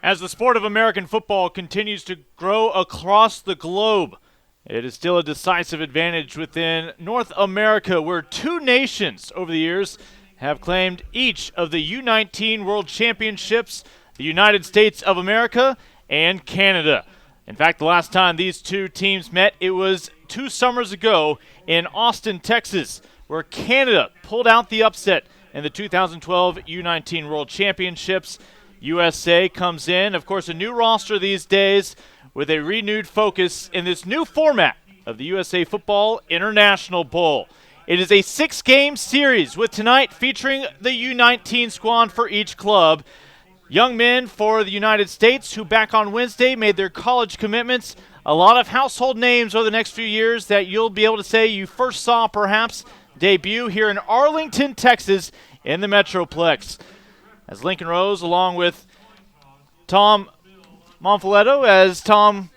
As the sport of American football continues to grow across the globe, it is still a decisive advantage within North America, where two nations over the years have claimed each of the U19 World Championships, the United States of America and Canada. In fact, the last time these two teams met, it was 2 summers ago in Austin, Texas, where Canada pulled out the upset in the 2012 U19 World Championships. USA comes in, of course, a new roster these days with a renewed focus in this new format of the USA Football International Bowl. It is a 6-game series with tonight featuring the U19 squad for each club. Young men for the United States who back on Wednesday made their college commitments. A lot of household names over the next few years that you'll be able to say you first saw perhaps debut here in Arlington, Texas in the Metroplex. As Lincoln Rose along with Tom Monfiletto, as Tom,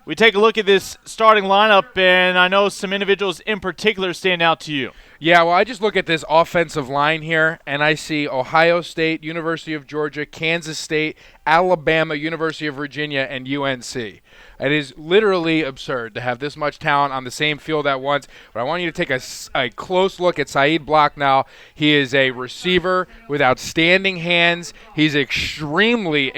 we take a look at this starting lineup, and I know some individuals in particular stand out to you. Yeah, well, I just look at this offensive line here, and I see Ohio State, University of Georgia, Kansas State, Alabama, University of Virginia, and UNC. It is literally absurd to have this much talent on the same field at once. But I want you to take a close look at Saeed Block now. He is a receiver with outstanding hands. He's extremely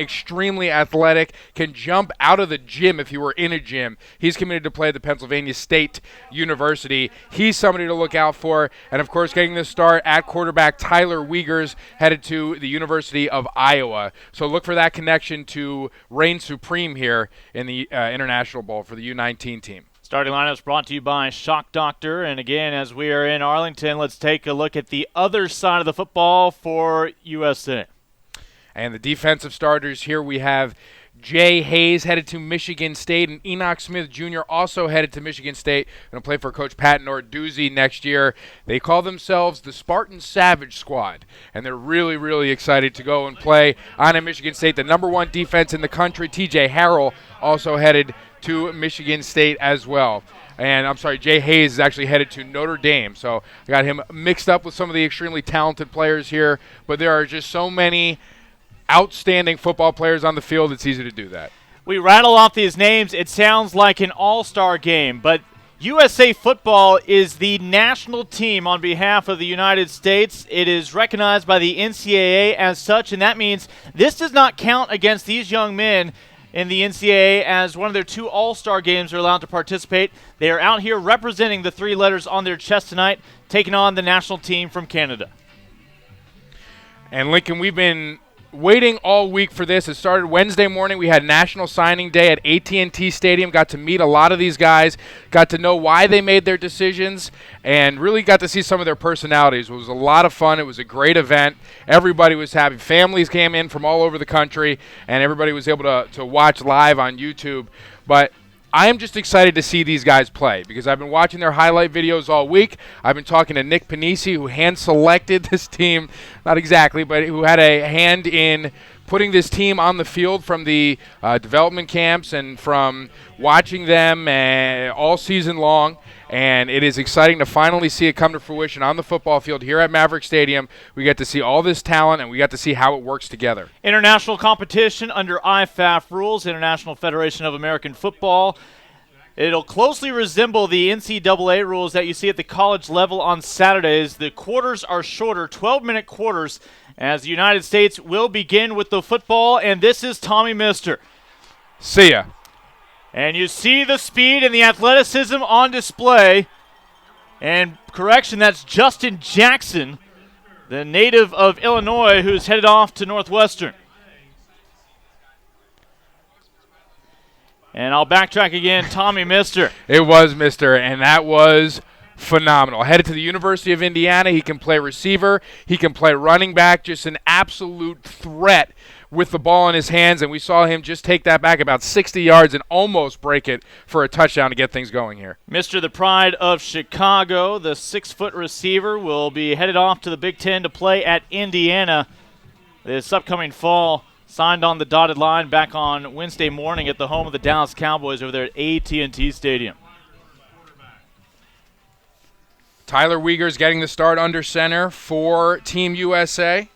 athletic, can jump out of the gym if he were in a gym. He's committed to play at the Pennsylvania State University. He's somebody to look out for. And, of course, getting the start at quarterback, Tyler Wiegers, headed to the University of Iowa. So look for that connection to reign supreme here in the International Bowl for the U19 team. Starting lineups brought to you by Shock Doctor. And again, as we are in Arlington, let's take a look at the other side of the football for USA. And the defensive starters here, we have Jay Hayes headed to Michigan State, and Enoch Smith Jr. also headed to Michigan State. Going to play for Coach Pat Norduzzi next year. They call themselves the Spartan Savage Squad, and they're really excited to go and play on a Michigan State. The #1 defense in the country, TJ Harrell, also headed to Michigan State as well. And I'm sorry, Jay Hayes is actually headed to Notre Dame. So I got him mixed up with some of the extremely talented players here, but there are just so many outstanding football players on the field, it's easy to do that. We rattle off these names. It sounds like an all-star game, but USA Football is the national team on behalf of the United States. It is recognized by the NCAA as such, and that means this does not count against these young men in the NCAA as one of their 2 all-star games they're allowed to participate. They are out here representing the 3 letters on their chest tonight, taking on the national team from Canada. And Lincoln, we've been waiting all week for this. It started Wednesday morning. We had National Signing Day at AT&T Stadium. Got to meet a lot of these guys, got to know why they made their decisions, and really got to see some of their personalities. It was a lot of fun. It was a great event. Everybody was happy. Families came in from all over the country, and everybody was able to watch live on YouTube. But I am just excited to see these guys play because I've been watching their highlight videos all week. I've been talking to Nick Panisi, who hand-selected this team, not exactly, but who had a hand in putting this team on the field from the development camps and from watching them all season long. And it is exciting to finally see it come to fruition on the football field here at Maverick Stadium. We get to see all this talent, and we got to see how it works together. International competition under IFAF rules, International Federation of American Football. It'll closely resemble the NCAA rules that you see at the college level on Saturdays. The quarters are shorter, 12-minute quarters, as the United States will begin with the football, and this is Tommy Mister. See ya. And you see the speed and the athleticism on display. And correction, that's Justin Jackson, the native of Illinois, who's headed off to Northwestern. And I'll backtrack again, Tommy Mister. It was Mister, and that was phenomenal. Headed to the University of Indiana. He can play receiver. He can play running back. Just an absolute threat with the ball in his hands, and we saw him just take that back about 60 yards and almost break it for a touchdown to get things going here. Mr. the Pride of Chicago, the 6-foot receiver, will be headed off to the Big Ten to play at Indiana this upcoming fall. Signed on the dotted line back on Wednesday morning at the home of the Dallas Cowboys over there at AT&T Stadium. Tyler Wiegers getting the start under center for Team USA.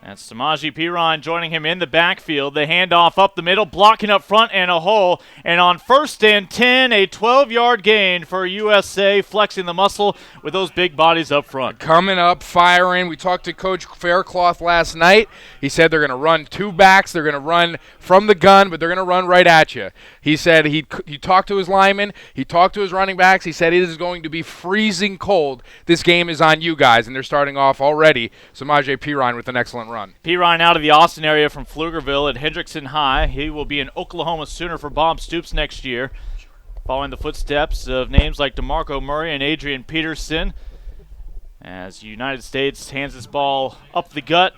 That's Samaje Perine joining him in the backfield. The handoff up the middle, blocking up front and a hole. And on 1st and 10, a 12-yard gain for USA, flexing the muscle with those big bodies up front. Coming up, firing. We talked to Coach Faircloth last night. He said they're going to run 2 backs. They're going to run from the gun, but they're going to run right at you. He said he talked to his linemen. He talked to his running backs. He said it is going to be freezing cold. This game is on you guys, and they're starting off already. Samaje Perine with an excellent run. Perine out of the Austin area from Pflugerville at Hendrickson High. He will be an Oklahoma Sooner for Bob Stoops next year, following the footsteps of names like DeMarco Murray and Adrian Peterson. As United States hands this ball up the gut,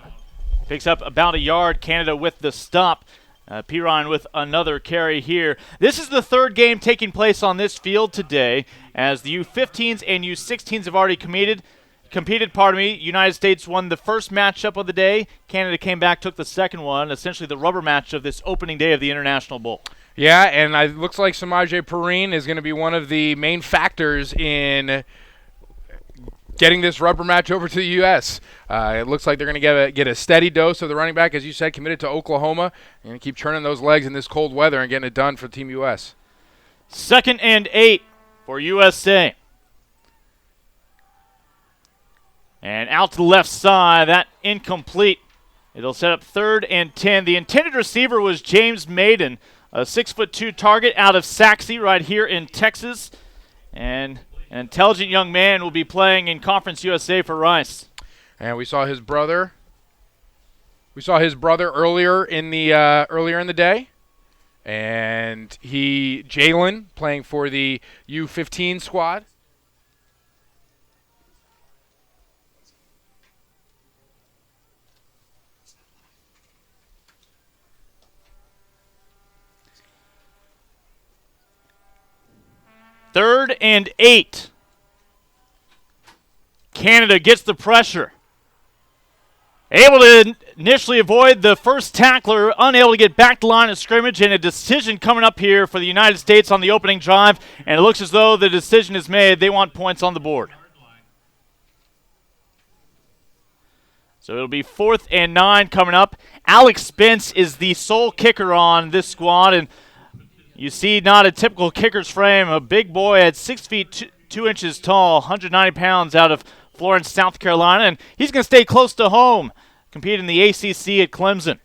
picks up about a yard. Canada with the stop. Perine with another carry here. This is the 3rd game taking place on this field today, as the U15s and U16s have already competed. United States won the first matchup of the day. Canada came back, took the second one, essentially the rubber match of this opening day of the International Bowl. Yeah, and it looks like Samaje Perine is going to be one of the main factors in getting this rubber match over to the U.S. It looks like they're going to get a steady dose of the running back, as you said, committed to Oklahoma. They're going to keep churning those legs in this cold weather and getting it done for Team U.S. 2nd and 8 for USA. And out to the left side, that incomplete. It'll set up 3rd and 10. The intended receiver was James Maiden, a 6'2" target out of Saxe right here in Texas. And an intelligent young man will be playing in Conference USA for Rice. And we saw his brother. Earlier in the day, and Jalen playing for the U15 squad. Third and 8. Canada gets the pressure. Able to initially avoid the first tackler, unable to get back to line of scrimmage, and a decision coming up here for the United States on the opening drive, and it looks as though the decision is made. They want points on the board. So it'll be 4th and 9 coming up. Alex Spence is the sole kicker on this squad, and you see not a typical kicker's frame, a big boy at 6 feet 2 inches tall, 190 pounds out of Florence, South Carolina, and he's going to stay close to home, compete in the ACC at Clemson.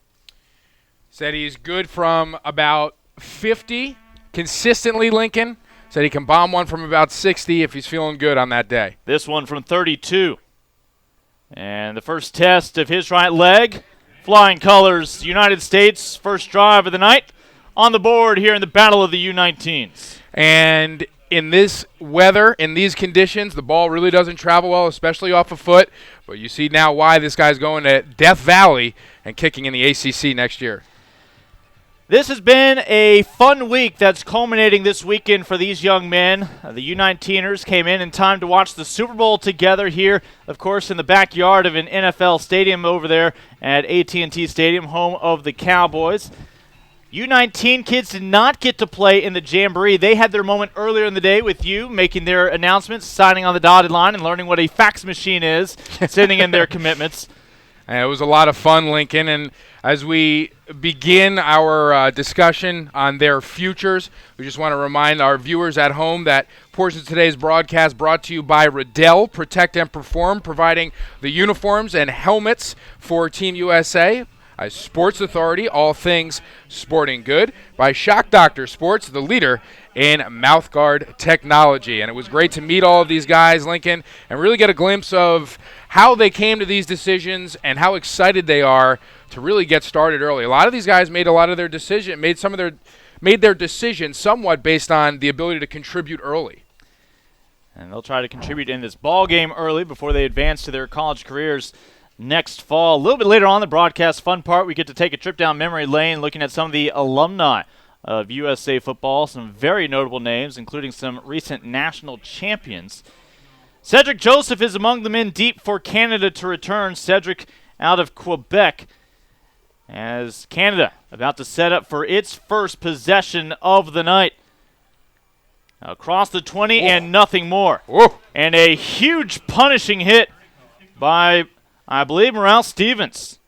Said he's good from about 50 consistently, Lincoln. Said he can bomb one from about 60 if he's feeling good on that day. This one from 32. And the first test of his right leg, flying colors, United States, first drive of the night. On the board here in the Battle of the U19s. And in this weather, in these conditions, the ball really doesn't travel well, especially off a foot. But you see now why this guy's going to Death Valley and kicking in the ACC next year. This has been a fun week that's culminating this weekend for these young men. The U19ers came in time to watch the Super Bowl together here, of course, in the backyard of an NFL stadium over there at AT&T Stadium, home of the Cowboys. U19 kids did not get to play in the Jamboree. They had their moment earlier in the day with you, making their announcements, signing on the dotted line, and learning what a fax machine is, sending in their commitments. And it was a lot of fun, Lincoln. And as we begin our discussion on their futures, we just want to remind our viewers at home that portions of today's broadcast brought to you by Riddell, Protect and Perform, providing the uniforms and helmets for Team USA. Sports Authority, all things sporting good, by Shock Doctor Sports, the leader in mouthguard technology. And it was great to meet all of these guys, Lincoln, and really get a glimpse of how they came to these decisions and how excited they are to really get started early. A lot of these guys made their decisions somewhat based on the ability to contribute early. And they'll try to contribute in this ball game early before they advance to their college careers next fall. A little bit later on the broadcast fun part, we get to take a trip down memory lane looking at some of the alumni of USA football, some very notable names, including some recent national champions. Cedric Joseph is among the men deep for Canada to return. Cedric out of Quebec, as Canada about to set up for its first possession of the night. Across the 20 and nothing more. Whoa. And a huge punishing hit by, I believe, Morale Stevens.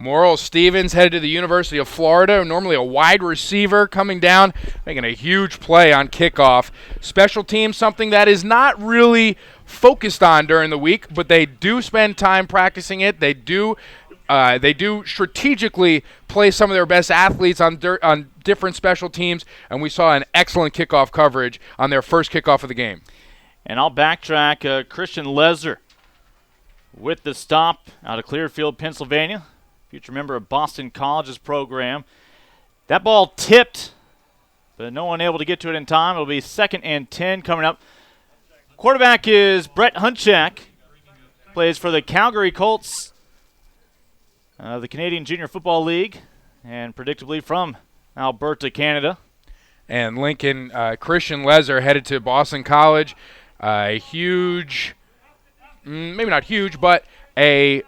Morrill Stevens headed to the University of Florida, normally a wide receiver coming down, making a huge play on kickoff. Special teams, something that is not really focused on during the week, but they do spend time practicing it. They do strategically play some of their best athletes on different special teams, and we saw an excellent kickoff coverage on their first kickoff of the game. And I'll backtrack. Christian Lezer with the stop out of Clearfield, Pennsylvania. Future member of Boston College's program. That ball tipped, but no one able to get to it in time. It'll be 2nd and 10 coming up. Quarterback is Brett Hunchak. Plays for the Calgary Colts, the Canadian Junior Football League, and predictably from Alberta, Canada. And Lincoln, Christian Lezer headed to Boston College. A huge, maybe not huge, but a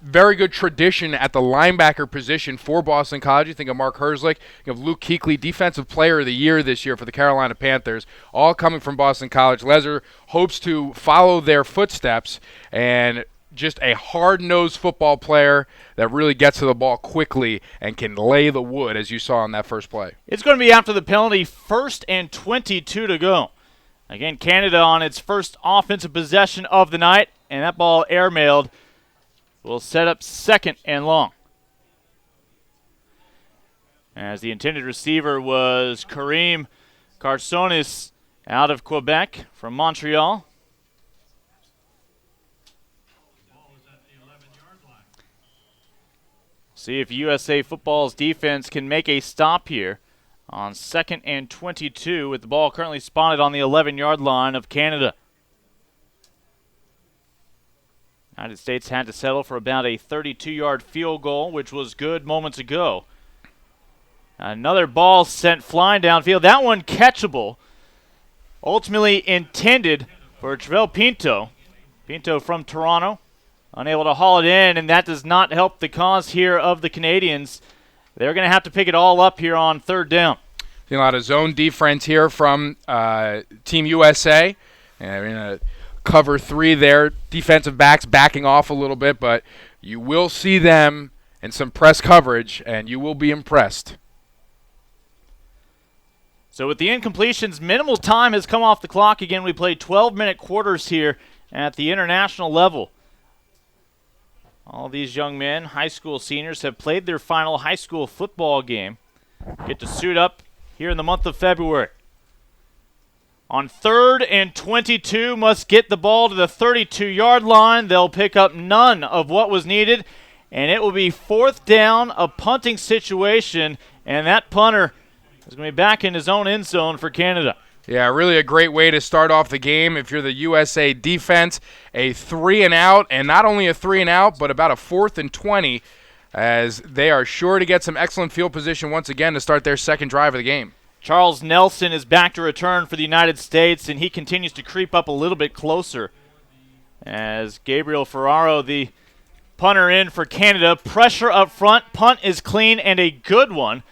very good tradition at the linebacker position for Boston College. You think of Mark Herzlich, you have Luke Kuechly, Defensive Player of the Year this year for the Carolina Panthers, all coming from Boston College. Lezer hopes to follow their footsteps, and just a hard-nosed football player that really gets to the ball quickly and can lay the wood, as you saw on that first play. It's going to be after the penalty, 1st and 22 to go. Again, Canada on its first offensive possession of the night, and that ball airmailed will set up 2nd and long. As the intended receiver was Kareem Carsonis out of Quebec from Montreal. See if USA Football's defense can make a stop here on 2nd and 22 with the ball currently spotted on the 11-yard line of Canada. United States had to settle for about a 32-yard field goal, which was good moments ago. Another ball sent flying downfield. That one catchable. Ultimately intended for Trevell Pinto. Pinto from Toronto. Unable to haul it in, and that does not help the cause here of the Canadians. They're going to have to pick it all up here on 3rd down. A lot of zone defense here from Team USA. And cover 3 there. Defensive backs backing off a little bit, but you will see them in some press coverage, and you will be impressed. So with the incompletions, minimal time has come off the clock. Again, we played 12-minute quarters here at the international level. All these young men, high school seniors, have played their final high school football game. Get to suit up here in the month of February. On 3rd and 22, must get the ball to the 32-yard line. They'll pick up none of what was needed, and it will be 4th down, a punting situation, and that punter is going to be back in his own end zone for Canada. Yeah, really a great way to start off the game if you're the USA defense. A 3-and-out, and not only a 3-and-out, but about a 4th and 20, as they are sure to get some excellent field position once again to start their second drive of the game. Charles Nelson is back to return for the United States, and he continues to creep up a little bit closer as Gabriel Ferraro, the punter, in for Canada. Pressure up front. Punt is clean and a good one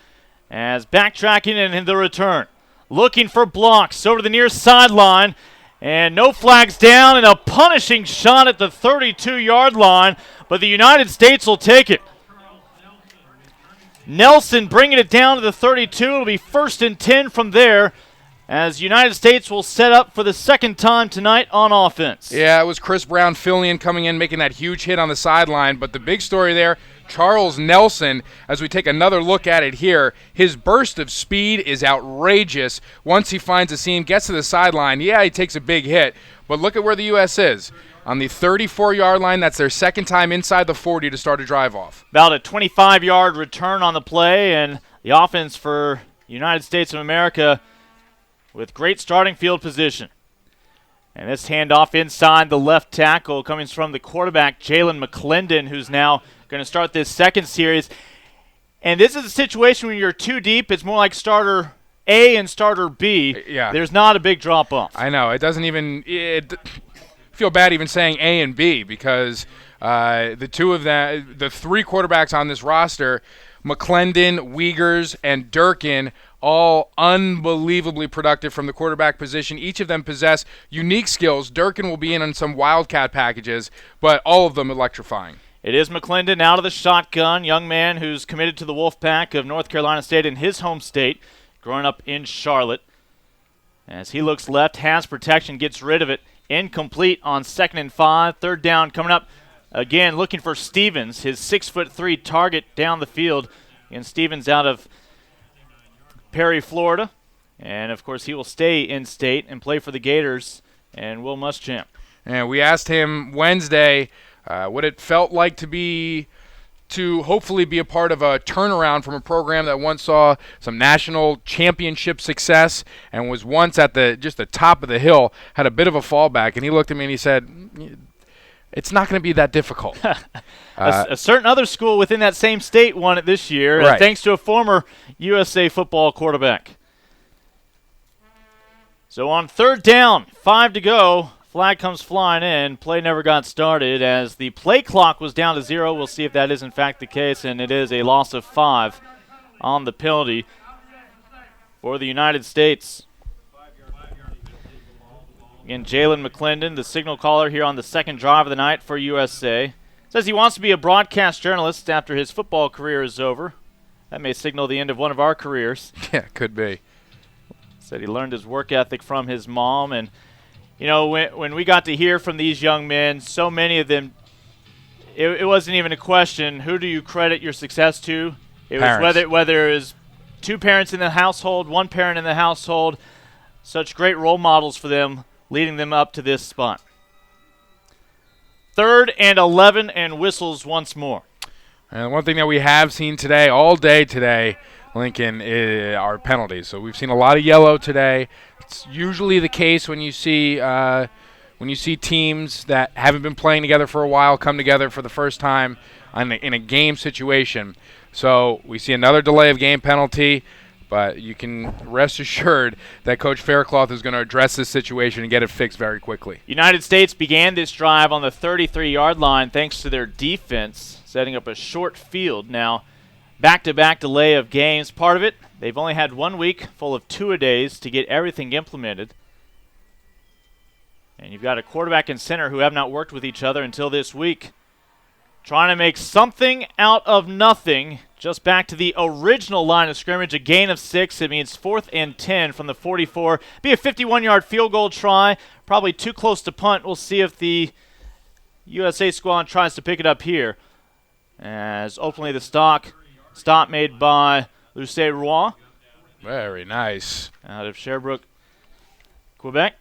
as backtracking and in the return. Looking for blocks over to the near sideline, and no flags down, and a punishing shot at the 32-yard line, but the United States will take it. Nelson bringing it down to the 32. It'll be 1st and 10 from there as United States will set up for the second time tonight on offense. Yeah, it was Chris Brown filling in, coming in, making that huge hit on the sideline. But the big story there, Charles Nelson, as we take another look at it here, his burst of speed is outrageous. Once he finds a seam, gets to the sideline, yeah, he takes a big hit. But look at where the U.S. is. On the 34-yard line, that's their second time inside the 40 to start a drive off. About a 25-yard return on the play, and the offense for United States of America with great starting field position. And this handoff inside the left tackle coming from the quarterback, Jalen McClendon, who's now going to start this second series. And this is a situation when you're too deep. It's more like starter A and starter B. Yeah. There's not a big drop-off. I know. It doesn't even feel bad even saying A and B because the 3 quarterbacks on this roster, McClendon, Wiegers, and Durkin, all unbelievably productive from the quarterback position. Each of them possess unique skills. Durkin will be in on some Wildcat packages, but all of them electrifying. It is McClendon out of the shotgun, young man who's committed to the Wolfpack of North Carolina State in his home state, growing up in Charlotte. As he looks left, has protection, gets rid of it. Incomplete on 2nd and 5. Third down coming up. Again, looking for Stevens, his 6'3" target down the field. And Stevens out of Perry, Florida. And, of course, he will stay in state and play for the Gators and Will Muschamp. And we asked him Wednesday what it felt like to hopefully be a part of a turnaround from a program that once saw some national championship success and was once at just the top of the hill, had a bit of a fallback. And he looked at me and he said, it's not going to be that difficult. A certain other school within that same state won it this year, right, thanks to a former USA football quarterback. So on 3rd down, 5 to go. Flag comes flying in. Play never got started as the play clock was down to 0. We'll see if that is in fact the case, and it is a loss of 5 on the penalty for the United States. Again, Jalen McClendon, the signal caller here on the second drive of the night for USA. Says he wants to be a broadcast journalist after his football career is over. That may signal the end of one of our careers. Yeah, could be. Said he learned his work ethic from his mom, and you know, when we got to hear from these young men, so many of them, it wasn't even a question, who do you credit your success to? It parents. was whether it was 2 parents in the household, 1 parent in the household, such great role models for them, leading them up to this spot. 3rd and 11 and whistles once more. And one thing that we have seen today, all day today, Lincoln, are penalties. So we've seen a lot of yellow today. It's usually the case when you see teams that haven't been playing together for a while come together for the first time in a game situation. So we see another delay of game penalty, but you can rest assured that Coach Faircloth is going to address this situation and get it fixed very quickly. United States began this drive on the 33-yard line thanks to their defense, setting up a short field. Now, back-to-back delay of games. Part of it, they've only had 1 week full of two-a-days to get everything implemented. And you've got a quarterback and center who have not worked with each other until this week. Trying to make something out of nothing. Just back to the original line of scrimmage, a gain of 6. It means 4th and 10 from the 44. Be a 51-yard field goal try. Probably too close to punt. We'll see if the USA squad tries to pick it up here. As ultimately the stop made by Luce Roy. Very nice. Out of Sherbrooke, Quebec.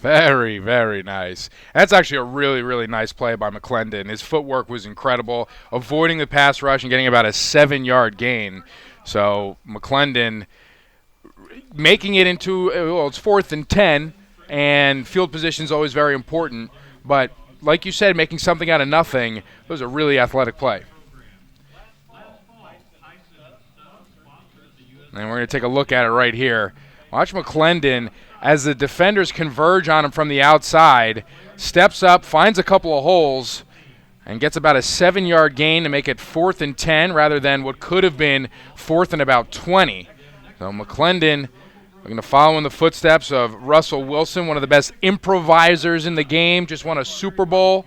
Very, very nice. That's actually a really, really nice play by McClendon. His footwork was incredible, avoiding the pass rush and getting about a 7-yard gain. So McClendon making it into, well, it's 4th and 10, and field position is always very important. But like you said, making something out of nothing, it was a really athletic play. And we're going to take a look at it right here. Watch McClendon, as the defenders converge on him from the outside, steps up, finds a couple of holes, and gets about a 7-yard gain to make it 4th and 10 rather than what could have been 4th and about 20. So McClendon, we're going to follow in the footsteps of Russell Wilson, one of the best improvisers in the game, just won a Super Bowl.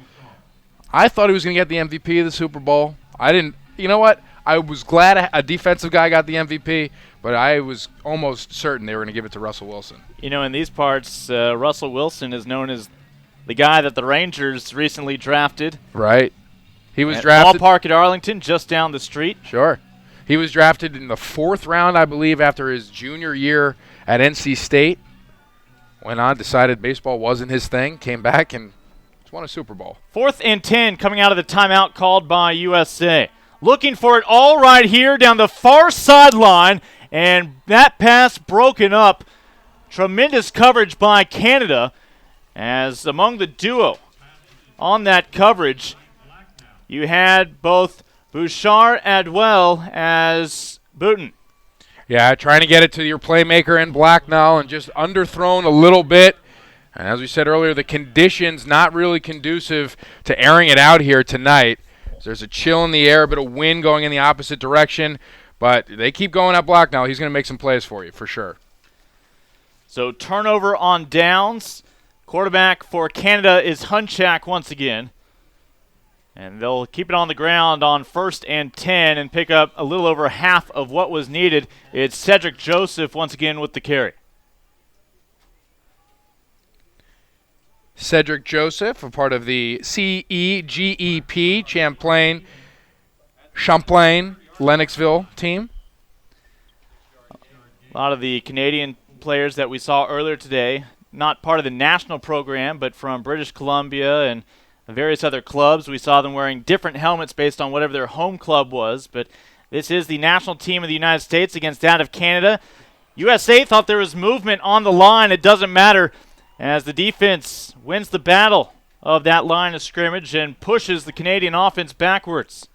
I thought he was going to get the MVP of the Super Bowl. I didn't. You know what? I was glad a defensive guy got the MVP, but I was almost certain they were going to give it to Russell Wilson. You know, in these parts, Russell Wilson is known as the guy that the Rangers recently drafted. Right. He was at drafted. Ballpark at Arlington, just down the street. Sure. He was drafted in the 4th round, I believe, after his junior year at NC State. Went on, decided baseball wasn't his thing, came back and won a Super Bowl. 4th and 10 coming out of the timeout called by USA. Looking for it all right here down the far sideline, and that pass broken up. Tremendous coverage by Canada, as among the duo on that coverage, you had both Bouchard as well as Booten. Yeah, trying to get it to your playmaker in Blacknall and just underthrown a little bit. And as we said earlier, the conditions not really conducive to airing it out here tonight. There's a chill in the air, a bit of wind going in the opposite direction, but they keep going at Blacknall. He's going to make some plays for you, for sure. So turnover on downs. Quarterback for Canada is Hunchak once again. And they'll keep it on the ground on 1st and 10 and pick up a little over half of what was needed. It's Cedric Joseph once again with the carry. Cedric Joseph, a part of the CEGEP, Champlain, Lennoxville team. A lot of the Canadian players that we saw earlier today, not part of the national program, but from British Columbia and various other clubs. We saw them wearing different helmets based on whatever their home club was, but this is the national team of the United States against that of Canada. USA thought there was movement on the line. It doesn't matter as the defense wins the battle of that line of scrimmage and pushes the Canadian offense backwards.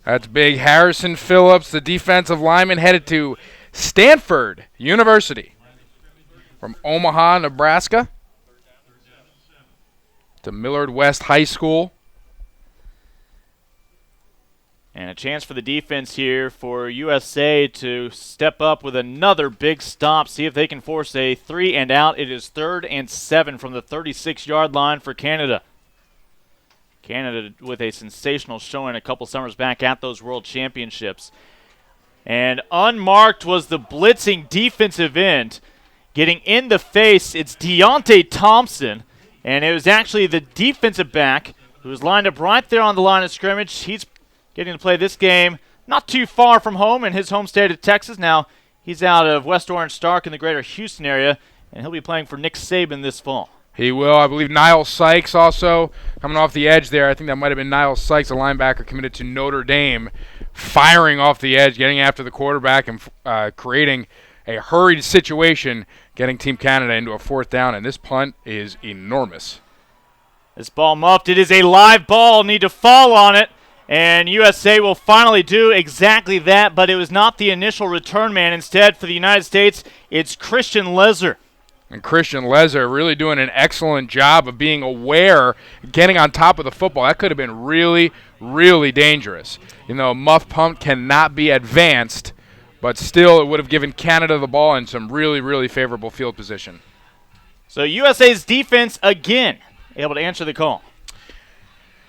That's big. Harrison Phillips, the defensive lineman, headed to Stanford University from Omaha, Nebraska, to Millard West High School. And a chance for the defense here for USA to step up with another big stop, see if they can force a 3 and out. It is 3rd and 7 from the 36-yard line for Canada. Canada with a sensational showing a couple summers back at those World Championships. And unmarked was the blitzing defensive end. Getting in the face, it's Deontay Thompson. And it was actually the defensive back who was lined up right there on the line of scrimmage. He's getting to play this game not too far from home in his home state of Texas. Now he's out of West Orange Stark in the greater Houston area, and he'll be playing for Nick Saban this fall. He will. I believe Niall Sykes also coming off the edge there. I think that might have been Niall Sykes, a linebacker committed to Notre Dame, firing off the edge, getting after the quarterback and creating a hurried situation, getting Team Canada into a 4th down, and this punt is enormous. This ball muffed. It is a live ball. Need to fall on it, and USA will finally do exactly that, but it was not the initial return man. Instead, for the United States, it's Christian Lezer. And Christian Lezer really doing an excellent job of being aware, getting on top of the football. That could have been really, really dangerous. You know, muff punt cannot be advanced, but still it would have given Canada the ball in some really, really favorable field position. So USA's defense, again, able to answer the call.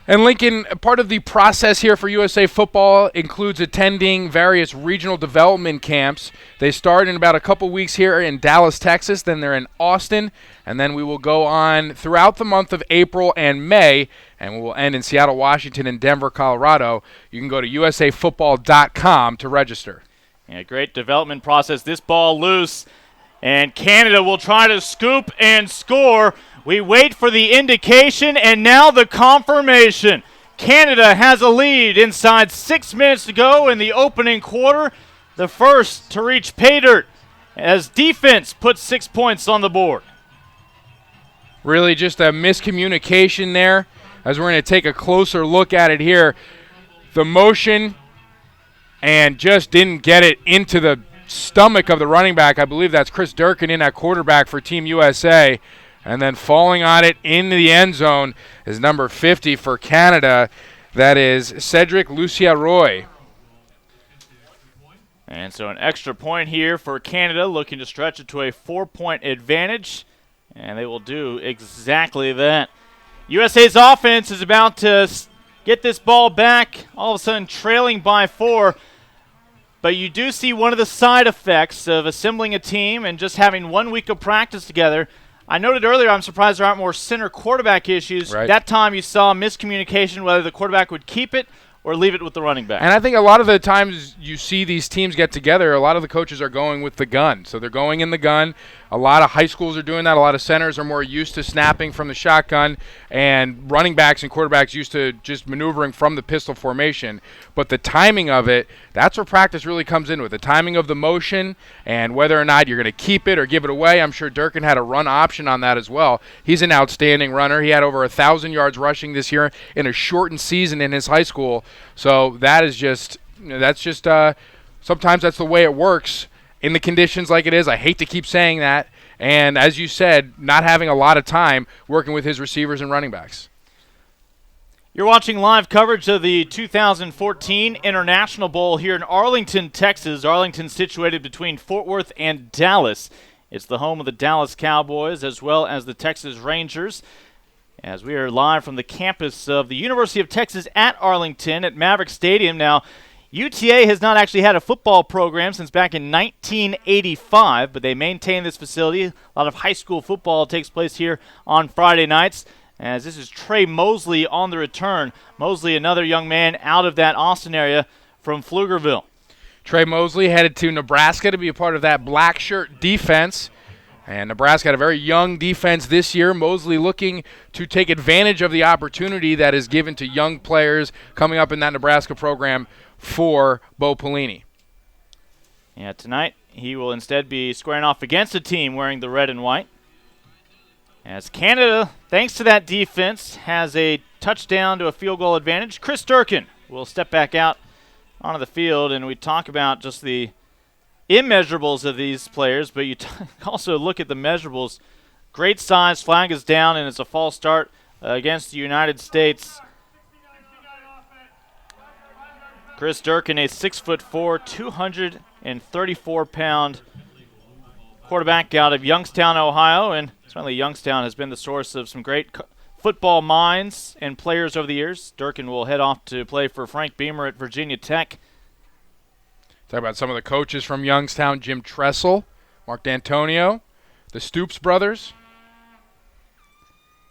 And Lincoln, part of the process here for USA football includes attending various regional development camps. They start in about a couple weeks here in Dallas, Texas. Then they're in Austin. And then we will go on throughout the month of April and May. And we will end in Seattle, Washington, and Denver, Colorado. You can go to usafootball.com to register. Yeah, great development process. This ball loose. And Canada will try to scoop and score. We wait for the indication, and now the confirmation. Canada has a lead inside 6 minutes to go in the opening quarter. The first to reach pay dirt as defense puts 6 points on the board. Really just a miscommunication there as we're going to take a closer look at it here. The motion and just didn't get it into the stomach of the running back. I believe that's Chris Durkin in at quarterback for Team USA. And then falling on it into the end zone is number 50 for Canada. That is Cedric Lucia-Roy. And so an extra point here for Canada, looking to stretch it to a 4-point advantage. And they will do exactly that. USA's offense is about to get this ball back, all of a sudden trailing by 4. But you do see one of the side effects of assembling a team and just having 1 week of practice together. I noted earlier I'm surprised there aren't more center quarterback issues. Right. That time you saw miscommunication whether the quarterback would keep it or leave it with the running back. And I think a lot of the times you see these teams get together, a lot of the coaches are going with the gun. So they're going in the gun. A lot of high schools are doing that. A lot of centers are more used to snapping from the shotgun, and running backs and quarterbacks used to just maneuvering from the pistol formation. But the timing of it, that's where practice really comes in with. The timing of the motion and whether or not you're going to keep it or give it away. I'm sure Durkin had a run option on that as well. He's an outstanding runner. He had over 1,000 yards rushing this year in a shortened season in his high school. So that is just, sometimes that's the way it works in the conditions like it is. I hate to keep saying that. And as you said, not having a lot of time working with his receivers and running backs. You're watching live coverage of the 2014 International Bowl here in Arlington, Texas. Arlington situated between Fort Worth and Dallas. It's the home of the Dallas Cowboys as well as the Texas Rangers. as we are live from the campus of the University of Texas at Arlington at Maverick Stadium. Now, UTA has not actually had a football program since back in 1985, but they maintain this facility. A lot of high school football takes place here on Friday nights, as this is Trey Mosley on the return. Mosley, another young man out of that Austin area from Pflugerville. Trey Mosley headed to Nebraska to be a part of that black shirt defense. And Nebraska had a very young defense this year. Mosley looking to take advantage of the opportunity that is given to young players coming up in that Nebraska program for Bo Pelini. Yeah, tonight he will instead be squaring off against a team wearing the red and white. As Canada, thanks to that defense, has a touchdown to a field goal advantage. Chris Durkin will step back out onto the field, and we talk about just the immeasurables of these players, but you also look at the measurables. Great size, flag is down, and it's a false start against the United States. Chris Durkin, a 6'4", 234-pound quarterback out of Youngstown, Ohio, and certainly Youngstown has been the source of some great football minds and players over the years. Durkin will head off to play for Frank Beamer at Virginia Tech. Talk about some of the coaches from Youngstown: Jim Tressel, Mark D'Antonio, the Stoops brothers.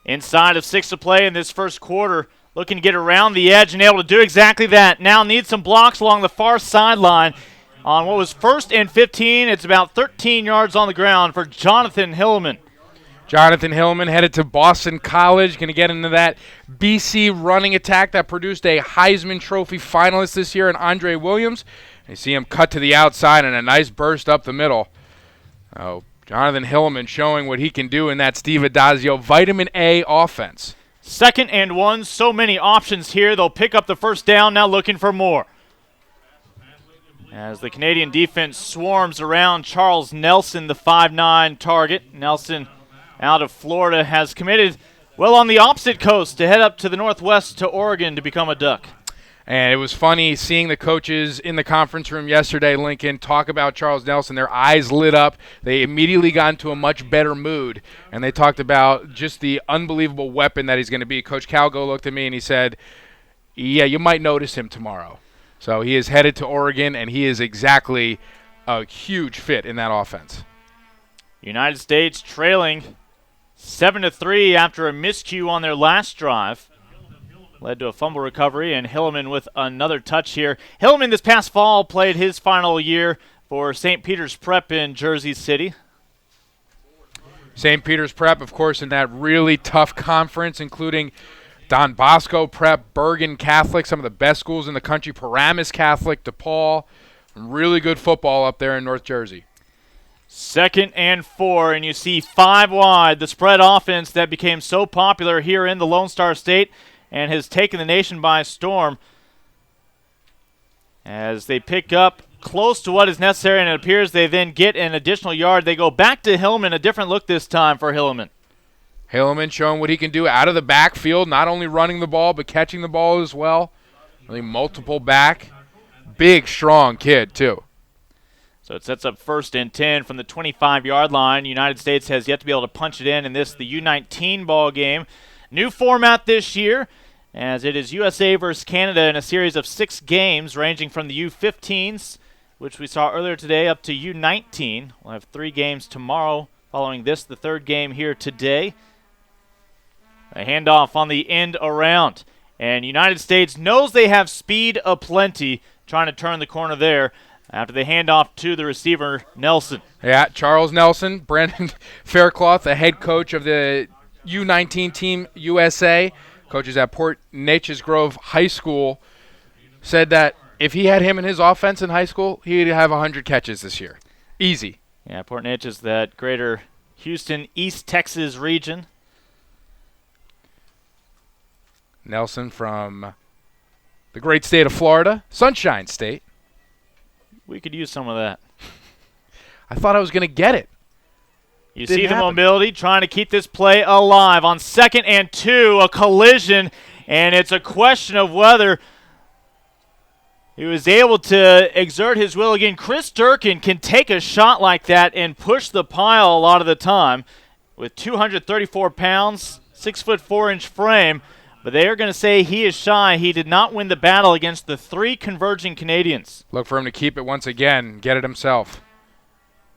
Inside of 6 to play in this first quarter, looking to get around the edge and able to do exactly that. Now needs some blocks along the far sideline. On what was 1st and 15, it's about 13 yards on the ground for Jonathan Hillman. Jonathan Hillman headed to Boston College, going to get into that BC running attack that produced a Heisman Trophy finalist this year in Andre Williams. You see him cut to the outside and a nice burst up the middle. Oh, Jonathan Hillman showing what he can do in that Steve Adazio Vitamin A offense. 2nd and 1, so many options here. They'll pick up the first down, now looking for more. As the Canadian defense swarms around Charles Nelson, the 5'9" target. Nelson, out of Florida, has committed well on the opposite coast to head up to the northwest to Oregon to become a Duck. And it was funny seeing the coaches in the conference room yesterday, Lincoln, talk about Charles Nelson. Their eyes lit up. They immediately got into a much better mood, and they talked about just the unbelievable weapon that he's going to be. Coach Calgo looked at me and he said, yeah, you might notice him tomorrow. So he is headed to Oregon, and he is exactly a huge fit in that offense. United States trailing 7-3 after a miscue on their last drive. Led to a fumble recovery, and Hillman with another touch here. Hillman this past fall played his final year for St. Peter's Prep in Jersey City. St. Peter's Prep, of course, in that really tough conference, including Don Bosco Prep, Bergen Catholic, some of the best schools in the country, Paramus Catholic, DePaul. Really good football up there in North Jersey. 2nd and 4, and you see 5 wide, the spread offense that became so popular here in the Lone Star State and has taken the nation by storm. As they pick up close to what is necessary, and it appears they then get an additional yard. They go back to Hillman, a different look this time for Hillman. Hillman showing what he can do out of the backfield, not only running the ball but catching the ball as well. Really multiple back. Big, strong kid, too. So it sets up 1st and 10 from the 25-yard line. United States has yet to be able to punch it in this, the U19 ball game. New format this year, as it is USA versus Canada in a series of 6 games ranging from the U15s, which we saw earlier today, up to U19. We'll have 3 games tomorrow following this, the 3rd game here today. A handoff on the end around. And United States knows they have speed aplenty, trying to turn the corner there after they hand off to the receiver, Nelson. Yeah, Charles Nelson, Brandon Faircloth, the head coach of the U19 Team USA, coaches at Port Neches Grove High School, said that if he had him in his offense in high school, he'd have 100 catches this year. Easy. Yeah, Port Neches, that greater Houston, East Texas region. Nelson from the great state of Florida, Sunshine State. We could use some of that. I thought I was going to get it. You see the mobility, trying to keep this play alive. On 2nd and 2, a collision, and it's a question of whether he was able to exert his will again. Chris Durkin can take a shot like that and push the pile a lot of the time. With 234 pounds, 6'4" frame, but they are going to say he is shy. He did not win the battle against the 3 converging Canadians. Look for him to keep it once again, get it himself.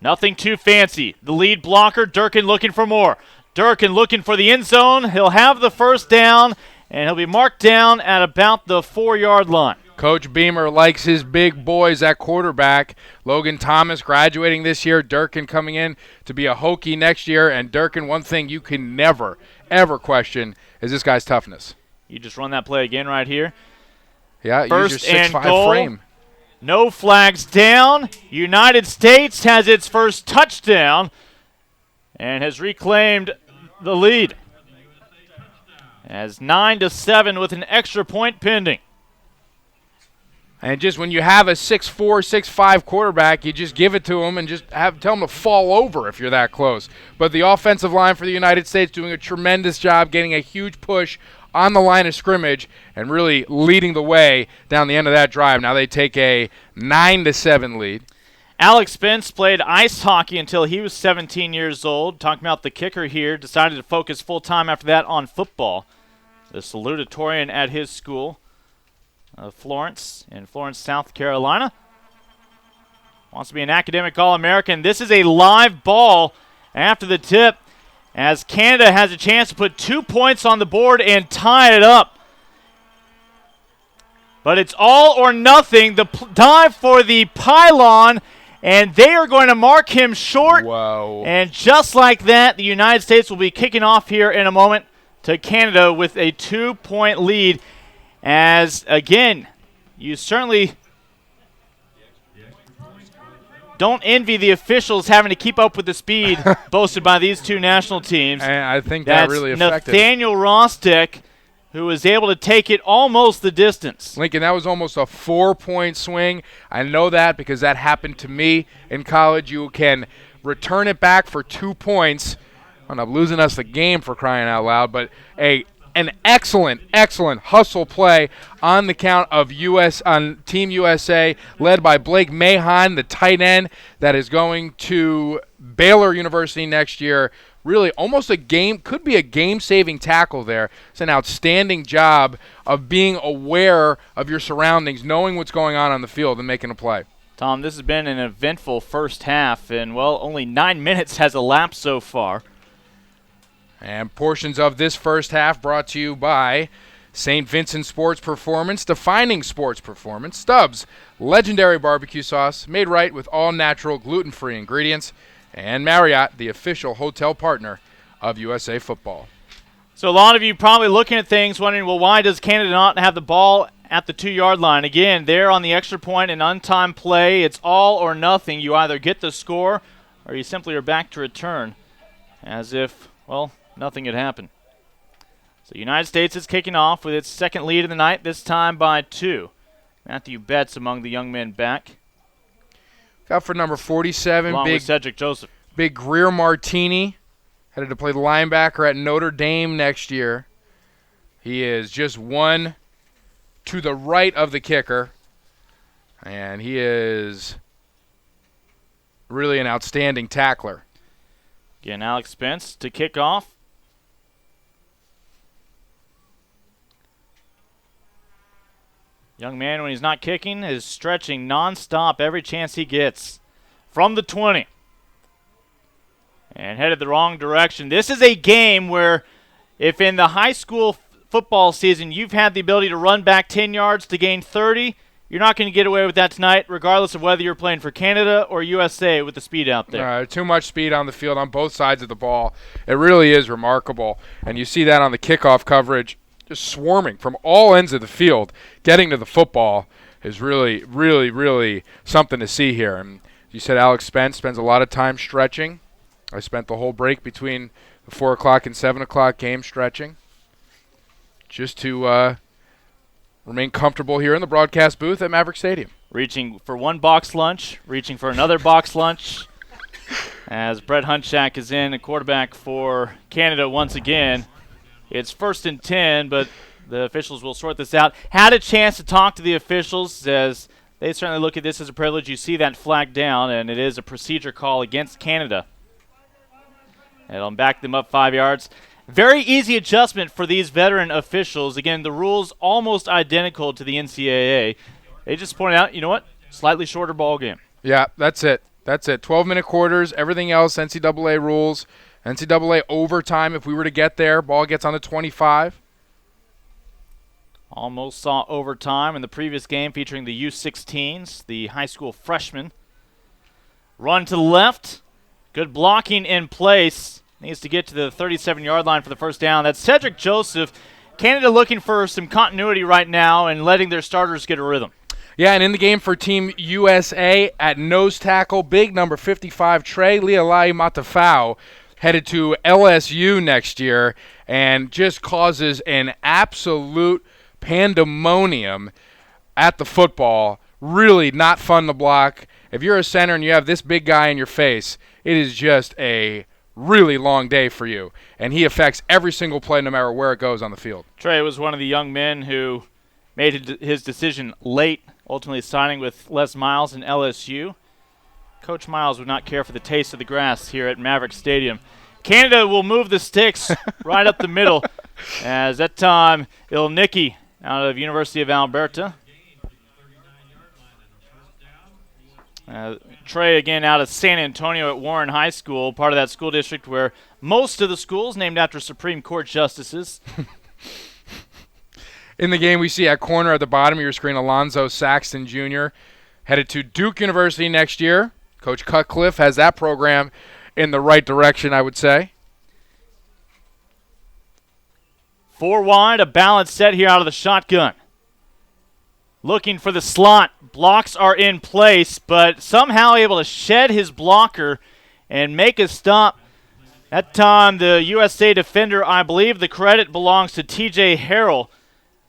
Nothing too fancy. The lead blocker, Durkin, looking for more. Durkin looking for the end zone. He'll have the first down, and he'll be marked down at about the 4-yard line. Coach Beamer likes his big boys at quarterback. Logan Thomas graduating this year. Durkin coming in to be a Hokie next year. And Durkin, one thing you can never, ever question is this guy's toughness. You just run that play again right here. Yeah, First use your and 6'5" goal. frame. No flags down. United States has its first touchdown and has reclaimed the lead. As 9-7 with an extra point pending. And just when you have a 6'4", 6'5" quarterback, you just give it to him and just tell him to fall over if you're that close. But the offensive line for the United States doing a tremendous job, getting a huge push on the line of scrimmage and really leading the way down the end of that drive. Now they take a 9-7 lead. Alex Spence played ice hockey until he was 17 years old. Talking about the kicker here, decided to focus full-time after that on football. The salutatorian at his school, Florence, in Florence, South Carolina. Wants to be an academic All-American. This is a live ball after the tip as Canada has a chance to put 2 points on the board and tie it up. But it's all or nothing. The dive for the pylon, and they are going to mark him short. Whoa. And just like that, the United States will be kicking off here in a moment to Canada with a 2-point lead. As, again, you certainly don't envy the officials having to keep up with the speed boasted by these two national teams. And I think that really affected. Nathaniel Rostick, who was able to take it almost the distance. Lincoln, that was almost a 4-point swing. I know that because that happened to me in college. You can return it back for 2 points. End up losing us the game for crying out loud, but an excellent hustle play on the count of on Team USA, led by Blake Mahon, the tight end that is going to Baylor University next year. Really almost could be a game-saving tackle there. It's an outstanding job of being aware of your surroundings, knowing what's going on the field and making a play. Tom, this has been an eventful first half, and, well, only 9 minutes has elapsed so far. And portions of this first half brought to you by St. Vincent Sports Performance, defining sports performance. Stubbs, legendary barbecue sauce, made right with all natural gluten-free ingredients. And Marriott, the official hotel partner of USA Football. So a lot of you probably looking at things wondering, well, why does Canada not have the ball at the 2-yard line? Again, they're on the extra point and untimed play. It's all or nothing. You either get the score or you simply are back to return as if, well, nothing had happened. So United States is kicking off with its second lead of the night, this time by 2. Matthew Betts among the young men back. Got for number 47, along with Cedric Joseph. Big Greer Martini, headed to play the linebacker at Notre Dame next year. He is just one to the right of the kicker, and he is really an outstanding tackler. Again, Alex Spence to kick off. Young man, when he's not kicking, is stretching nonstop every chance he gets. From the 20. And headed the wrong direction. This is a game where if in the high school football season you've had the ability to run back 10 yards to gain 30, you're not going to get away with that tonight, regardless of whether you're playing for Canada or USA with the speed out there. Too much speed on the field on both sides of the ball. It really is remarkable. And you see that on the kickoff coverage. Just swarming from all ends of the field. Getting to the football is really, really, really something to see here. And you said Alex Spence spends a lot of time stretching. I spent the whole break between the 4 o'clock and 7 o'clock game stretching just to remain comfortable here in the broadcast booth at Maverick Stadium. Reaching for one box lunch, reaching for another box lunch. As Brett Hunchak is in, a quarterback for Canada once again. It's 1st and 10, but the officials will sort this out. Had a chance to talk to the officials as they certainly look at this as a privilege. You see that flag down, and it is a procedure call against Canada. It'll back them up 5 yards. Very easy adjustment for these veteran officials. Again, the rules almost identical to the NCAA. They just pointed out, you know what, slightly shorter ball game. Yeah, that's it. 12-minute quarters, everything else, NCAA rules. NCAA overtime, if we were to get there, ball gets on the 25. Almost saw overtime in the previous game featuring the U16s, the high school freshmen. Run to the left. Good blocking in place. Needs to get to the 37-yard line for the first down. That's Cedric Joseph. Canada looking for some continuity right now and letting their starters get a rhythm. Yeah, and in the game for Team USA at nose tackle, big number 55, Trey Lealai Matafau, headed to LSU next year and just causes an absolute pandemonium at the football. Really not fun to block. If you're a center and you have this big guy in your face, it is just a really long day for you. And he affects every single play no matter where it goes on the field. Trey was one of the young men who made his decision late, ultimately signing with Les Miles in LSU. Coach Miles would not care for the taste of the grass here at Maverick Stadium. Canada will move the sticks right up the middle, as that time Ilnicki out of University of Alberta. Trey again out of San Antonio at Warren High School, part of that school district where most of the schools named after Supreme Court justices. In the game, we see at corner at the bottom of your screen, Alonzo Saxton Jr. headed to Duke University next year. Coach Cutcliffe has that program in the right direction, I would say. 4 wide, a balance set here out of the shotgun. Looking for the slot. Blocks are in place, but somehow able to shed his blocker and make a stop. That time, the USA defender, I believe the credit belongs to TJ Harrell,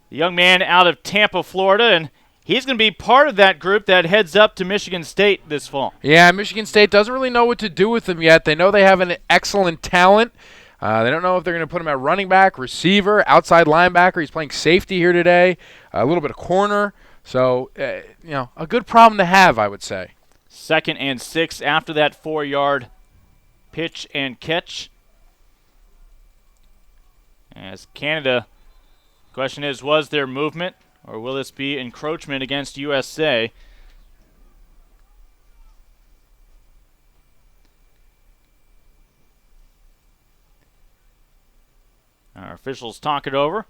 the young man out of Tampa, Florida, and he's going to be part of that group that heads up to Michigan State this fall. Yeah, Michigan State doesn't really know what to do with him yet. They know they have an excellent talent. They don't know if they're going to put him at running back, receiver, outside linebacker. He's playing safety here today, a little bit of corner. So, a good problem to have, I would say. 2nd and 6 after that 4-yard pitch and catch. As Canada, question is, was there movement or will this be encroachment against USA? Our officials talk it over.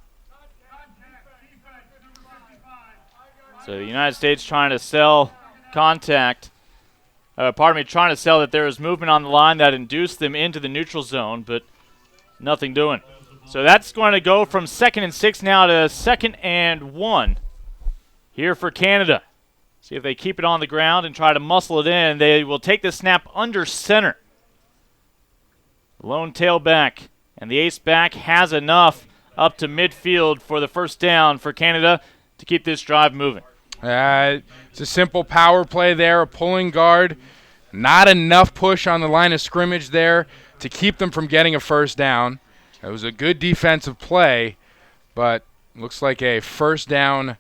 So the United States trying to sell contact. Trying to sell that there was movement on the line that induced them into the neutral zone, but nothing doing. So that's going to go from 2nd and 6 now to 2nd and 1 here for Canada. See if they keep it on the ground and try to muscle it in. They will take the snap under center. Lone tailback, and the ace back has enough up to midfield for the first down for Canada to keep this drive moving. It's a simple power play there, a pulling guard. Not enough push on the line of scrimmage there to keep them from getting a first down. It was a good defensive play, but looks like a first down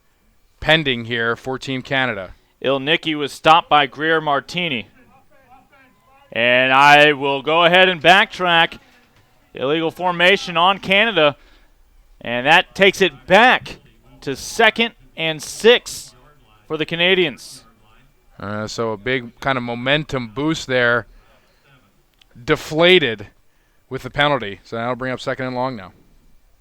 pending here for Team Canada. Ilnicki was stopped by Greer Martini. And I will go ahead and backtrack. Illegal formation on Canada. And that takes it back to 2nd and 6 for the Canadians. So a big kind of momentum boost there. Deflated with the penalty. So that'll bring up 2nd and long now.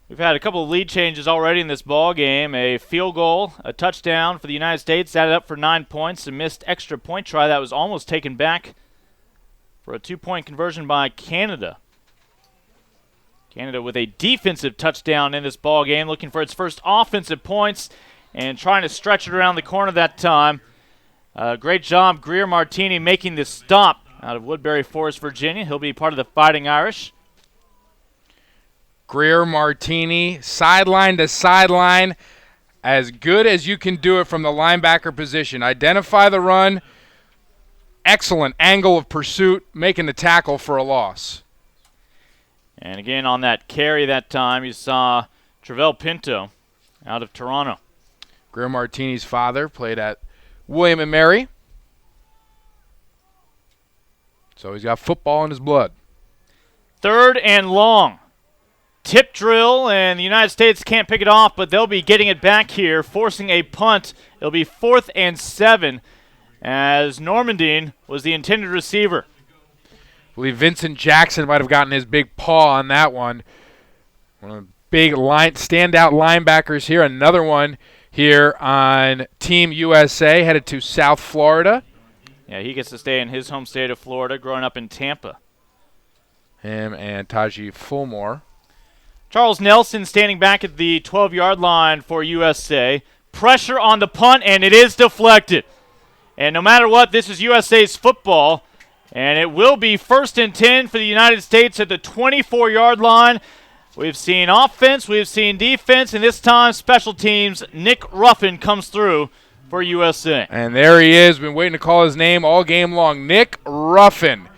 We've had a couple of lead changes already in this ball game. A field goal, a touchdown for the United States, added up for 9 points. A missed extra point try that was almost taken back for a 2-point conversion by Canada. Canada with a defensive touchdown in this ball game, looking for its first offensive points and trying to stretch it around the corner that time. Great job, Greer Martini, making this stop out of Woodbury Forest, Virginia. He'll be part of the Fighting Irish. Greer Martini, sideline to sideline, as good as you can do it from the linebacker position. Identify the run, excellent angle of pursuit, making the tackle for a loss. And again, on that carry that time, you saw Travell Pinto out of Toronto. Greer Martini's father played at William & Mary. So he's got football in his blood. 3rd and long. tip drill, and the United States can't pick it off, but they'll be getting it back here, forcing a punt. It'll be 4th and 7, as Normandine was the intended receiver. I believe Vincent Jackson might have gotten his big paw on that one. One of the big standout linebackers here. Another one here on Team USA, headed to South Florida. Yeah, he gets to stay in his home state of Florida, growing up in Tampa. Him and Taji Fulmore. Charles Nelson standing back at the 12-yard line for USA. Pressure on the punt, and it is deflected. And no matter what, this is USA's football, and it will be 1st and 10 for the United States at the 24-yard line. We've seen offense, we've seen defense, and this time special teams. Nick Ruffin comes through for USA. And there he is. Been waiting to call his name all game long. Nick Ruffin,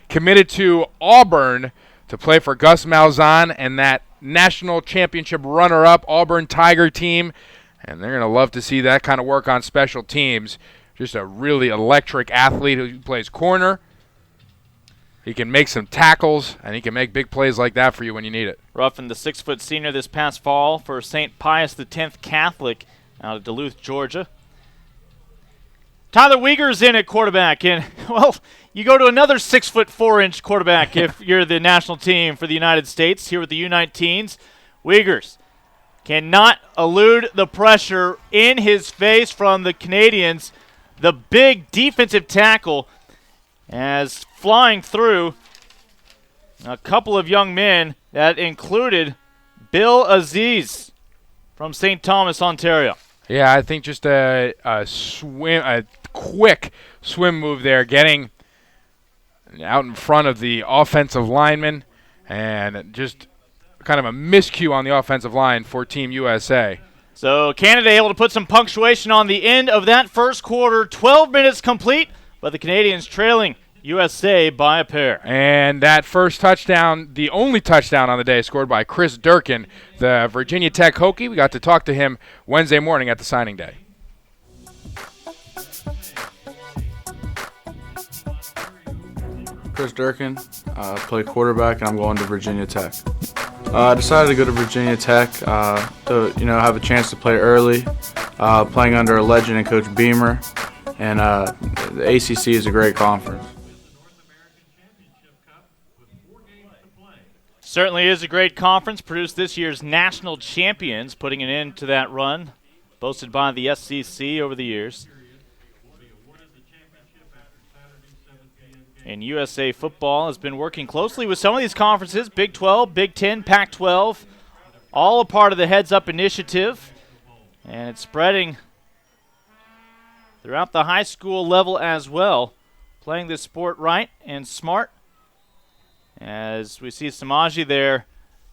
committed to Auburn to play for Gus Malzahn and that national championship runner-up Auburn Tiger team. And they're going to love to see that kind of work on special teams. Just a really electric athlete who plays corner. He can make some tackles, and he can make big plays like that for you when you need it. Ruffin, the 6-foot senior this past fall for St. Pius X Catholic out of Duluth, Georgia. Tyler Uyghur's in at quarterback, and, well, you go to another 6-foot 4-inch quarterback if you're the national team for the United States here with the U19s. Uyghurs cannot elude the pressure in his face from the Canadians. The big defensive tackle as flying through a couple of young men that included Bill Aziz from St. Thomas, Ontario. Yeah, I think just a quick swim move there, getting out in front of the offensive lineman, and just kind of a miscue on the offensive line for Team USA. So Canada able to put some punctuation on the end of that first quarter. 12 minutes complete, but the Canadians trailing USA by a pair. And that first touchdown, the only touchdown on the day, scored by Chris Durkin, the Virginia Tech Hokie. We got to talk to him Wednesday morning at the signing day. Chris Durkin, play quarterback, and I'm going to Virginia Tech. I decided to go to Virginia Tech to have a chance to play early, playing under a legend in Coach Beamer, and the ACC is a great conference. Certainly is a great conference. Produced this year's national champions, putting an end to that run, boasted by the SEC over the years. And USA football has been working closely with some of these conferences, Big 12, Big 10, Pac-12, all a part of the Heads Up initiative. And it's spreading throughout the high school level as well, playing this sport right and smart. As we see Samaji there,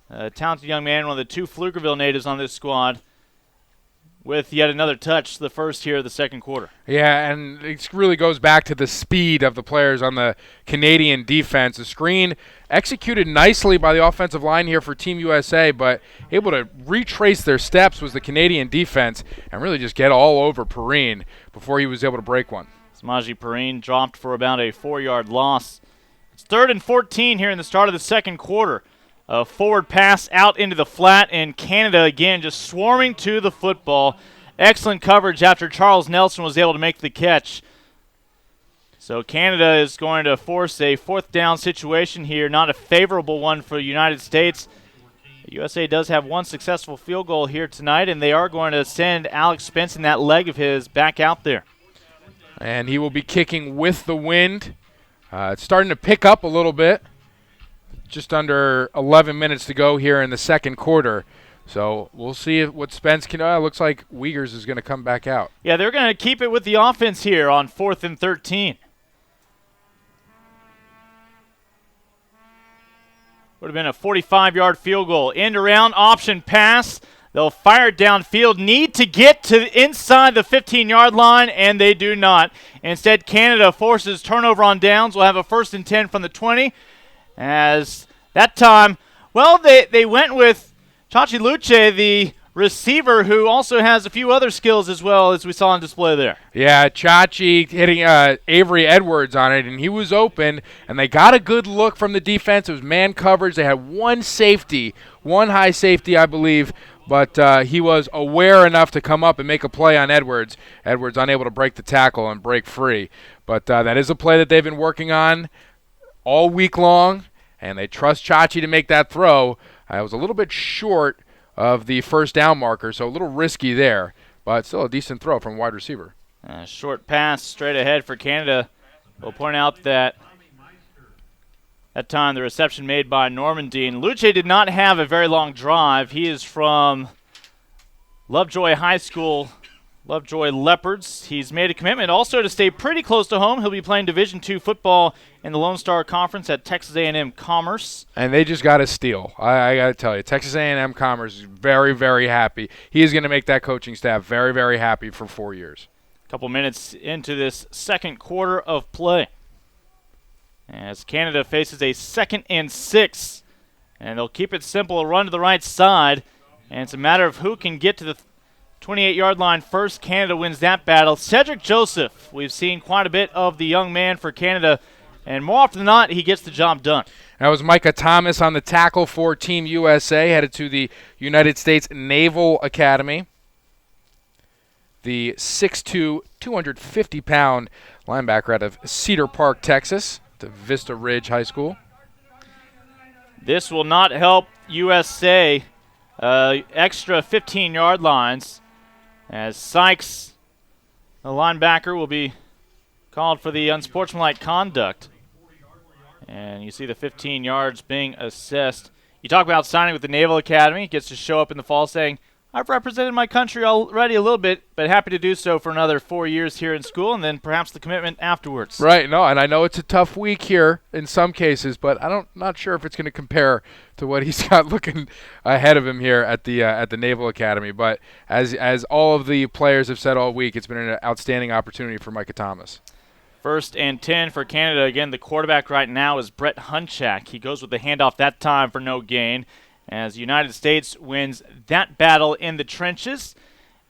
a talented young man, one of the 2 Pflugerville natives on this squad, with yet another touch, the first here of the second quarter. Yeah, and it really goes back to the speed of the players on the Canadian defense. The screen executed nicely by the offensive line here for Team USA, but able to retrace their steps was the Canadian defense and really just get all over Perrine before he was able to break one. Samaji Perrine dropped for about a 4-yard loss. It's 3rd and 14 here in the start of the second quarter. A forward pass out into the flat, and Canada again just swarming to the football. Excellent coverage after Charles Nelson was able to make the catch. So Canada is going to force a 4th down situation here, not a favorable one for the United States. The USA does have one successful field goal here tonight, and they are going to send Alex Spence in that leg of his back out there. And he will be kicking with the wind. It's starting to pick up a little bit. Just under 11 minutes to go here in the second quarter. So we'll see what Spence can do. Looks like Uyghurs is going to come back out. Yeah, they're going to keep it with the offense here on 4th and 13. Would have been a 45-yard field goal. End around option pass. They'll fire it downfield. Need to get to inside the 15-yard line, and they do not. Instead, Canada forces turnover on downs. We'll have a 1st and 10 from the 20. As that time, well, they went with Chachi Luce, the receiver who also has a few other skills as well, as we saw on display there. Yeah, Chachi hitting Avery Edwards on it, and he was open, and they got a good look from the defense. It was man coverage. They had one high safety, I believe, but he was aware enough to come up and make a play on Edwards. Edwards unable to break the tackle and break free. But that is a play that they've been working on all week long, and they trust Chachi to make that throw. It was a little bit short of the first down marker, so a little risky there, but still a decent throw from wide receiver. Short pass straight ahead for Canada. We'll point out that time the reception made by Normandy. And Luce did not have a very long drive. He is from Lovejoy High School, Lovejoy Leopards. He's made a commitment also to stay pretty close to home. He'll be playing Division II football in the Lone Star Conference at Texas A&M Commerce. And they just got a steal. I got to tell you, Texas A&M Commerce is very, very happy. He is going to make that coaching staff very, very happy for 4 years. A couple minutes into this second quarter of play, as Canada faces a 2nd and 6. And they'll keep it simple, a run to the right side. And it's a matter of who can get to the 28-yard line first. Canada wins that battle. Cedric Joseph, we've seen quite a bit of the young man for Canada, and more often than not, he gets the job done. That was Micah Thomas on the tackle for Team USA, headed to the United States Naval Academy. The 6'2", 250-pound linebacker out of Cedar Park, Texas, to Vista Ridge High School. This will not help USA. Extra 15-yard lines, as Sykes, the linebacker, will be called for the unsportsmanlike conduct. And you see the 15 yards being assessed. You talk about signing with the Naval Academy. Gets to show up in the fall saying, I've represented my country already a little bit, but happy to do so for another 4 years here in school, and then perhaps the commitment afterwards. Right, no, and I know it's a tough week here in some cases, but not sure if it's going to compare to what he's got looking ahead of him here at the Naval Academy. But as all of the players have said all week, it's been an outstanding opportunity for Micah Thomas. 1st and 10 for Canada. Again, the quarterback right now is Brett Hunchak. He goes with the handoff that time for no gain, as the United States wins that battle in the trenches.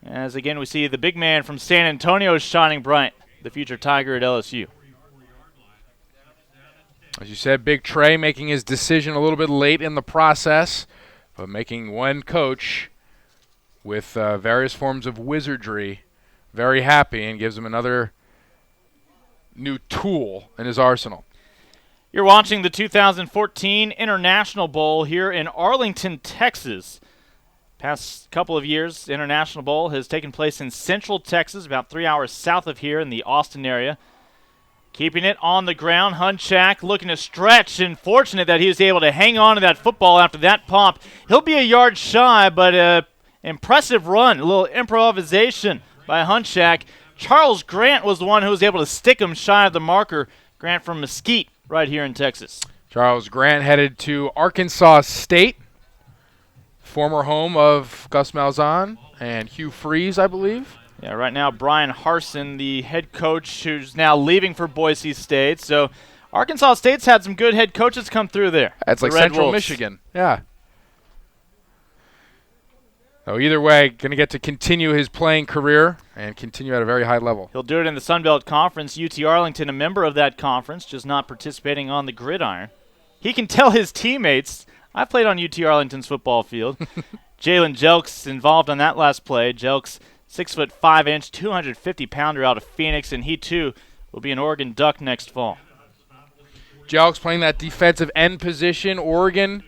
As again, we see the big man from San Antonio shining bright, the future Tiger at LSU. As you said, Big Trey making his decision a little bit late in the process, but making one coach with various forms of wizardry very happy, and gives him another new tool in his arsenal. You're watching the 2014 International Bowl here in Arlington, Texas. Past couple of years, the International Bowl has taken place in Central Texas, about 3 hours south of here in the Austin area. Keeping it on the ground, Hunchak looking to stretch, and fortunate that he was able to hang on to that football after that pop. He'll be a yard shy, but impressive run, a little improvisation by Hunchak. Charles Grant was the one who was able to stick him shy of the marker. Grant from Mesquite, right here in Texas. Charles Grant headed to Arkansas State, former home of Gus Malzahn and Hugh Freeze, I believe. Yeah, right now Brian Harsin, the head coach, who's now leaving for Boise State. So Arkansas State's had some good head coaches come through there. That's like Central Michigan. Yeah. So either way, going to get to continue his playing career and continue at a very high level. He'll do it in the Sun Belt Conference. UT-Arlington, a member of that conference, just not participating on the gridiron. He can tell his teammates, I played on UT-Arlington's football field. Jalen Jelks involved on that last play. Jelks, 6'5", 250-pounder out of Phoenix, and he too will be an Oregon Duck next fall. Jelks playing that defensive end position. Oregon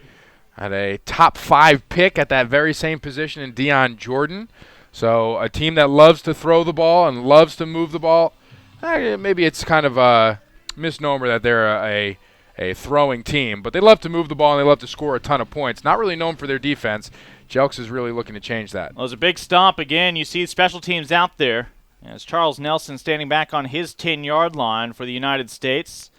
had a top 5 pick at that very same position in Deion Jordan. So a team that loves to throw the ball and loves to move the ball. Maybe it's kind of a misnomer that they're a throwing team, but they love to move the ball and they love to score a ton of points. Not really known for their defense. Jelks is really looking to change that. Well, it was a big stop again. You see special teams out there. As Charles Nelson standing back on his 10-yard line for the United States.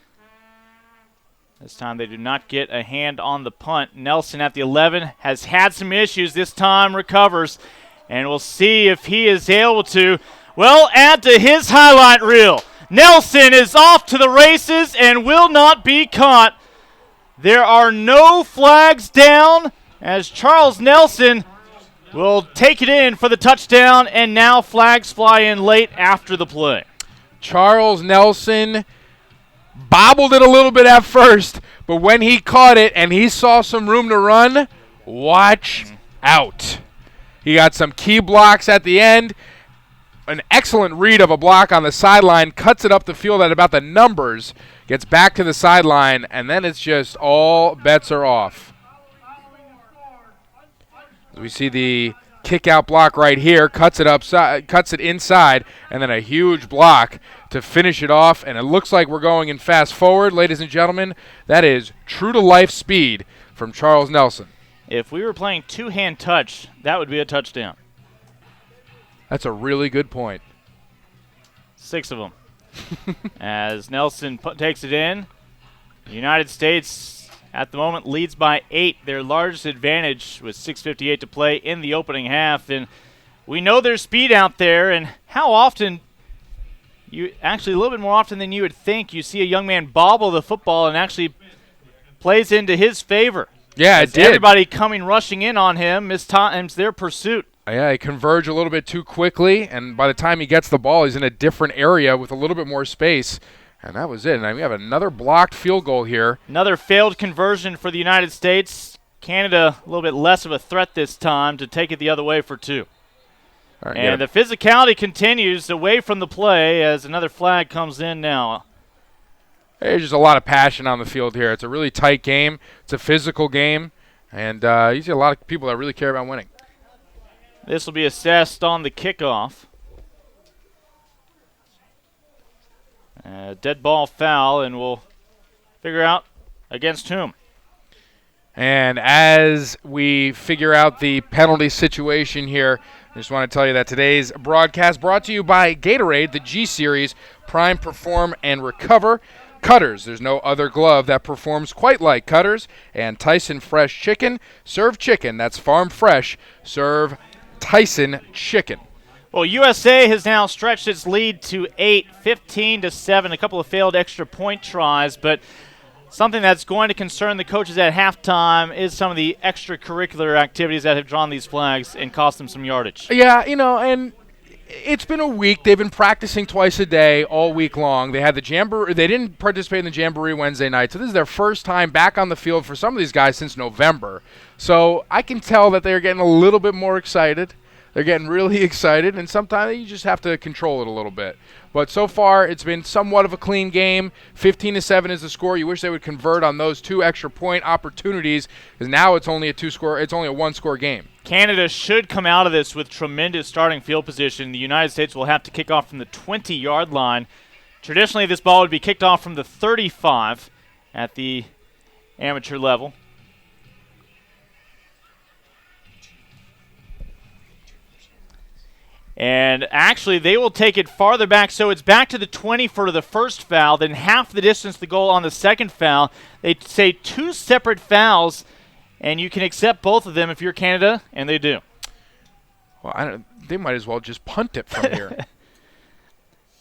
This time they do not get a hand on the punt. Nelson at the 11 has had some issues. This time recovers. And we'll see if he is able to, well, add to his highlight reel. Nelson is off to the races and will not be caught. There are no flags down as Charles Nelson will take it in for the touchdown, and now flags fly in late after the play. Charles Nelson bobbled it a little bit at first, but when he caught it and he saw some room to run, watch out. He got some key blocks at the end. An excellent read of a block on the sideline, cuts it up the field at about the numbers, gets back to the sideline, and then it's just all bets are off. We see the kick out block right here, cuts it inside, and then a huge block to finish it off, and it looks like we're going in fast forward. Ladies and gentlemen, that is true to life speed from Charles Nelson. If we were playing two-hand touch, that would be a touchdown. That's a really good point. 6 of them. As Nelson takes it in, the United States at the moment leads by 8. Their largest advantage with 6:58 to play in the opening half. And we know there's speed out there, and how often, actually a little bit more often than you would think, you see a young man bobble the football and actually plays into his favor. Yeah, it did. Everybody coming rushing in on him mistimes their pursuit. Yeah, he converged a little bit too quickly, and by the time he gets the ball, he's in a different area with a little bit more space. And that was it. And we have another blocked field goal here. Another failed conversion for the United States. Canada a little bit less of a threat this time to take it the other way for 2. Right, and the physicality continues away from the play as another flag comes in now. There's just a lot of passion on the field here. It's a really tight game. It's a physical game. And you see a lot of people that really care about winning. This will be assessed on the kickoff. Dead ball foul, and we'll figure out against whom. And as we figure out the penalty situation here, I just want to tell you that today's broadcast brought to you by Gatorade, the G Series, Prime, Perform, and Recover. Cutters, there's no other glove that performs quite like Cutters. And Tyson Fresh Chicken, serve chicken that's farm fresh, serve Tyson Chicken. Well, USA has now stretched its lead to 8, 15-7, a couple of failed extra point tries, but something that's going to concern the coaches at halftime is some of the extracurricular activities that have drawn these flags and cost them some yardage. Yeah, and it's been a week. They've been practicing twice a day all week long. They had the jamboree. They didn't participate in the jamboree Wednesday night, so this is their first time back on the field for some of these guys since November. So I can tell that they're getting a little bit more excited. They're getting really excited, and sometimes you just have to control it a little bit. But so far, it's been somewhat of a clean game. 15-7 is the score. You wish they would convert on those 2 extra point opportunities, because now it's only a 1-score game. Canada should come out of this with tremendous starting field position. The United States will have to kick off from the 20-yard line. Traditionally, this ball would be kicked off from the 35 at the amateur level. And actually, they will take it farther back, so it's back to the 20 for the first foul, then half the distance to the goal on the second foul. They say 2 separate fouls, and you can accept both of them if you're Canada, and they do. Well, they might as well just punt it from here.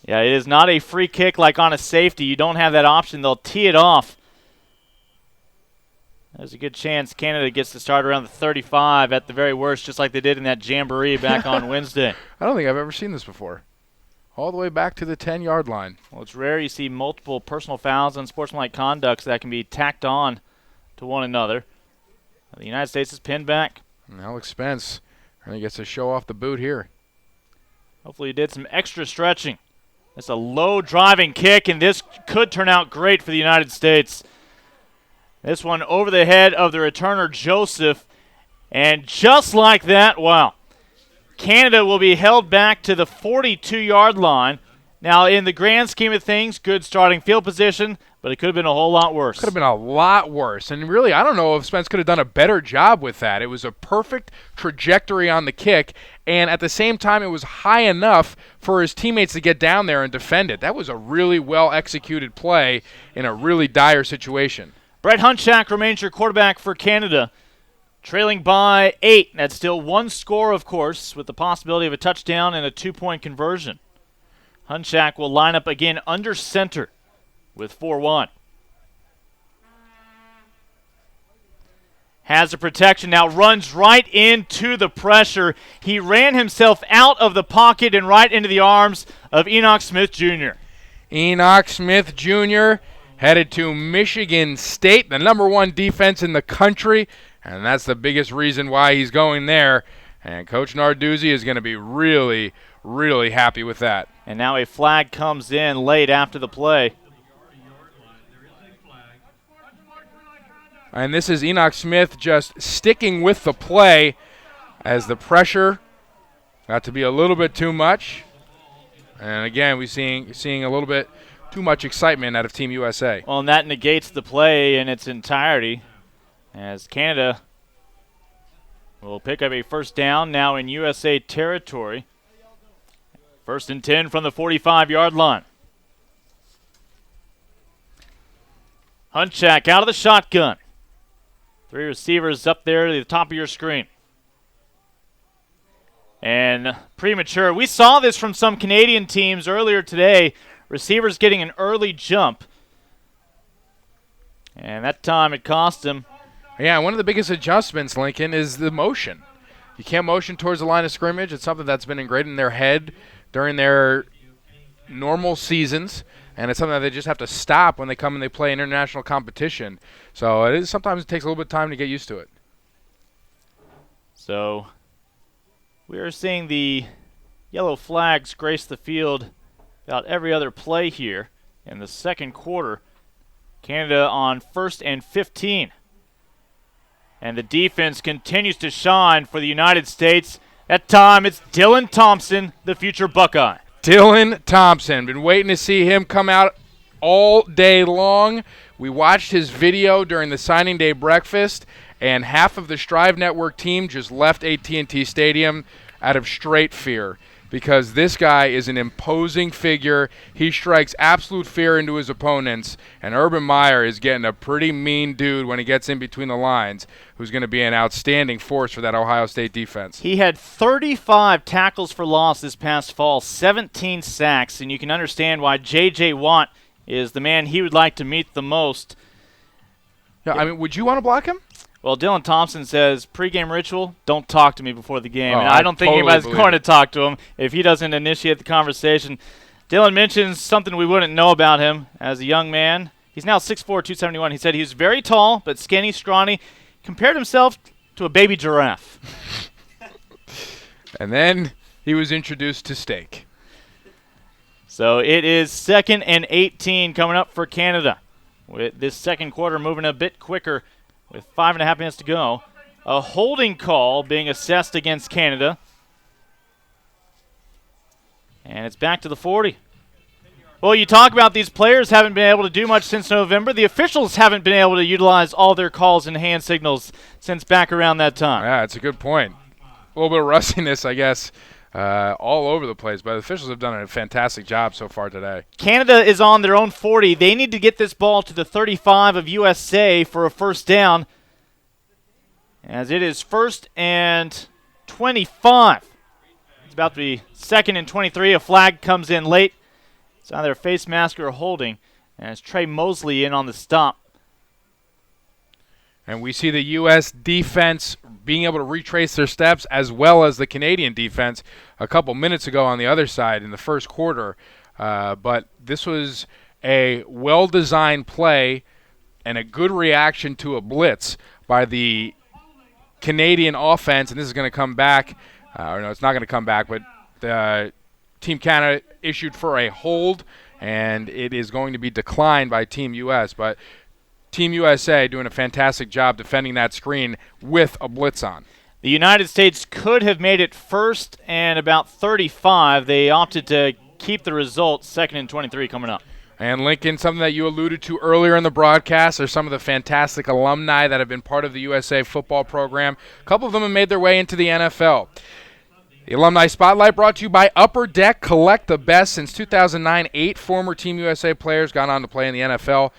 Yeah, it is not a free kick like on a safety. You don't have that option. They'll tee it off. There's a good chance Canada gets to start around the 35 at the very worst, just like they did in that jamboree back on Wednesday. I don't think I've ever seen this before. All the way back to the 10-yard line. Well, it's rare you see multiple personal fouls and sportsmanlike conducts that can be tacked on to one another. The United States is pinned back. And Alex Spence really gets to show off the boot here. Hopefully he did some extra stretching. It's a low driving kick, and this could turn out great for the United States. This one over the head of the returner, Joseph. And just like that, wow. Canada will be held back to the 42-yard line. Now, in the grand scheme of things, good starting field position, but it could have been a whole lot worse. Could have been a lot worse. And really, I don't know if Spence could have done a better job with that. It was a perfect trajectory on the kick, and at the same time, it was high enough for his teammates to get down there and defend it. That was a really well-executed play in a really dire situation. Brett Hunchak remains your quarterback for Canada, trailing by 8. That's still 1 score, of course, with the possibility of a touchdown and a 2-point conversion. Hunchak will line up again under center with 4-1. has the protection, now runs right into the pressure. He ran himself out of the pocket and right into the arms of Enoch Smith Jr. Enoch Smith Jr. headed to Michigan State, the #1 defense in the country, and that's the biggest reason why he's going there. And Coach Narduzzi is going to be really, really happy with that. And now a flag comes in late after the play. And this is Enoch Smith just sticking with the play as the pressure got to be a little bit too much. And again, we're seeing a little bit too much excitement out of Team USA. Well, and that negates the play in its entirety as Canada will pick up a first down now in USA territory. 1st and 10 from the 45-yard line. Hunchak out of the shotgun. 3 receivers up there at the top of your screen. And premature. We saw this from some Canadian teams earlier today. Receivers getting an early jump. And that time it cost them. Yeah, one of the biggest adjustments, Lincoln, is the motion. You can't motion towards the line of scrimmage. It's something that's been ingrained in their head during their normal seasons. And it's something that they just have to stop when they come and they play international competition. So sometimes it takes a little bit of time to get used to it. So we are seeing the yellow flags grace the field about every other play here in the second quarter. Canada on 1st and 15. And the defense continues to shine for the United States. That time it's Dylan Thompson, the future Buckeye. Dylan Thompson. Been waiting to see him come out all day long. We watched his video during the signing day breakfast, and half of the Strive Network team just left AT&T Stadium out of straight fear because this guy is an imposing figure. He strikes absolute fear into his opponents, and Urban Meyer is getting a pretty mean dude when he gets in between the lines, who's going to be an outstanding force for that Ohio State defense. He had 35 tackles for loss this past fall, 17 sacks, and you can understand why J.J. Watt is the man he would like to meet the most. Yeah, I mean, would you want to block him? Well, Dylan Thompson says, pregame ritual, don't talk to me before the game. Oh, and I don't think totally anybody's going to talk to him if he doesn't initiate the conversation. Dylan mentions something we wouldn't know about him as a young man. He's now 6'4", 271. He said he was very tall, but skinny, scrawny. Compared himself to a baby giraffe. And then he was introduced to steak. So it is 2nd and 18 coming up for Canada. With this second quarter moving a bit quicker with 5.5 minutes to go. A holding call being assessed against Canada. And it's back to the 40. Well, you talk about these players haven't been able to do much since November. The officials haven't been able to utilize all their calls and hand signals since back around that time. Yeah, it's a good point. A little bit of rustiness, I guess, all over the place, but the officials have done a fantastic job so far today. Canada is on their own 40. They need to get this ball to the 35 of USA for a first down, as it is 1st and 25. It's about to be 2nd and 23. A flag comes in late. It's either a face mask or a holding, and it's Trey Mosley in on the stop. And we see the U.S. defense being able to retrace their steps, as well as the Canadian defense a couple minutes ago on the other side in the first quarter. But this was a well-designed play and a good reaction to a blitz by the Canadian offense. And this is going to come back. Or no, it's not going to come back, but Team Canada issued for a hold, and it is going to be declined by Team U.S. But Team USA doing a fantastic job defending that screen with a blitz on. The United States could have made it 1st and about 35. They opted to keep the result. 2nd and 23 coming up. And Lincoln, something that you alluded to earlier in the broadcast are some of the fantastic alumni that have been part of the USA football program. A couple of them have made their way into the NFL. The Alumni Spotlight brought to you by Upper Deck. Collect the best. Since 2009, 8 former Team USA players gone on to play in the NFL.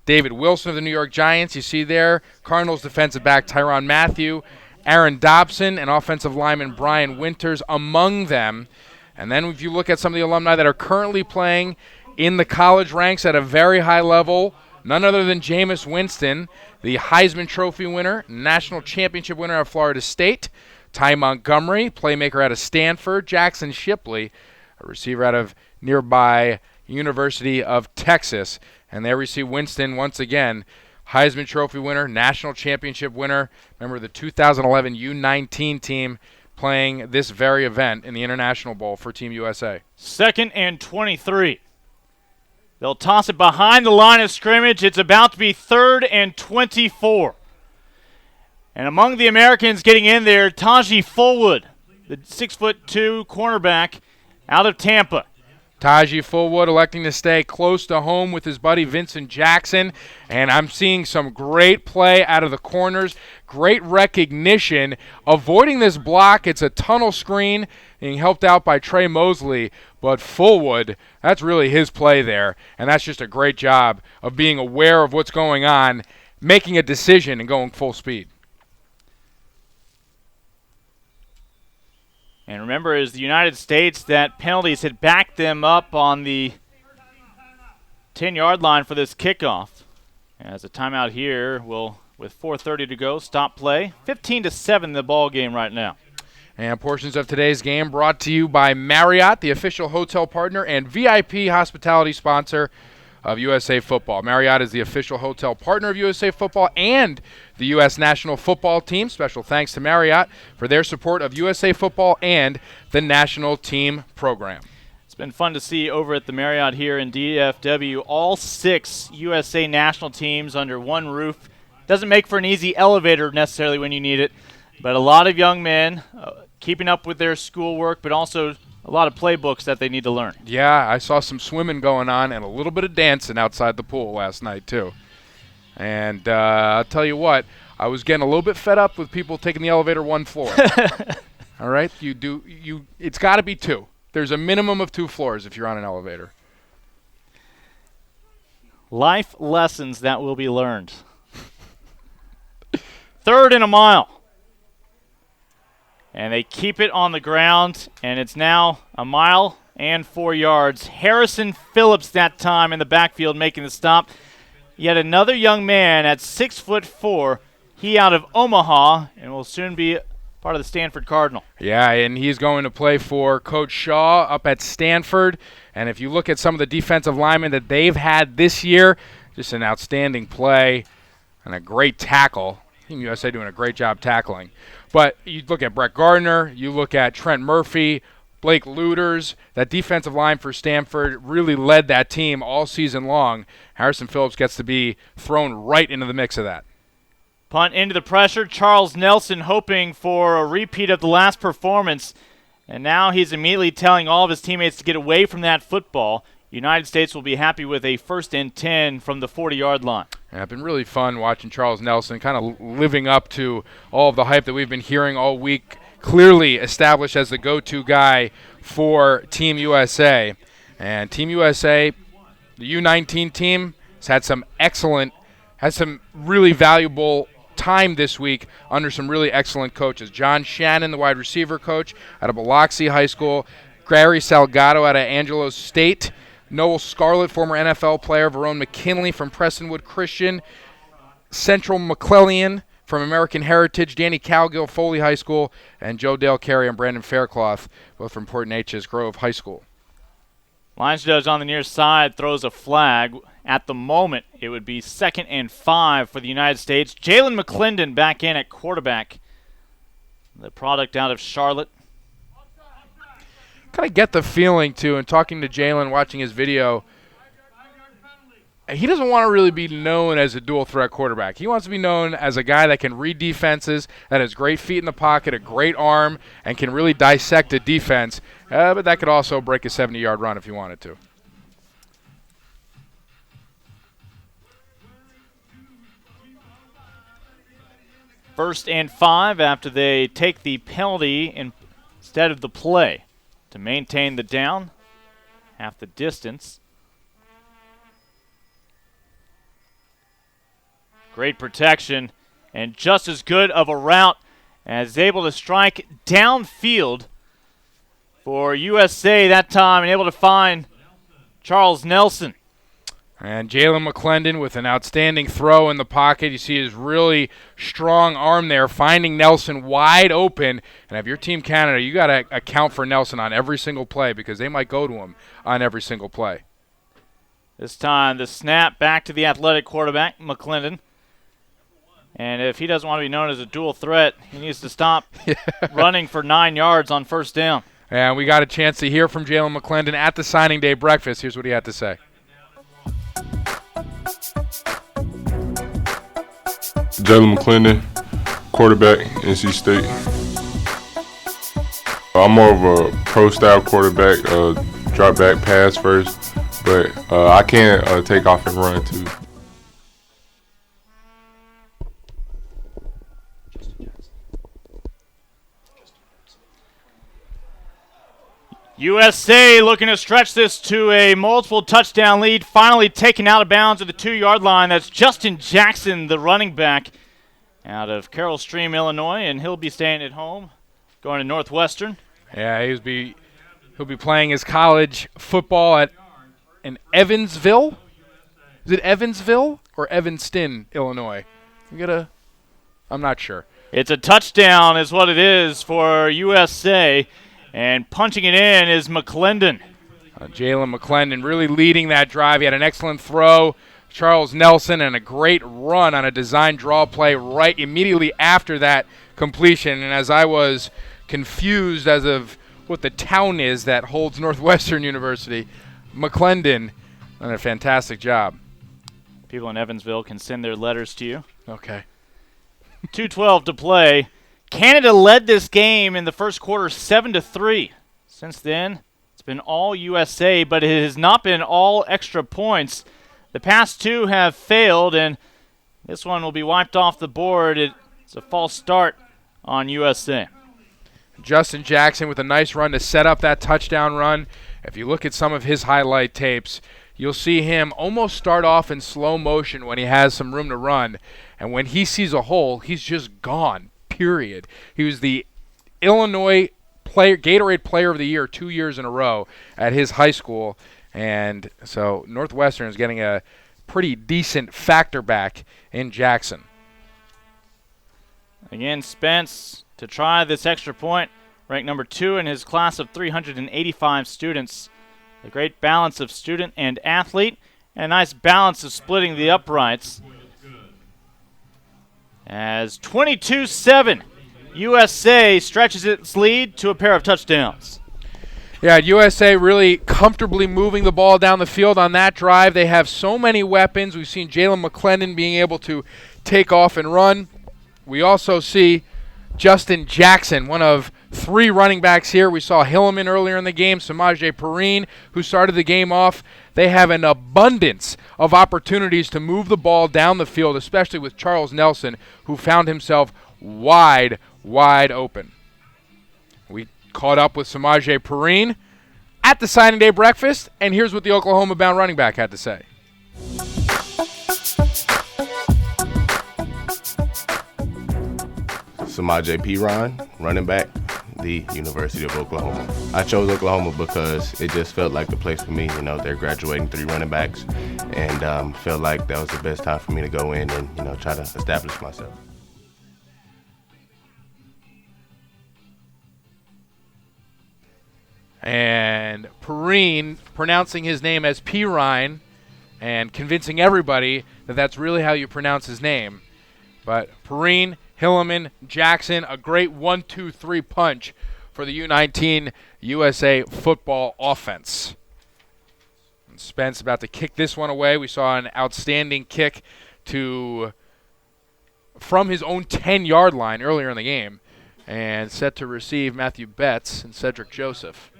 David Wilson of the New York Giants, you see there. Cardinals defensive back Tyrann Mathieu. Aaron Dobson and offensive lineman Brian Winters among them. And then if you look at some of the alumni that are currently playing in the college ranks at a very high level, none other than Jameis Winston, the Heisman Trophy winner, national championship winner of Florida State, Ty Montgomery, playmaker out of Stanford, Jackson Shipley, a receiver out of nearby University of Texas. And there we see Winston once again, Heisman Trophy winner, national championship winner, member of the 2011 U19 team, playing this very event in the International Bowl for Team USA. 2nd and 23. They'll toss it behind the line of scrimmage. It's about to be 3rd and 24. And among the Americans getting in there, Taji Fullwood, the 6'2" cornerback out of Tampa. Taji Fullwood electing to stay close to home with his buddy Vincent Jackson. And I'm seeing some great play out of the corners, great recognition, avoiding this block. It's a tunnel screen being helped out by Trey Mosley. But Fullwood, that's really his play there. And that's just a great job of being aware of what's going on, making a decision, and going full speed. And remember, it was the United States that penalties had backed them up on the 10-yard line for this kickoff. As a timeout here will, with 4:30 to go, stop play. 15-7 the ball game right now. And portions of today's game brought to you by Marriott, the official hotel partner and VIP hospitality sponsor of USA Football. Marriott is the official hotel partner of USA Football and the U.S. national football team. Special thanks to Marriott for their support of USA Football and the national team program. It's been fun to see over at the Marriott here in DFW, all 6 USA national teams under one roof. Doesn't make for an easy elevator necessarily when you need it, but a lot of young men keeping up with their schoolwork, but also a lot of playbooks that they need to learn. Yeah, I saw some swimming going on and a little bit of dancing outside the pool last night too. And I'll tell you what, I was getting a little bit fed up with people taking the elevator one floor. All right, it's got to be 2. There's a minimum of 2 floors if you're on an elevator. Life lessons that will be learned. 3rd and a mile. And they keep it on the ground, and it's now 1 mile and 4 yards. Harrison Phillips that time in the backfield making the stop. Yet another young man at 6'4", he out of Omaha, and will soon be part of the Stanford Cardinal. Yeah, and he's going to play for Coach Shaw up at Stanford. And if you look at some of the defensive linemen that they've had this year, just an outstanding play and a great tackle. Team USA doing a great job tackling. But you look at Brett Gardner, you look at Trent Murphy, Blake Luters, that defensive line for Stanford really led that team all season long. Harrison Phillips gets to be thrown right into the mix of that. Punt into the pressure. Charles Nelson hoping for a repeat of the last performance. And now he's immediately telling all of his teammates to get away from that football. United States will be happy with a 1st and 10 from the 40-yard line. Yeah, it's been really fun watching Charles Nelson kind of living up to all of the hype that we've been hearing all week. Clearly established as the go-to guy for Team USA. And Team USA, the U19 team, has had some really valuable time this week under some really excellent coaches. John Shannon, the wide receiver coach out of Biloxi High School. Gary Salgado out of Angelos State. Noel Scarlett, former NFL player. Verone McKinley from Prestonwood Christian. Central McClellan from American Heritage. Danny Cowgill, Foley High School. And Joe Dale Carey and Brandon Faircloth, both from Port Neches Grove High School. Lines judge on the near side throws a flag. At the moment, it would be 2nd and 5 for the United States. Jalen McClendon back in at quarterback. The product out of Charlotte. Kind of get the feeling, too, and talking to Jalen, watching his video, he doesn't want to really be known as a dual threat quarterback. He wants to be known as a guy that can read defenses, that has great feet in the pocket, a great arm, and can really dissect a defense. But that could also break a 70-yard run if he wanted to. First and 5 after they take the penalty instead of the play to maintain the down, half the distance. Great protection and just as good of a route as able to strike downfield for USA that time and able to find Charles Nelson. And Jalen McClendon with an outstanding throw in the pocket. You see his really strong arm there, finding Nelson wide open. And if you're Team Canada, you got to account for Nelson on every single play because they might go to him on every single play. This time the snap back to the athletic quarterback, McClendon. And if he doesn't want to be known as a dual threat, he needs to stop running for 9 yards on first down. And we got a chance to hear from Jalen McClendon at the signing day breakfast. Here's what he had to say. Jalen McClendon, quarterback, NC State. I'm more of a pro-style quarterback, drop back pass first, but I can take off and run too. USA looking to stretch this to a multiple touchdown lead, finally taken out of bounds at the 2-yard line. That's Justin Jackson, the running back out of Carroll Stream, Illinois, and he'll be staying at home, going to Northwestern. Yeah, he'll be playing his college football in Evansville. Is it Evansville or Evanston, Illinois? I'm not sure. It's a touchdown is what it is for USA. And punching it in is McClendon. Jalen McClendon really leading that drive. He had an excellent throw, Charles Nelson, and a great run on a design draw play right immediately after that completion. And as I was confused as of what the town is that holds Northwestern University, McClendon done a fantastic job. People in Evansville can send their letters to you. Okay. 2:12 to play. Canada led this game in the first quarter 7-3. Since then, it's been all USA, but it has not been all extra points. The past two have failed, and this one will be wiped off the board. It's a false start on USA. Justin Jackson with a nice run to set up that touchdown run. If you look at some of his highlight tapes, you'll see him almost start off in slow motion when he has some room to run. And when he sees a hole, he's just gone. Period. He was the Illinois Gatorade Player of the Year 2 years in a row at his high school, and so Northwestern is getting a pretty decent factor back in Jackson. Again, Spence to try this extra point, ranked number 2 in his class of 385 students. A great balance of student and athlete, and a nice balance of splitting the uprights. As 22-7, USA stretches its lead to a pair of touchdowns. Yeah, USA really comfortably moving the ball down the field on that drive. They have so many weapons. We've seen Jalen McClendon being able to take off and run. We also see Justin Jackson, one of 3 running backs here. We saw Hillman earlier in the game, Samaje Perrine, who started the game off. They have an abundance of opportunities to move the ball down the field, especially with Charles Nelson, who found himself wide open. We caught up with Samaje Perrine at the signing day breakfast, and here's what the Oklahoma-bound running back had to say. Samaje Perrine, running back, the University of Oklahoma. I chose Oklahoma because it just felt like the place for me. You know, they're graduating 3 running backs, and felt like that was the best time for me to go in and, try to establish myself. And Perrine pronouncing his name as Perrine and convincing everybody that that's really how you pronounce his name. But Perrine, Hillman, Jackson, a great 1-2-3 punch for the U19 USA football offense. And Spence about to kick this one away. We saw an outstanding kick from his own 10-yard line earlier in the game, and set to receive Matthew Betts and Cedric Joseph.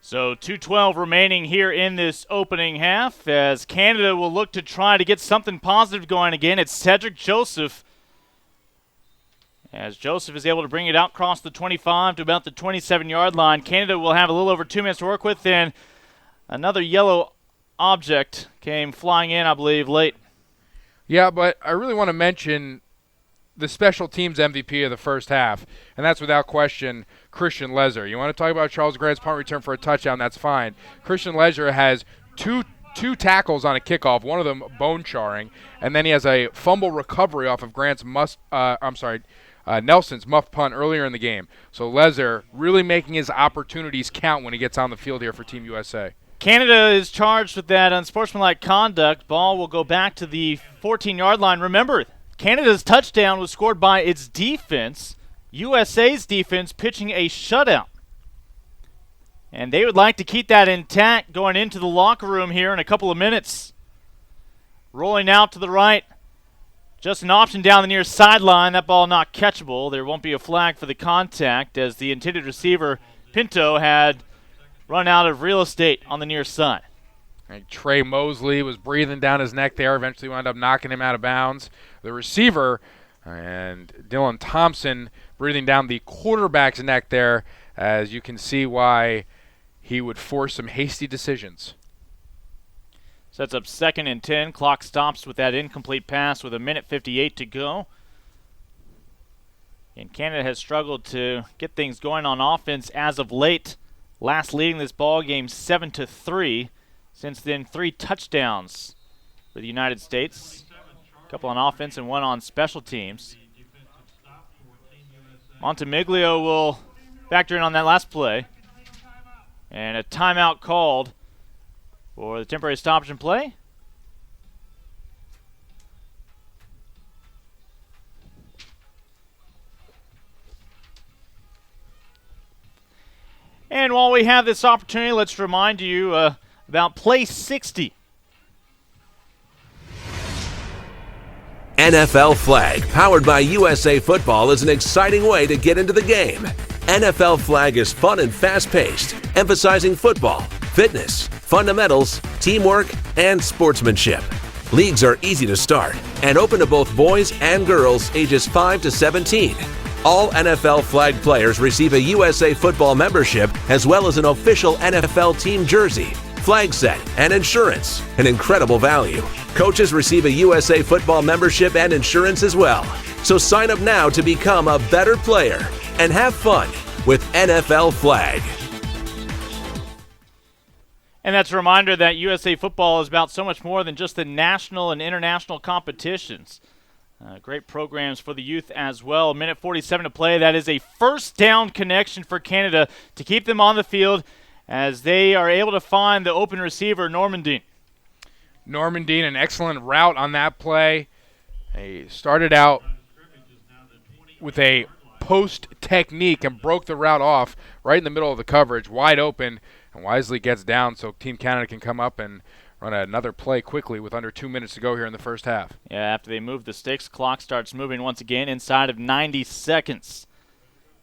So 2:12 remaining here in this opening half as Canada will look to try to get something positive going again. It's Cedric Joseph. As Joseph is able to bring it out across the 25 to about the 27-yard line. Canada will have a little over 2 minutes to work with, and another yellow object came flying in, I believe, late. Yeah, but I really want to mention the special teams MVP of the first half, and that's without question Christian Lezer. You want to talk about Charles Grant's punt return for a touchdown, that's fine. Christian Lezer has two tackles on a kickoff, one of them bone-charring, and then he has a fumble recovery off of Nelson's muff punt earlier in the game. So Lezer really making his opportunities count when he gets on the field here for Team USA. Canada is charged with that unsportsmanlike conduct. Ball will go back to the 14-yard line. Remember, Canada's touchdown was scored by its defense. USA's defense pitching a shutout. And they would like to keep that intact going into the locker room here in a couple of minutes. Rolling out to the right. Just an option down the near sideline. That ball not catchable. There won't be a flag for the contact as the intended receiver, Pinto, had run out of real estate on the near side. And Trey Mosley was breathing down his neck there. Eventually wound up knocking him out of bounds. The receiver and Dylan Thompson breathing down the quarterback's neck there, as you can see why he would force some hasty decisions. Sets up 2nd and 10. Clock stops with that incomplete pass with 1:58 to go. And Canada has struggled to get things going on offense as of late. Last leading this ball game 7-3. Since then, 3 touchdowns for the United States. A couple on offense and 1 on special teams. Montemiglio will factor in on that last play. And a timeout called for the temporary stoppage and play. And while we have this opportunity, let's remind you about Play 60. NFL Flag, powered by USA Football, is an exciting way to get into the game. NFL Flag is fun and fast-paced, emphasizing football, fitness, fundamentals, teamwork, and sportsmanship. Leagues are easy to start and open to both boys and girls ages 5 to 17. All NFL Flag players receive a USA Football membership as well as an official NFL team jersey, flag set, and insurance, an incredible value. Coaches receive a USA Football membership and insurance as well. So sign up now to become a better player and have fun with NFL Flag. And that's a reminder that USA Football is about so much more than just the national and international competitions. Great programs for the youth as well. 1:47 to play. That is a first down connection for Canada to keep them on the field as they are able to find the open receiver, Normandine. Normandine, an excellent route on that play. He started out with a post technique and broke the route off right in the middle of the coverage, wide open, and wisely gets down so Team Canada can come up and run another play quickly with under 2 minutes to go here in the first half. Yeah, after they move the sticks, clock starts moving once again inside of 90 seconds.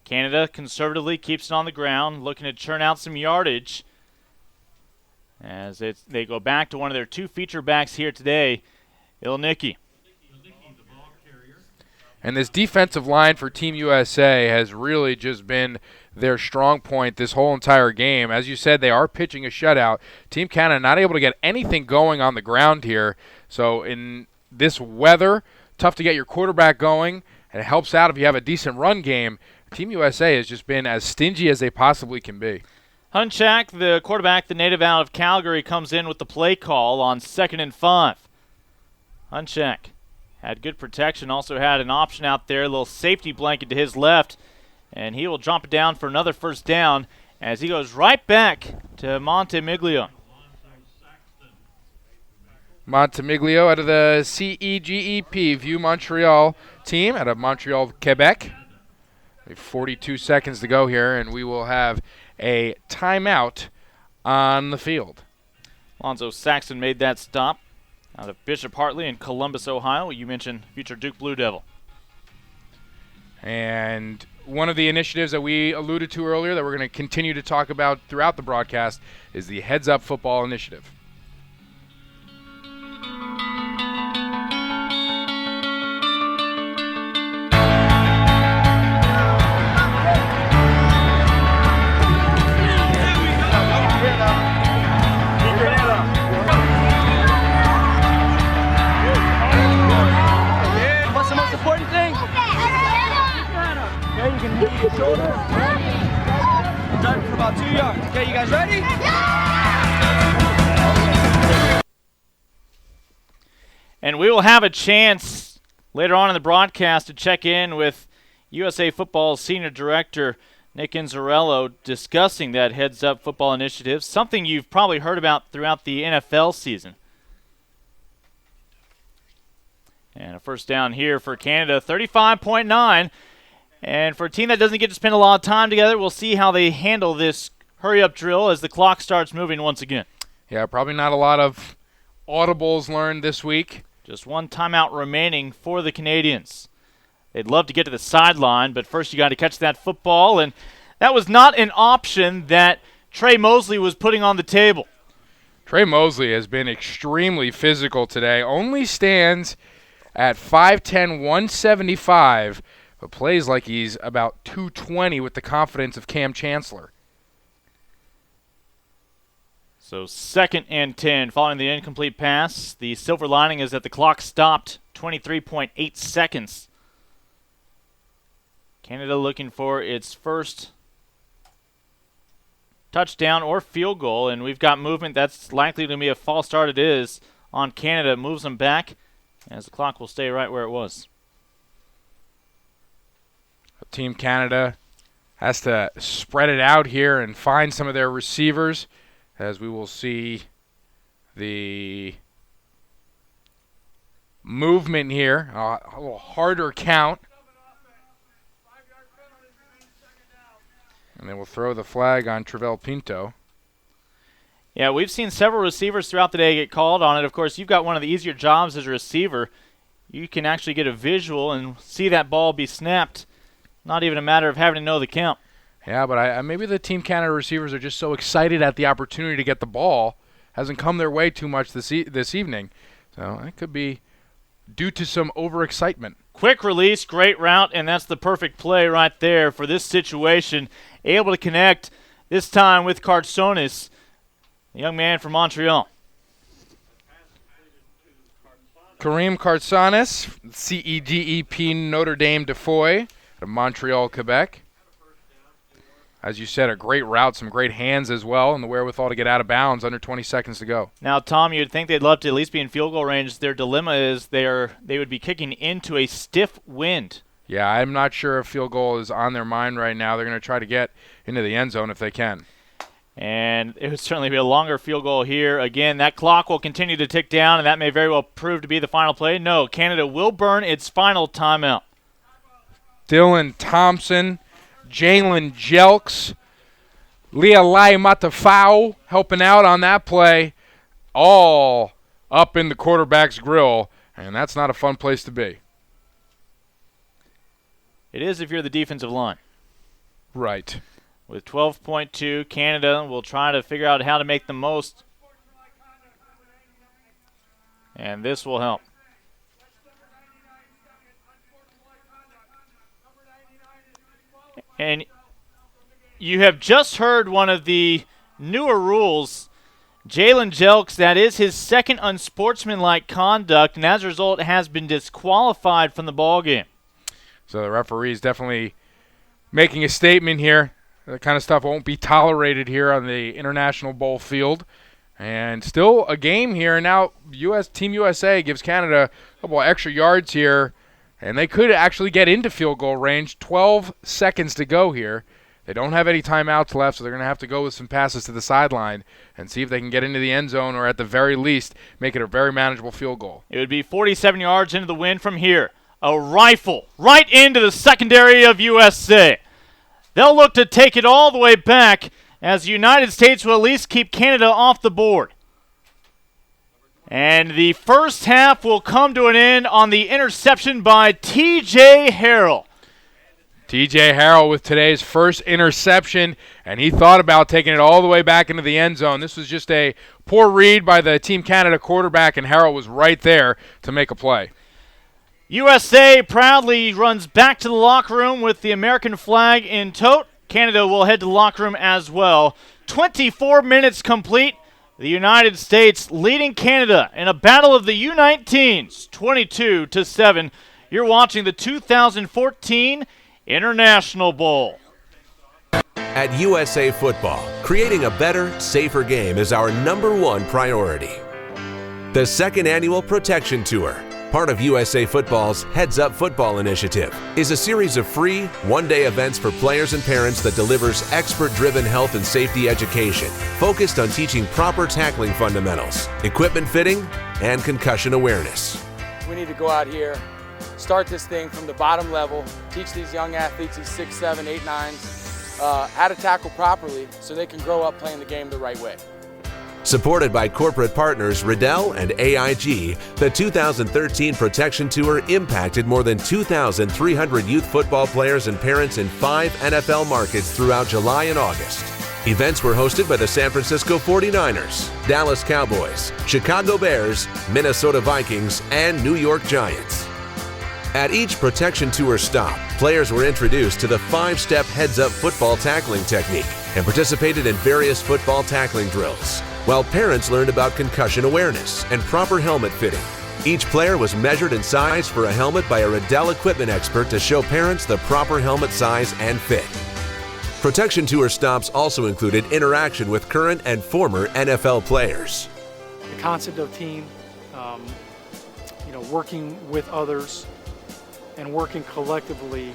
Canada conservatively keeps it on the ground, looking to churn out some yardage as they go back to one of their 2 feature backs here today, Ilnicki. And this defensive line for Team USA has really just been their strong point this whole entire game. As you said, they are pitching a shutout. Team Canada not able to get anything going on the ground here. So in this weather, tough to get your quarterback going, and it helps out if you have a decent run game. Team USA has just been as stingy as they possibly can be. Hunchak, the quarterback, the native out of Calgary, comes in with the play call on 2nd and 5. Hunchak had good protection, also had an option out there, a little safety blanket to his left, and he will drop it down for another first down as he goes right back to Montemiglio. Montemiglio out of the CEGEP View Montreal team out of Montreal, Quebec. 42 seconds to go here, and we will have a timeout on the field. Alonzo Saxton made that stop out of Bishop Hartley in Columbus, Ohio. You mentioned future Duke Blue Devil. And one of the initiatives that we alluded to earlier that we're going to continue to talk about throughout the broadcast is the Heads Up Football Initiative. What's the most important thing? Shoulder. Done for about 2 yards. Okay, you guys ready? And we will have a chance later on in the broadcast to check in with USA Football's Senior Director Nick Inzarello discussing that heads-up football initiative, something you've probably heard about throughout the NFL season. And a first down here for Canada, 35.9. And for a team that doesn't get to spend a lot of time together, we'll see how they handle this hurry-up drill as the clock starts moving once again. Yeah, probably not a lot of audibles learned this week. Just one timeout remaining for the Canadians. They'd love to get to the sideline, but first you got to catch that football, and that was not an option that Trey Mosley was putting on the table. Trey Mosley has been extremely physical today. Only stands at 5'10", 175, but plays like he's about 220 with the confidence of Cam Chancellor. So 2nd and 10 following the incomplete pass. The silver lining is that the clock stopped 23.8 seconds. Canada looking for its first touchdown or field goal, and we've got movement. That's likely to be a false start. It is on Canada. Moves them back as the clock will stay right where it was. Team Canada has to spread it out here and find some of their receivers, as we will see the movement here, a little harder count. And they will throw the flag on Travell Pinto. Yeah, we've seen several receivers throughout the day get called on it. Of course, you've got one of the easier jobs as a receiver. You can actually get a visual and see that ball be snapped. Not even a matter of having to know the count. Yeah, but maybe the Team Canada receivers are just so excited at the opportunity to get the ball. Hasn't come their way too much this evening. So it could be due to some overexcitement. Quick release, great route, and that's the perfect play right there for this situation. Able to connect this time with Cartsonis, the young man from Montreal. Kareem Cartsonis, CEGEP Notre Dame de Foy, out of Montreal, Quebec. As you said, a great route, some great hands as well, and the wherewithal to get out of bounds under 20 seconds to go. Now, Tom, you'd think they'd love to at least be in field goal range. Their dilemma is they would be kicking into a stiff wind. Yeah, I'm not sure if field goal is on their mind right now. They're going to try to get into the end zone if they can. And it would certainly be a longer field goal here. Again, that clock will continue to tick down, and that may very well prove to be the final play. No, Canada will burn its final timeout. Dylan Thompson, Jalen Jelks, Lealai Matafau helping out on that play, all up in the quarterback's grill, and that's not a fun place to be. It is if you're the defensive line. Right. With 12.2, Canada will try to figure out how to make the most. And this will help. And you have just heard one of the newer rules. Jalen Jelks, that is his second unsportsmanlike conduct, and as a result has been disqualified from the ballgame. So the referee is definitely making a statement here. That kind of stuff won't be tolerated here on the International Bowl field. And still a game here. Now Team USA gives Canada a couple of extra yards here, and they could actually get into field goal range. 12 seconds to go here. They don't have any timeouts left, so they're going to have to go with some passes to the sideline and see if they can get into the end zone or at the very least make it a very manageable field goal. It would be 47 yards into the wind from here. A rifle right into the secondary of USA. They'll look to take it all the way back as the United States will at least keep Canada off the board. And the first half will come to an end on the interception by T.J. Harrell. T.J. Harrell with today's first interception, and he thought about taking it all the way back into the end zone. This was just a poor read by the Team Canada quarterback, and Harrell was right there to make a play. USA proudly runs back to the locker room with the American flag in tote. Canada will head to the locker room as well. 24 minutes complete. The United States leading Canada in a battle of the U19s, 22-7. You're watching the 2014 International Bowl. At USA Football, creating a better, safer game is our #1 priority. The second annual Protection Tour, part of USA Football's Heads Up Football initiative, is a series of free, one-day events for players and parents that delivers expert-driven health and safety education focused on teaching proper tackling fundamentals, equipment fitting, and concussion awareness. We need to go out here, start this thing from the bottom level, teach these young athletes, these 6, 7, 8, 9s, how to tackle properly so they can grow up playing the game the right way. Supported by corporate partners Riddell and AIG, the 2013 Protection Tour impacted more than 2,300 youth football players and parents in 5 NFL markets throughout July and August. Events were hosted by the San Francisco 49ers, Dallas Cowboys, Chicago Bears, Minnesota Vikings, and New York Giants. At each Protection Tour stop, players were introduced to the 5-step heads-up football tackling technique and participated in various football tackling drills, while parents learned about concussion awareness and proper helmet fitting. Each player was measured and sized for a helmet by a Riddell equipment expert to show parents the proper helmet size and fit. Protection Tour stops also included interaction with current and former NFL players. The concept of team, working with others, and working collectively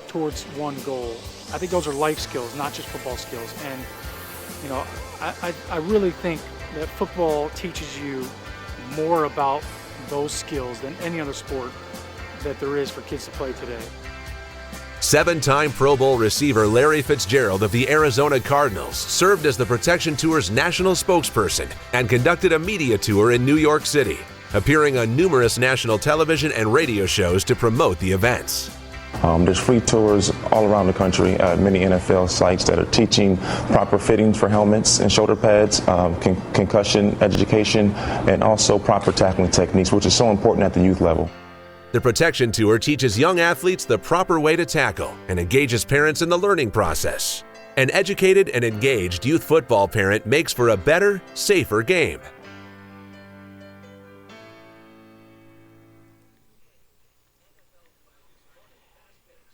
towards one goal. I think those are life skills, not just football skills. And, I really think that football teaches you more about those skills than any other sport that there is for kids to play today. 7-time Pro Bowl receiver Larry Fitzgerald of the Arizona Cardinals served as the Protection Tour's national spokesperson and conducted a media tour in New York City, appearing on numerous national television and radio shows to promote the events. There's free tours all around the country at many NFL sites that are teaching proper fittings for helmets and shoulder pads, concussion education, and also proper tackling techniques, which is so important at the youth level. The Protection Tour teaches young athletes the proper way to tackle and engages parents in the learning process. An educated and engaged youth football parent makes for a better, safer game.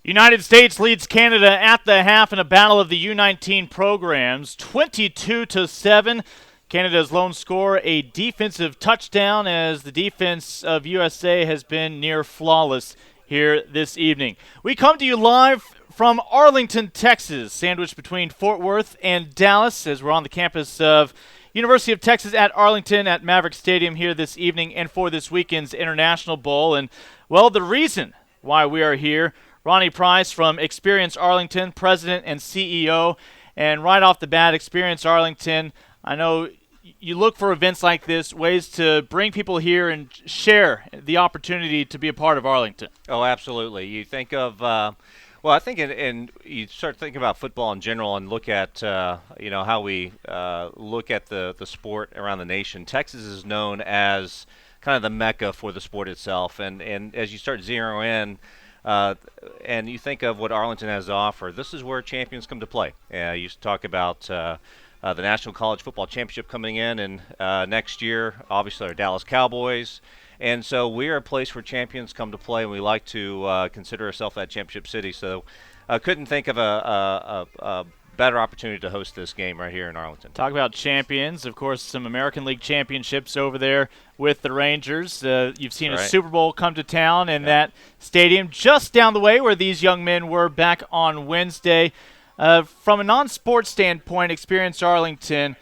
United States leads Canada at the half in a battle of the U19 programs, 22-7. Canada's lone score, a defensive touchdown, as the defense of USA has been near flawless here this evening. We come to you live from Arlington, Texas, sandwiched between Fort Worth and Dallas, as we're on the campus of University of Texas at Arlington at Maverick Stadium here this evening and for this weekend's International Bowl. And, well, the reason why we are here, Ronnie Price from Experience Arlington, President and CEO. And right off the bat, Experience Arlington, I know you look for events like this, ways to bring people here and share the opportunity to be a part of Arlington. Oh, absolutely. You think of, I think you start thinking about football in general and look at, how we look at the sport around the nation. Texas is known as kind of the mecca for the sport itself. And as you start zeroing in, and you think of what Arlington has to offer, this is where champions come to play. You talk about the National College Football Championship coming in, and next year, obviously, our Dallas Cowboys. And so we are a place where champions come to play, and we like to consider ourselves that championship city. So I couldn't think of a better opportunity to host this game right here in Arlington. Talk about champions. Of course, some American League championships over there with the Rangers. You've seen a Super Bowl come to town in that stadium just down the way where these young men were back on Wednesday. From a non-sports standpoint, Experience Arlington,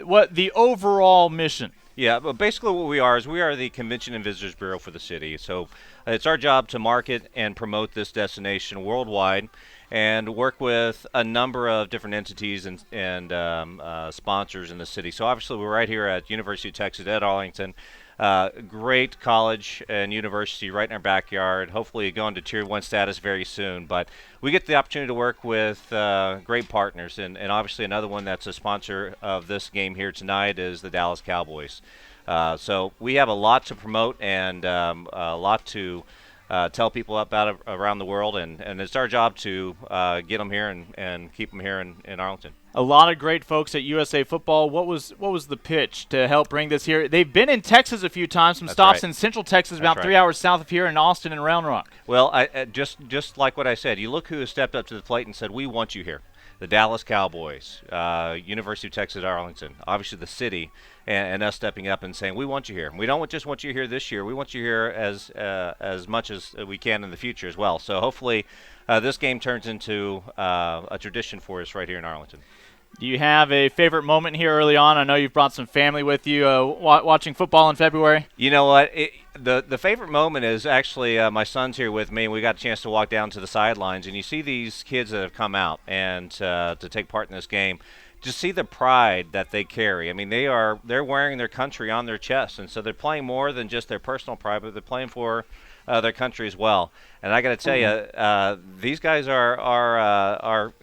what the overall mission? Yeah, but basically what we are is we are the Convention and Visitors Bureau for the city. So it's our job to market and promote this destination worldwide and work with a number of different entities and sponsors in the city. So obviously we're right here at University of Texas at Arlington. Great college and university right in our backyard, hopefully going to Tier 1 status very soon. But we get the opportunity to work with great partners, and obviously another one that's a sponsor of this game here tonight is the Dallas Cowboys. So we have a lot to promote and a lot to tell people about it around the world, and it's our job to get them here and keep them here in Arlington. A lot of great folks at USA Football. What was the pitch to help bring this here? They've been in Texas a few times, some stops in Central Texas, about 3 hours south of here in Austin and Round Rock. Well, just like what I said, you look who has stepped up to the plate and said, we want you here. The Dallas Cowboys, University of Texas at Arlington, obviously the city, and us stepping up and saying, we want you here. We don't just want you here this year. We want you here as much as we can in the future as well. So hopefully this game turns into a tradition for us right here in Arlington. Do you have a favorite moment here early on? I know you've brought some family with you watching football in February. You know what? The favorite moment is actually my son's here with me, and we got a chance to walk down to the sidelines, and you see these kids that have come out and to take part in this game. Just see the pride that they carry. I mean, they're wearing their country on their chest, and so they're playing more than just their personal pride, but they're playing for their country as well. And I got to tell you, these guys are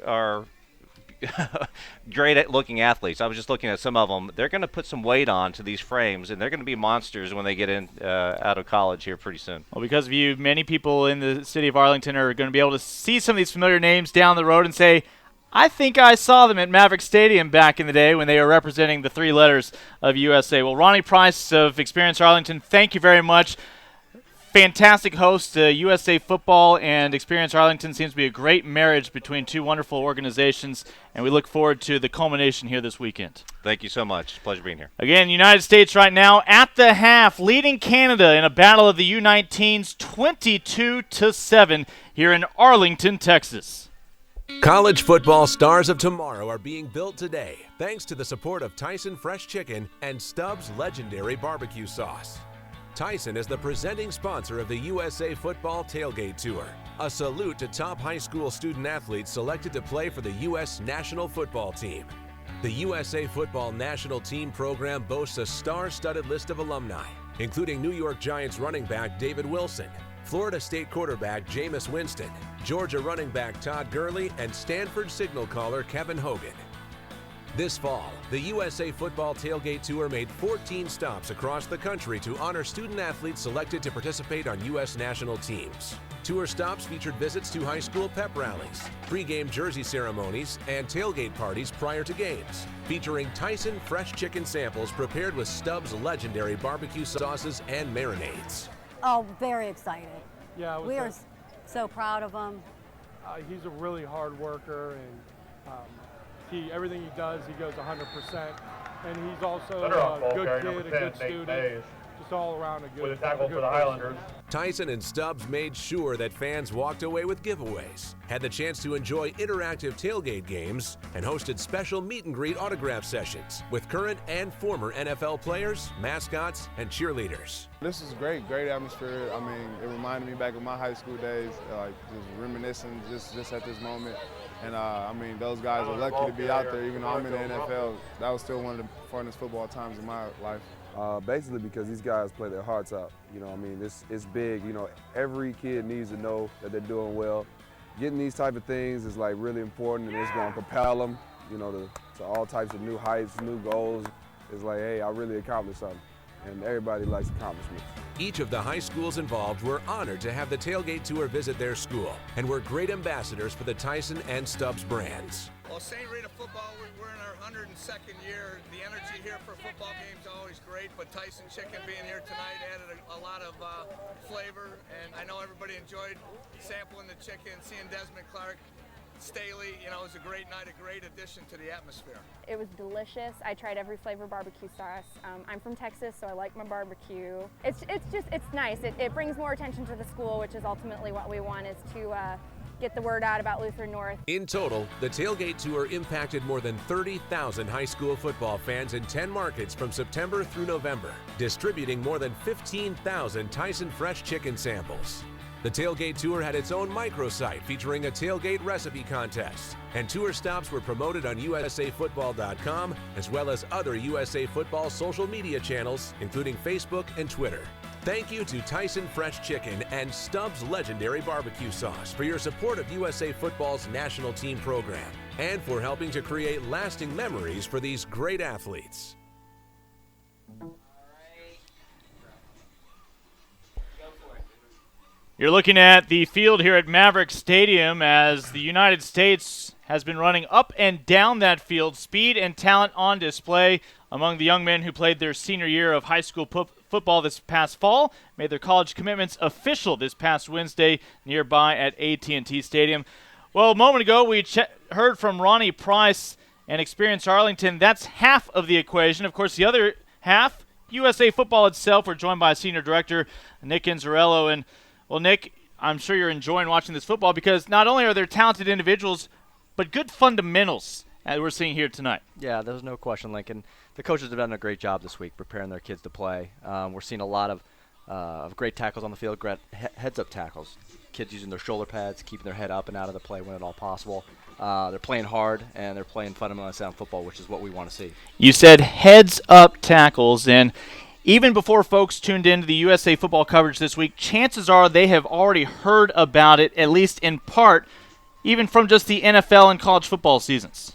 great at looking athletes. I was just looking at some of them. They're going to put some weight on to these frames, and they're going to be monsters when they get in out of college here pretty soon. Well, because of you, many people in the city of Arlington are going to be able to see some of these familiar names down the road and say, I think I saw them at Maverick Stadium back in the day when they were representing the 3 letters of USA. Well, Ronnie Price of Experience Arlington, thank you very much. Fantastic host. USA Football and Experience Arlington seems to be a great marriage between 2 wonderful organizations, and we look forward to the culmination here this weekend. Thank you so much. Pleasure being here. Again, United States right now at the half, leading Canada in a battle of the U19s 22-7 here in Arlington, Texas. College football stars of tomorrow are being built today thanks to the support of Tyson Fresh Chicken and Stubbs Legendary Barbecue Sauce. Tyson is the presenting sponsor of the USA Football Tailgate Tour, a salute to top high school student athletes selected to play for the U.S. National Football Team. The USA Football National Team program boasts a star-studded list of alumni, including New York Giants running back David Wilson, Florida State quarterback Jameis Winston, Georgia running back Todd Gurley, and Stanford signal caller Kevin Hogan. This fall, the USA Football Tailgate Tour made 14 stops across the country to honor student athletes selected to participate on U.S. national teams. Tour stops featured visits to high school pep rallies, pregame jersey ceremonies, and tailgate parties prior to games, featuring Tyson Fresh Chicken samples prepared with Stubbs Legendary Barbecue sauces and marinades. Oh, very excited. Yeah, we are so proud of him. He's a really hard worker, and everything he does, he goes 100%. And he's also a good kid, a good student, just all around a good with a tackle for the Highlanders. Tyson and Stubbs made sure that fans walked away with giveaways, had the chance to enjoy interactive tailgate games, and hosted special meet and greet autograph sessions with current and former NFL players, mascots, and cheerleaders. This is great atmosphere. I mean, it reminded me back of my high school days, like just reminiscing just at this moment. And I mean, those guys are lucky to be out there, even though I'm in the NFL. That was still one of the funnest football times in my life. Basically because these guys play their hearts out. You know, I mean, it's big. You know, every kid needs to know that they're doing well. Getting these type of things is like really important, and it's going to propel them, you know, to all types of new heights, new goals. It's like, hey, I really accomplished something, and everybody likes accomplishments. Each of the high schools involved were honored to have the Tailgate Tour visit their school and were great ambassadors for the Tyson and Stubbs brands. Well, St. Rita football, we're in our 102nd year. The energy here for football games is always great, but Tyson Chicken being here tonight added a lot of flavor, and I know everybody enjoyed sampling the chicken, seeing Desmond Clark, Staley. You know, it was a great night, a great addition to the atmosphere. It was delicious. I tried every flavor barbecue sauce. I'm from Texas, so I like my barbecue. It's nice. It brings more attention to the school, which is ultimately what we want, is to get the word out about Lutheran North. In total, the Tailgate Tour impacted more than 30,000 high school football fans in 10 markets from September through November, distributing more than 15,000 Tyson Fresh Chicken samples. The Tailgate Tour had its own microsite featuring a tailgate recipe contest, and tour stops were promoted on USAFootball.com as well as other USA Football social media channels, including Facebook and Twitter. Thank you to Tyson Fresh Chicken and Stubbs Legendary Barbecue Sauce for your support of USA Football's national team program and for helping to create lasting memories for these great athletes. You're looking at the field here at Maverick Stadium as the United States has been running up and down that field. Speed and talent on display among the young men who played their senior year of high school football this past fall, made their college commitments official this past Wednesday nearby at AT&T Stadium. Well, a moment ago we heard from Ronnie Price and UT-Arlington. That's half of the equation. Of course, the other half, USA Football itself. We're joined by Senior Director Nick Inzarello. And, well, Nick, I'm sure you're enjoying watching this football because not only are there talented individuals, but good fundamentals that we're seeing here tonight. Yeah, there's no question, Lincoln. The coaches have done a great job this week preparing their kids to play. We're seeing a lot of great tackles on the field, great heads-up tackles. Kids using their shoulder pads, keeping their head up and out of the play when at all possible. They're playing hard, and they're playing fundamentally sound football, which is what we want to see. You said heads-up tackles, and even before folks tuned into the USA Football coverage this week, chances are they have already heard about it, at least in part, even from just the NFL and college football seasons.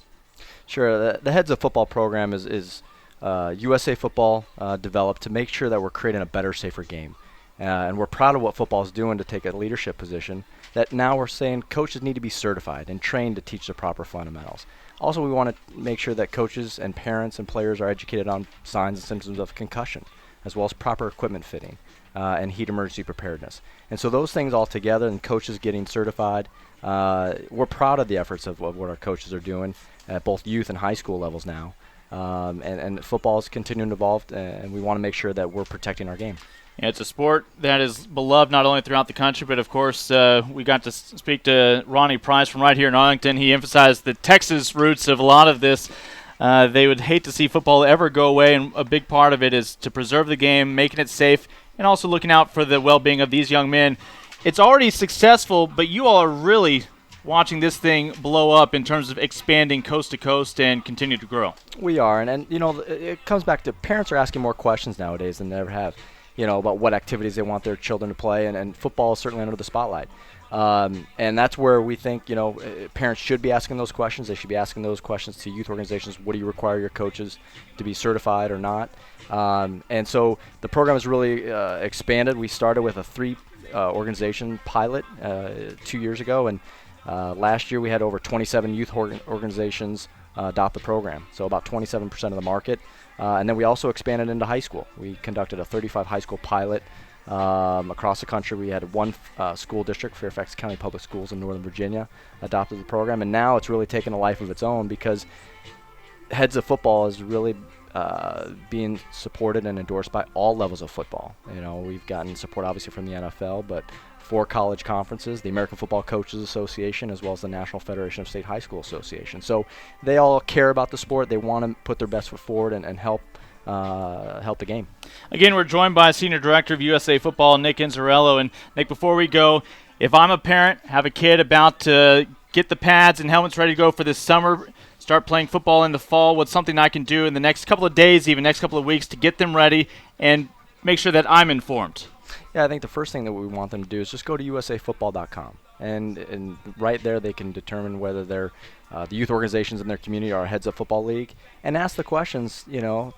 Sure. The Heads of Football program is USA Football developed to make sure that we're creating a better, safer game. And we're proud of what football is doing to take a leadership position, that now we're saying coaches need to be certified and trained to teach the proper fundamentals. Also, we want to make sure that coaches and parents and players are educated on signs and symptoms of concussion, as well as proper equipment fitting and heat emergency preparedness. And so those things all together, and coaches getting certified, we're proud of the efforts of what our coaches are doing at both youth and high school levels now. And football is continuing to evolve, and we want to make sure that we're protecting our game. Yeah, it's a sport that is beloved not only throughout the country, but of course we got to speak to Ronnie Price from right here in Arlington. He emphasized the Texas roots of a lot of this. They would hate to see football ever go away, and a big part of it is to preserve the game, making it safe, and also looking out for the well-being of these young men. It's already successful, but you all are really watching this thing blow up in terms of expanding coast to coast and continue to grow. We are, and you know, it comes back to parents are asking more questions nowadays than they ever have, you know, about what activities they want their children to play, and football is certainly under the spotlight. And that's where we think, you know, parents should be asking those questions. They should be asking those questions to youth organizations. What do you require your coaches to be certified or not? And so the program has really expanded. We started with a 3 organization pilot 2 years ago, and last year we had over 27 youth organizations adopt the program, so about 27% of the market. And then we also expanded into high school. We conducted a 35 high school pilot across the country. We had 1 school district, Fairfax County Public Schools in Northern Virginia, adopted the program, and now it's really taken a life of its own because Heads of Football is really being supported and endorsed by all levels of football. You know, we've gotten support obviously from the NFL, but 4 college conferences, the American Football Coaches Association, as well as the National Federation of State High School Association. So they all care about the sport. They want to put their best foot forward and help the game. Again, we're joined by Senior Director of USA Football, Nick Inzarello. And Nick, before we go, if I'm a parent, have a kid about to get the pads and helmets ready to go for this summer, start playing football in the fall, what's something I can do in the next couple of days, even next couple of weeks, to get them ready and make sure that I'm informed? Yeah, I think the first thing that we want them to do is just go to usafootball.com. And right there they can determine whether they're the youth organizations in their community are a Heads Up Football League, and ask the questions, you know,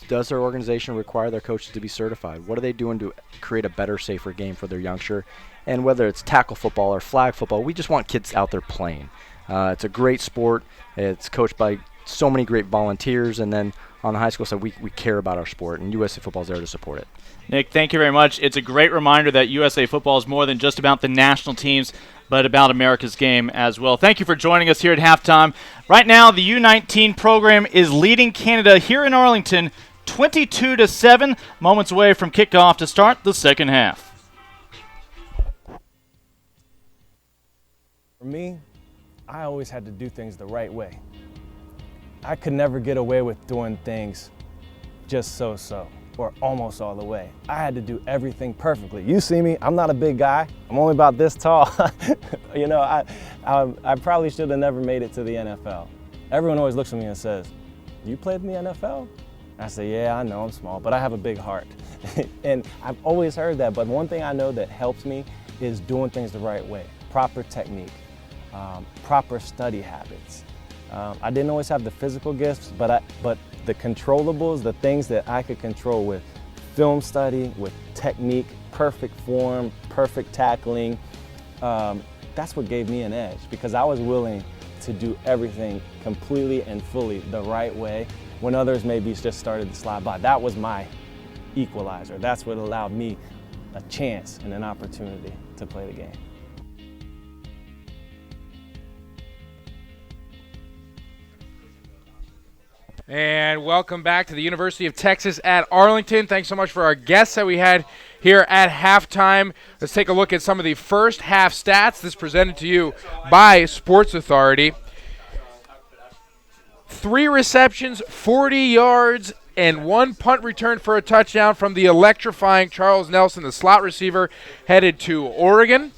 does their organization require their coaches to be certified? What are they doing to create a better, safer game for their youngster? And whether it's tackle football or flag football, we just want kids out there playing. It's a great sport. It's coached by so many great volunteers, and then on the high school side, we care about our sport, and USA Football is there to support it. Nick, thank you very much. It's a great reminder that USA Football is more than just about the national teams, but about America's game as well. Thank you for joining us here at halftime. Right now, the U19 program is leading Canada here in Arlington 22-7, moments away from kickoff to start the second half. For me, I always had to do things the right way. I could never get away with doing things just so, or almost all the way. I had to do everything perfectly. You see me, I'm not a big guy. I'm only about this tall. You know, I probably should have never made it to the NFL. Everyone always looks at me and says, "You played in the NFL?" I say, "Yeah, I know I'm small, but I have a big heart." And I've always heard that, but one thing I know that helps me is doing things the right way. Proper technique, proper study habits. I didn't always have the physical gifts, but the controllables, the things that I could control with film study, with technique, perfect form, perfect tackling. That's what gave me an edge, because I was willing to do everything completely and fully the right way when others maybe just started to slide by. That was my equalizer. That's what allowed me a chance and an opportunity to play the game. And welcome back to the University of Texas at Arlington. Thanks so much for our guests that we had here at halftime. Let's take a look at some of the first half stats. This is presented to you by Sports Authority. 3 receptions, 40 yards, and 1 punt return for a touchdown from the electrifying Charles Nelson, the slot receiver, headed to Oregon.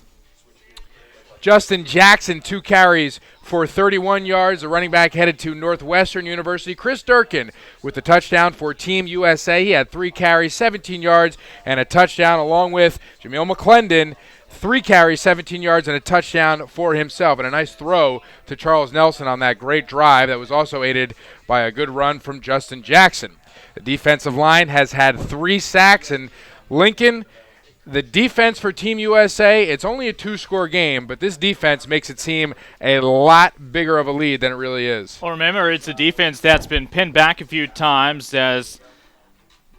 Justin Jackson, 2 carries for 31 yards. The running back headed to Northwestern University. Chris Durkin with the touchdown for Team USA. He had 3 carries, 17 yards, and a touchdown, along with Jameel McClendon, 3 carries, 17 yards, and a touchdown for himself. And a nice throw to Charles Nelson on that great drive that was also aided by a good run from Justin Jackson. The defensive line has had 3 sacks, and Lincoln, the defense for Team USA, it's only a 2-score game, but this defense makes it seem a lot bigger of a lead than it really is. Well, remember, it's a defense that's been pinned back a few times as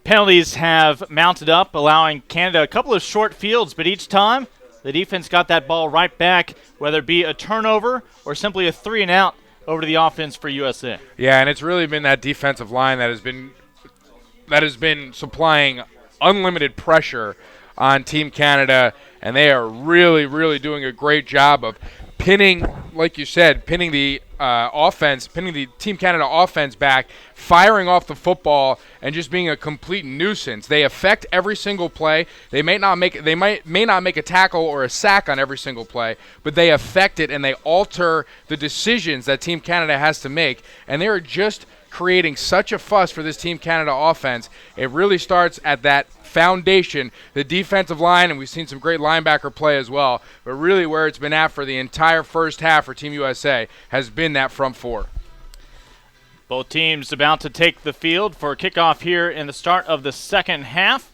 penalties have mounted up, allowing Canada a couple of short fields, but each time the defense got that ball right back, whether it be a turnover or simply a 3-and-out over to the offense for USA. Yeah, and it's really been that defensive line that has been supplying unlimited pressure on Team Canada, and they are really, really doing a great job of pinning, like you said, pinning the Team Canada offense back, firing off the football, and just being a complete nuisance. They affect every single play. They may not make a tackle or a sack on every single play, but they affect it, and they alter the decisions that Team Canada has to make, and they are just creating such a fuss for this Team Canada offense. It really starts at that foundation, the defensive line, and we've seen some great linebacker play as well, but really where it's been at for the entire first half for Team USA has been that front 4. Both teams about to take the field for kickoff here in the start of the second half.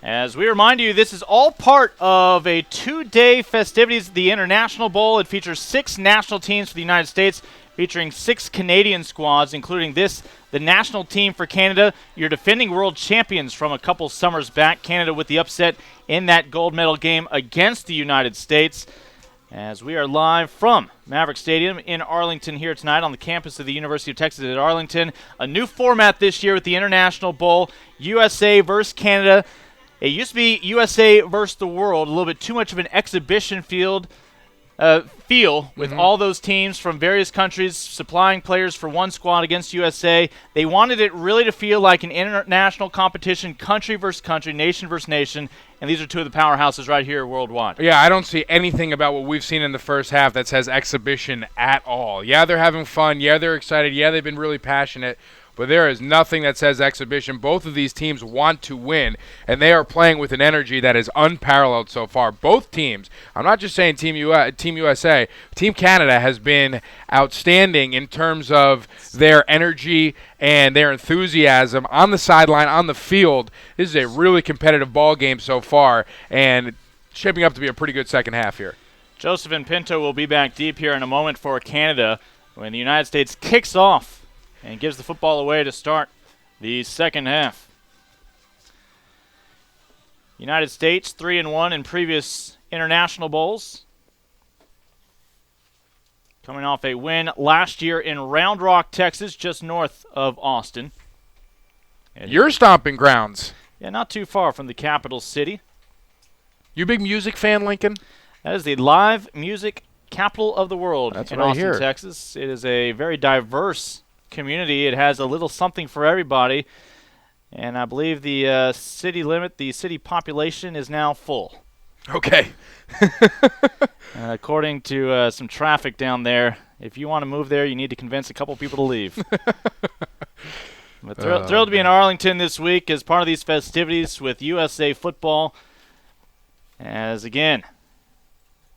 As we remind you, this is all part of a 2-day festivities, the International Bowl. It features 6 national teams for the United States, featuring 6 Canadian squads, including the national team for Canada, your defending world champions from a couple summers back. Canada with the upset in that gold medal game against the United States. As we are live from Maverick Stadium in Arlington here tonight on the campus of the University of Texas at Arlington. A new format this year with the International Bowl, USA versus Canada. It used to be USA versus the world, a little bit too much of an exhibition feel with all those teams from various countries supplying players for one squad against USA. They wanted it really to feel like an international competition, country versus country, nation versus nation, and these are 2 of the powerhouses right here worldwide. Yeah, I don't see anything about what we've seen in the first half that says exhibition at all. Yeah, they're having fun. Yeah, they're excited. Yeah, they've been really passionate. But there is nothing that says exhibition. Both of these teams want to win, and they are playing with an energy that is unparalleled so far. Both teams, I'm not just saying Team USA, Team Canada has been outstanding in terms of their energy and their enthusiasm on the sideline, on the field. This is a really competitive ball game so far, and shaping up to be a pretty good second half here. Joseph and Pinto will be back deep here in a moment for Canada when the United States kicks off and gives the football away to start the second half. United States 3-1 in previous international bowls. Coming off a win last year in Round Rock, Texas, just north of Austin. And your stomping grounds. Yeah, not too far from the capital city. You a big music fan, Lincoln? That is the live music capital of the world. That's in what I Austin, hear. Texas. It is a very diverse community. It has a little something for everybody, and I believe the city limit, the city population is now full. Okay. According to some traffic down there, if you want to move there, you need to convince a couple people to leave. But thrilled to be in Arlington this week as part of these festivities with USA football. As again,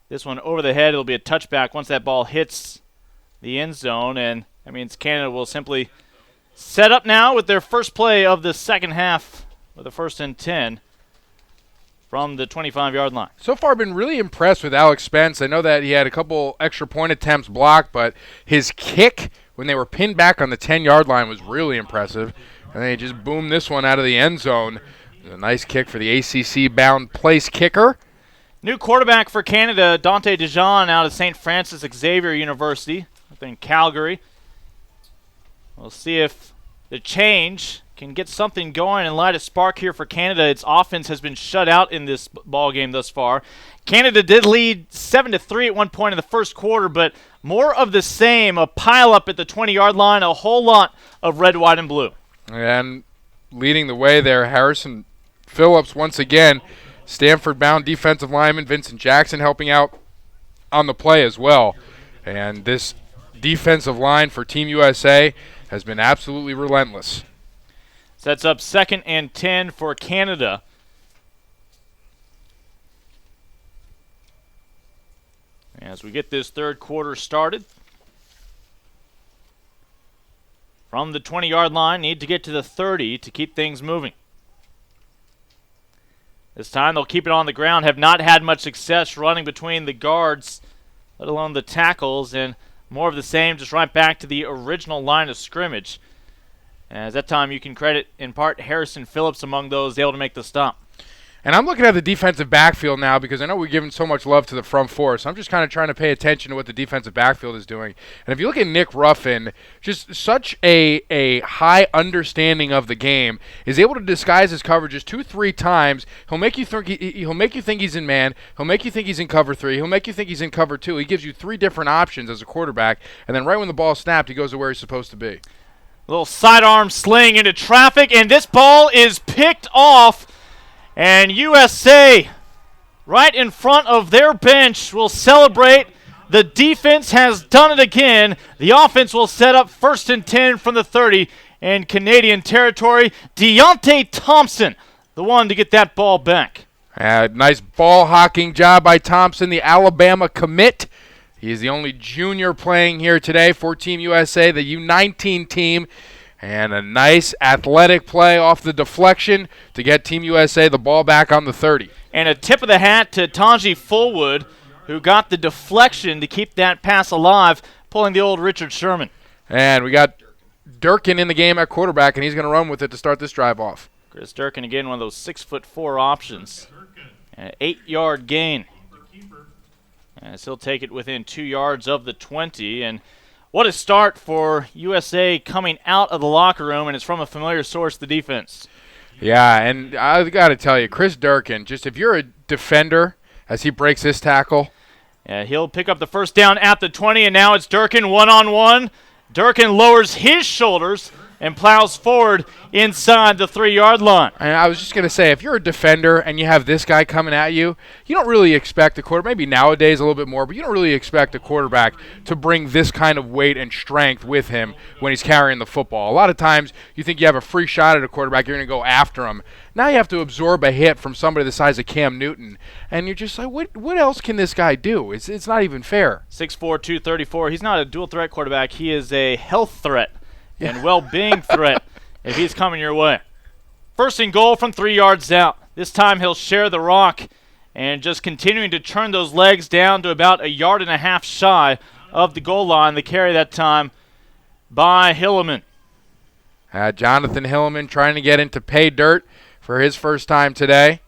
this one over the head, it'll be a touchback once that ball hits the end zone, and that means Canada will simply set up now with their first play of the second half with a 1st and 10 from the 25-yard line. So far, been really impressed with Alex Spence. I know that he had a couple extra point attempts blocked, but his kick when they were pinned back on the 10-yard line was really impressive. And they just boomed this one out of the end zone. A nice kick for the ACC-bound place kicker. New quarterback for Canada, Dante Dijon out of St. Francis Xavier University up in Calgary. We'll see if the change can get something going and light a spark here for Canada. Its offense has been shut out in this ball game thus far. Canada did lead 7-3 at one point in the first quarter, but more of the same, a pile-up at the 20-yard line, a whole lot of red, white, and blue. And leading the way there, Harrison Phillips once again, Stanford-bound defensive lineman Vincent Jackson helping out on the play as well. And this defensive line for Team USA has been absolutely relentless. Sets up 2nd and 10 for Canada. As we get this third quarter started. From the 20-yard line, need to get to the 30 to keep things moving. This time they'll keep it on the ground, have not had much success running between the guards, let alone the tackles, and more of the same, just right back to the original line of scrimmage. As that time you can credit in part Harrison Phillips among those able to make the stop. And I'm looking at the defensive backfield now because I know we're giving so much love to the front four, so I'm just kind of trying to pay attention to what the defensive backfield is doing. And if you look at Nick Ruffin, just such a high understanding of the game, is able to disguise his coverages 2-3 times. He'll make you think he's in man. He'll make you think he's in cover 3. He'll make you think he's in cover 2. He gives you 3 different options as a quarterback, and then right when the ball's snapped, he goes to where he's supposed to be. Little sidearm sling into traffic, and this ball is picked off. And USA, right in front of their bench, will celebrate. The defense has done it again. The offense will set up 1st and 10 from the 30 in Canadian territory. Deontay Thompson, the one to get that ball back. Nice ball hawking job by Thompson, the Alabama commit. He is the only junior playing here today for Team USA, the U19 team. And a nice athletic play off the deflection to get Team USA the ball back on the 30. And a tip of the hat to Tanji Fullwood, who got the deflection to keep that pass alive, pulling the old Richard Sherman. And we got Durkin in the game at quarterback, and he's going to run with it to start this drive off. Chris Durkin, again, one of those 6'4" options. An 8-yard gain. As he'll take it within 2 yards of the 20. And what a start for USA coming out of the locker room, and it's from a familiar source, the defense. Yeah, and I got to tell you, Chris Durkin, just if you're a defender as he breaks this tackle. Yeah, he'll pick up the first down at the 20, and now it's Durkin one-on-one. Durkin lowers his shoulders and plows forward inside the 3-yard line. And I was just going to say, if you're a defender and you have this guy coming at you, you don't really expect a quarterback, maybe nowadays a little bit more, but you don't really expect a quarterback to bring this kind of weight and strength with him when he's carrying the football. A lot of times you think you have a free shot at a quarterback, you're going to go after him. Now you have to absorb a hit from somebody the size of Cam Newton, and you're just like, what else can this guy do? It's not even fair. 6'4", 234. He's not a dual-threat quarterback. He is a health threat and well-being threat if he's coming your way. 1st and goal from 3 yards out. This time he'll share the rock and just continuing to turn those legs down to about 1.5 yards shy of the goal line. The carry that time by Hilleman. Jonathan Hilleman trying to get into pay dirt for his first time today.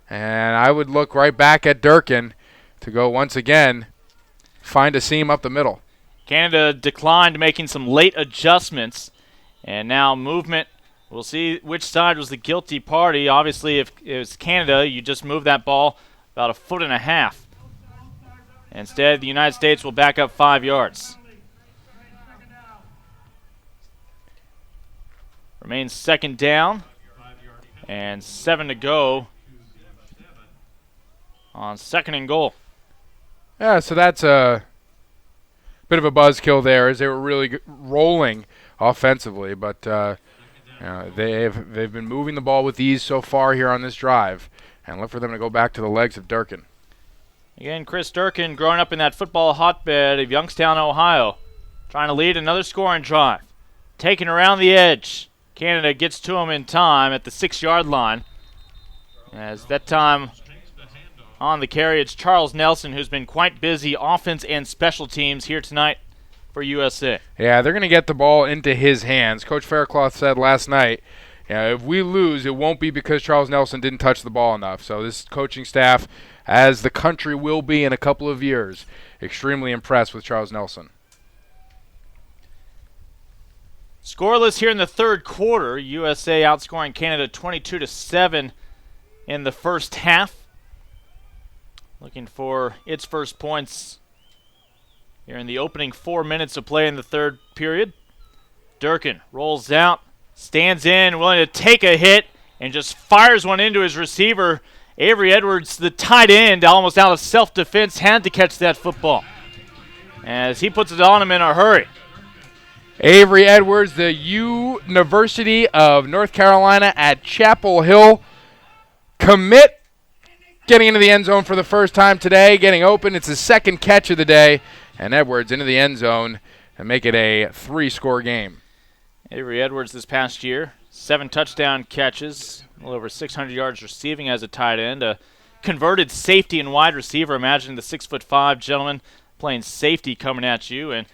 And I would look right back at Durkin to go once again find a seam up the middle. Canada declined, making some late adjustments, and now movement. We'll see which side was the guilty party. Obviously, if it was Canada, you just move that ball about 1.5 feet. Instead, the United States will back up 5 yards. Remains 2nd down, and 7 to go on 2nd and goal. Yeah, so that's a bit of a buzzkill there as they were really rolling offensively, but they've been moving the ball with ease so far here on this drive, and look for them to go back to the legs of Durkin. Again, Chris Durkin, growing up in that football hotbed of Youngstown, Ohio, trying to lead another scoring drive. Taking around the edge. Canada gets to him in time at the 6-yard line. As that time On the carry, it's Charles Nelson, who's been quite busy offense and special teams here tonight for USA. Yeah, they're going to get the ball into his hands. Coach Faircloth said last night, if we lose, it won't be because Charles Nelson didn't touch the ball enough. So this coaching staff, as the country will be in a couple of years, extremely impressed with Charles Nelson. Scoreless here in the third quarter. USA outscoring Canada 22-7 in the first half. Looking for its first points here in the opening 4 minutes of play in the third period. Durkin rolls out, stands in, willing to take a hit, and just fires one into his receiver. Avery Edwards, the tight end, almost out of self-defense, had to catch that football as he puts it on him in a hurry. Avery Edwards, the University of North Carolina at Chapel Hill commit, getting into the end zone for the first time today, getting open. It's his second catch of the day, and Edwards into the end zone and make it a 3-score game. Avery Edwards this past year, 7 touchdown catches, a little over 600 yards receiving as a tight end, a converted safety and wide receiver. Imagine the 6'5" gentleman playing safety coming at you. And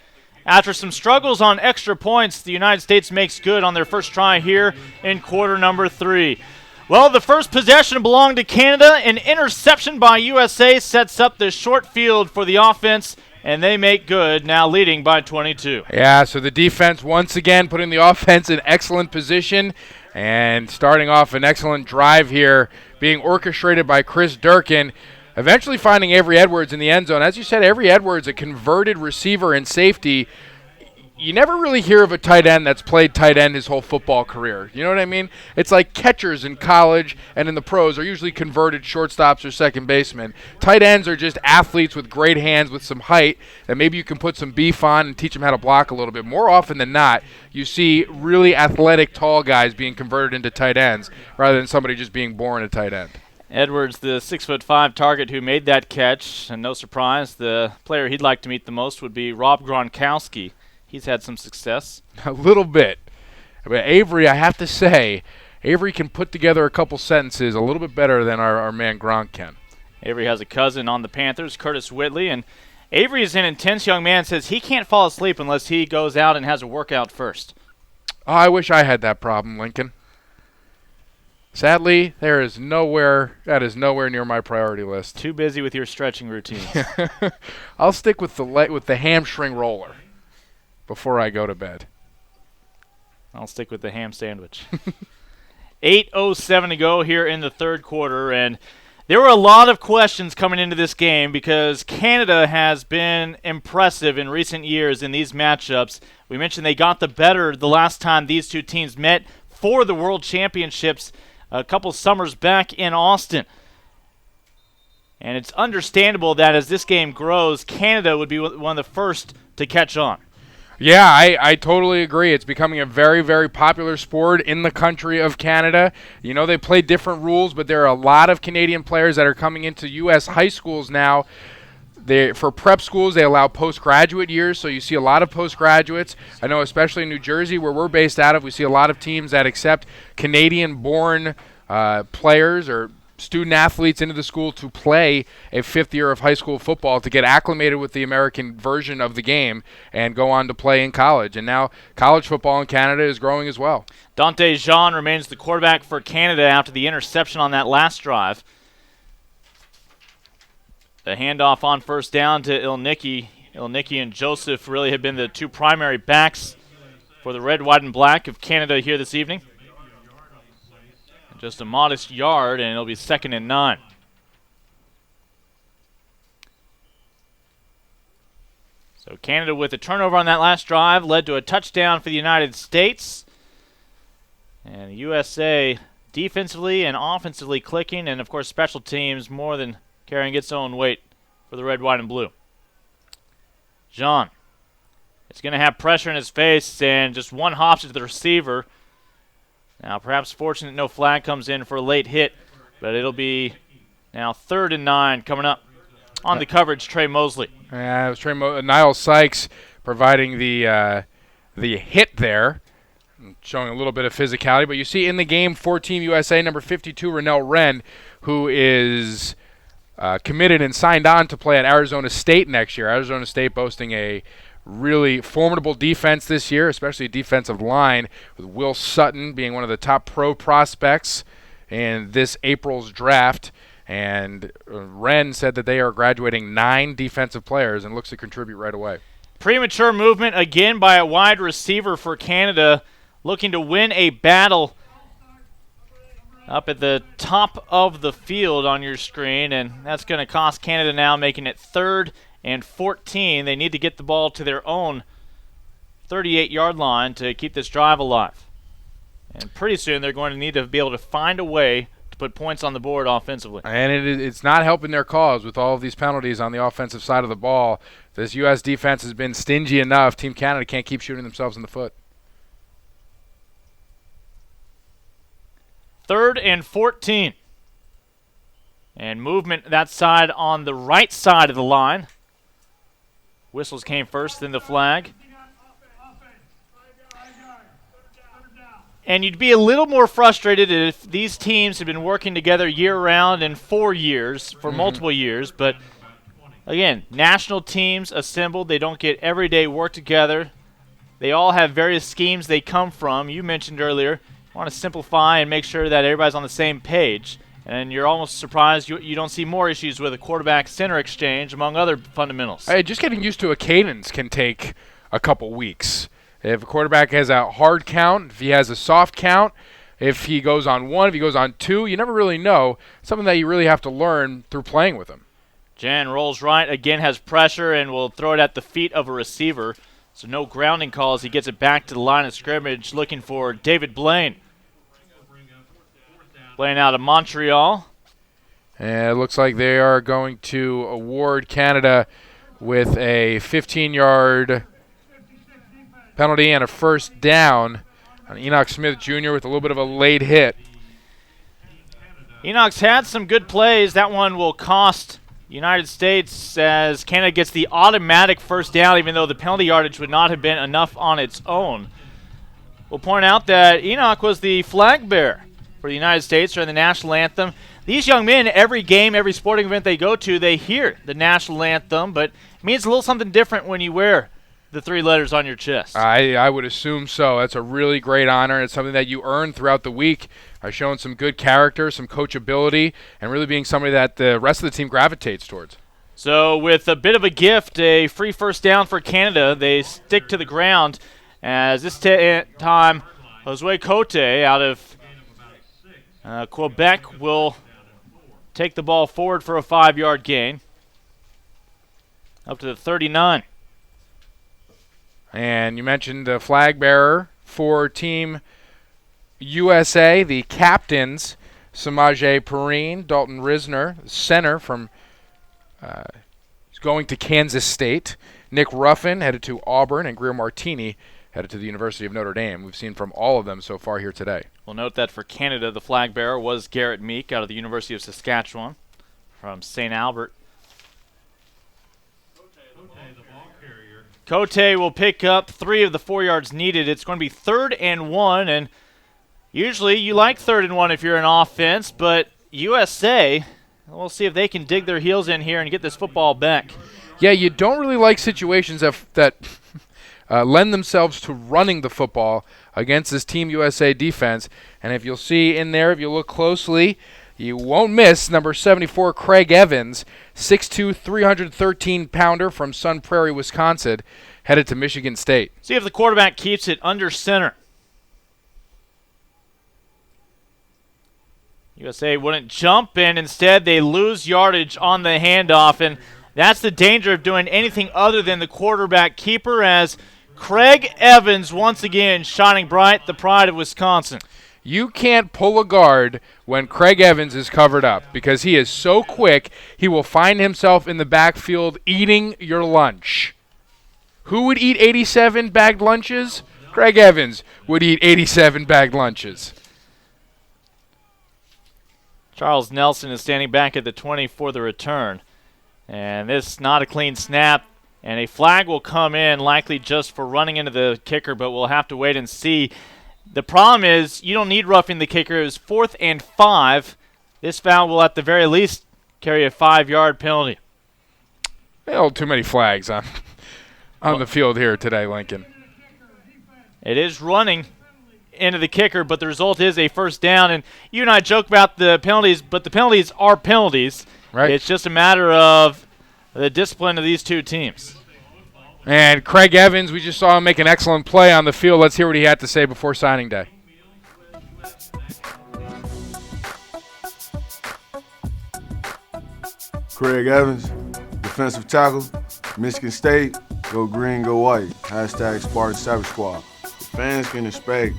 after some struggles on extra points, the United States makes good on their first try here in quarter number 3. Well, the first possession belonged to Canada. An interception by USA sets up the short field for the offense, and they make good, now leading by 22. Yeah, so the defense once again putting the offense in excellent position and starting off an excellent drive here, being orchestrated by Chris Durkin, eventually finding Avery Edwards in the end zone. As you said, Avery Edwards, a converted receiver and safety. You never really hear of a tight end that's played tight end his whole football career. You know what I mean? It's like catchers in college and in the pros are usually converted shortstops or second basemen. Tight ends are just athletes with great hands with some height that maybe you can put some beef on and teach them how to block a little bit. More often than not, you see really athletic, tall guys being converted into tight ends rather than somebody just being born a tight end. Edwards, the 6'5" target who made that catch, and no surprise, the player he'd like to meet the most would be Rob Gronkowski. He's had some success. A little bit. But Avery, I have to say, Avery can put together a couple sentences a little bit better than our man Gronk can. Avery has a cousin on the Panthers, Curtis Whitley, and Avery is an intense young man, says he can't fall asleep unless he goes out and has a workout first. Oh, I wish I had that problem, Lincoln. Sadly, that is nowhere near my priority list. Too busy with your stretching routines. I'll stick with the hamstring roller before I go to bed. I'll stick with the ham sandwich. 8:07 to go here in the third quarter, and there were a lot of questions coming into this game because Canada has been impressive in recent years in these matchups. We mentioned they got the better the last time these two teams met for the World Championships a couple summers back in Austin. And it's understandable that as this game grows, Canada would be one of the first to catch on. Yeah, I totally agree. It's becoming a very, very popular sport in the country of Canada. You know, they play different rules, but there are a lot of Canadian players that are coming into U.S. high schools now. For prep schools, they allow postgraduate years, so you see a lot of postgraduates. I know especially in New Jersey, where we're based out of, we see a lot of teams that accept Canadian-born players or student athletes into the school to play a fifth year of high school football to get acclimated with the American version of the game and go on to play in college. And now college football in Canada is growing as well. Dante Jean remains the quarterback for Canada after the interception on that last drive. The handoff on first down to Ilnicki. Ilnicki and Joseph really have been the two primary backs for the red, white, and black of Canada here this evening. Just a modest yard, and it'll be 2nd and 9. So Canada with a turnover on that last drive led to a touchdown for the United States. And USA defensively and offensively clicking, and of course special teams more than carrying its own weight for the red, white, and blue. Jean is going to have pressure in his face and just one hops to the receiver. Now, perhaps fortunate no flag comes in for a late hit, but it'll be now 3rd and 9 coming up. On the coverage, Trey Mosley. Yeah, it was Niles Sykes providing the hit there, showing a little bit of physicality. But you see in the game for Team USA, number 52, Rennell Wren, who is committed and signed on to play at Arizona State next year. Arizona State boasting a really formidable defense this year, especially defensive line, with Will Sutton being one of the top pro prospects in this April's draft. And Wren said that they are graduating 9 defensive players and looks to contribute right away. Premature movement again by a wide receiver for Canada, looking to win a battle up at the top of the field on your screen, and that's going to cost Canada now, making it 3rd and 14. They need to get the ball to their own 38-yard line to keep this drive alive. And pretty soon they're going to need to be able to find a way to put points on the board offensively. And it's not helping their cause with all of these penalties on the offensive side of the ball. This U.S. defense has been stingy enough. Team Canada can't keep shooting themselves in the foot. 3rd and 14. And movement that side on the right side of the line. Whistles came first, then the flag. And you'd be a little more frustrated if these teams had been working together year-round and for multiple years. But, again, national teams assembled. They don't get everyday work together. They all have various schemes they come from. You mentioned earlier, you want to simplify and make sure that everybody's on the same page. And you're almost surprised you don't see more issues with a quarterback-center exchange, among other fundamentals. Hey, just getting used to a cadence can take a couple weeks. If a quarterback has a hard count, if he has a soft count, if he goes on 1, if he goes on 2, you never really know. Something that you really have to learn through playing with him. Jan rolls right, again has pressure, and will throw it at the feet of a receiver. So no grounding calls. He gets it back to the line of scrimmage, looking for David Blaine. Blaine out of Montreal. And it looks like they are going to award Canada with a 15-yard penalty and a first down on Enoch Smith Jr. with a little bit of a late hit. Enoch's had some good plays. That one will cost United States as Canada gets the automatic first down, even though the penalty yardage would not have been enough on its own. We'll point out that Enoch was the flag bearer for the United States during the national anthem. These young men, every game, every sporting event they go to, they hear the national anthem, but it means a little something different when you wear the 3 letters on your chest. I would assume so. That's a really great honor, and it's something that you earn throughout the week by showing some good character, some coachability, and really being somebody that the rest of the team gravitates towards. So with a bit of a gift, a free first down for Canada, they stick to the ground as this time Josue Cote out of Quebec will take the ball forward for a 5-yard gain up to the 39. And you mentioned the flag bearer for Team USA, the captains, Samaje Perrine, Dalton Risner, center from going to Kansas State, Nick Ruffin headed to Auburn, and Greer Martini headed to the University of Notre Dame. We've seen from all of them so far here today. We'll note that for Canada, the flag bearer was Garrett Meek out of the University of Saskatchewan from St. Albert. Cote will pick up 3 of the 4 yards needed. It's going to be 3rd and 1, and usually you like 3rd and 1 if you're an offense, but USA, we'll see if they can dig their heels in here and get this football back. Yeah, you don't really like situations that lend themselves to running the football against this Team USA defense, and if you'll see in there, if you look closely, you won't miss number 74, Craig Evans, 6'2", 313-pounder from Sun Prairie, Wisconsin, headed to Michigan State. See if the quarterback keeps it under center. USA wouldn't jump, and instead they lose yardage on the handoff, and that's the danger of doing anything other than the quarterback keeper, as Craig Evans once again shining bright, the pride of Wisconsin. You can't pull a guard when Craig Evans is covered up because he is so quick, he will find himself in the backfield eating your lunch. Who would eat 87 bagged lunches? Craig Evans would eat 87 bagged lunches. Charles Nelson is standing back at the 20 for the return. And this not a clean snap. And a flag will come in, likely just for running into the kicker, but we'll have to wait and see. The problem is you don't need roughing the kicker. It was 4th and 5. This foul will at the very least carry a 5-yard penalty. A little too many flags on the field here today, Lincoln. It is running into the kicker, but the result is a first down. And you and I joke about the penalties, but the penalties are penalties. Right. It's just a matter of the discipline of these two teams. And Craig Evans, we just saw him make an excellent play on the field. Let's hear what he had to say before signing day. Craig Evans, defensive tackle, Michigan State, go green, go white, hashtag Spartan Savage Squad. The fans can expect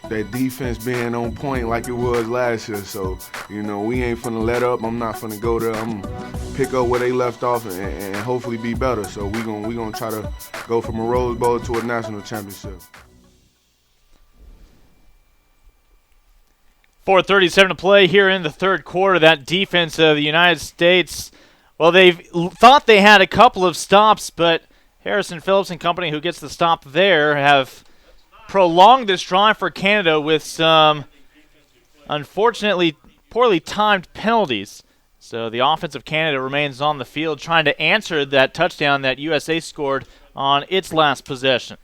that defense being on point like it was last year, so, we ain't finna let up. I'm not finna go there. I'm gonna pick up where they left off and hopefully be better. So we gonna try to go from a Rose Bowl to a national championship. 4:37 to play here in the third quarter. That defense of the United States, well, they thought they had a couple of stops, but Harrison Phillips and company, who gets the stop there, have prolonged this drive for Canada with some, unfortunately, poorly timed penalties. So the offense of Canada remains on the field trying to answer that touchdown that USA scored on its last possession.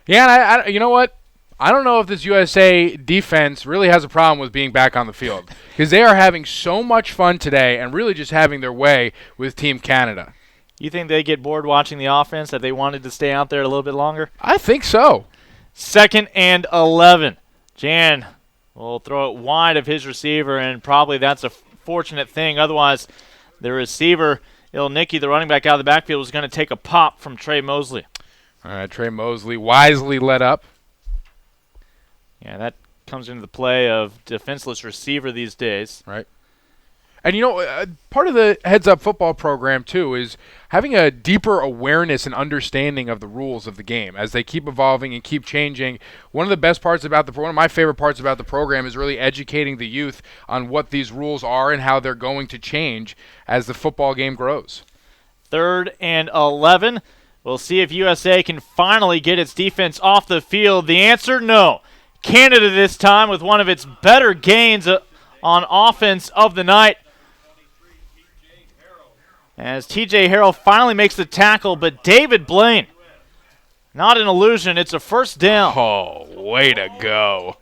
Yeah, and you know what? I don't know if this USA defense really has a problem with being back on the field because they are having so much fun today and really just having their way with Team Canada. You think they get bored watching the offense, that they wanted to stay out there a little bit longer? I think so. 2nd and 11. Jan will throw it wide of his receiver, and probably that's a fortunate thing. Otherwise, the receiver, Ilnicki, the running back out of the backfield, was going to take a pop from Trey Mosley. All right, Trey Mosley wisely led up. Yeah, that comes into the play of defenseless receiver these days. Right. And, part of the heads-up football program, too, is having a deeper awareness and understanding of the rules of the game as they keep evolving and keep changing. One of my favorite parts about the program is really educating the youth on what these rules are and how they're going to change as the football game grows. 3rd and 11. We'll see if USA can finally get its defense off the field. The answer, no. Canada this time with one of its better gains on offense of the night. As TJ Harrell finally makes the tackle, but David Blaine, not an illusion, it's a first down. Oh, way to go.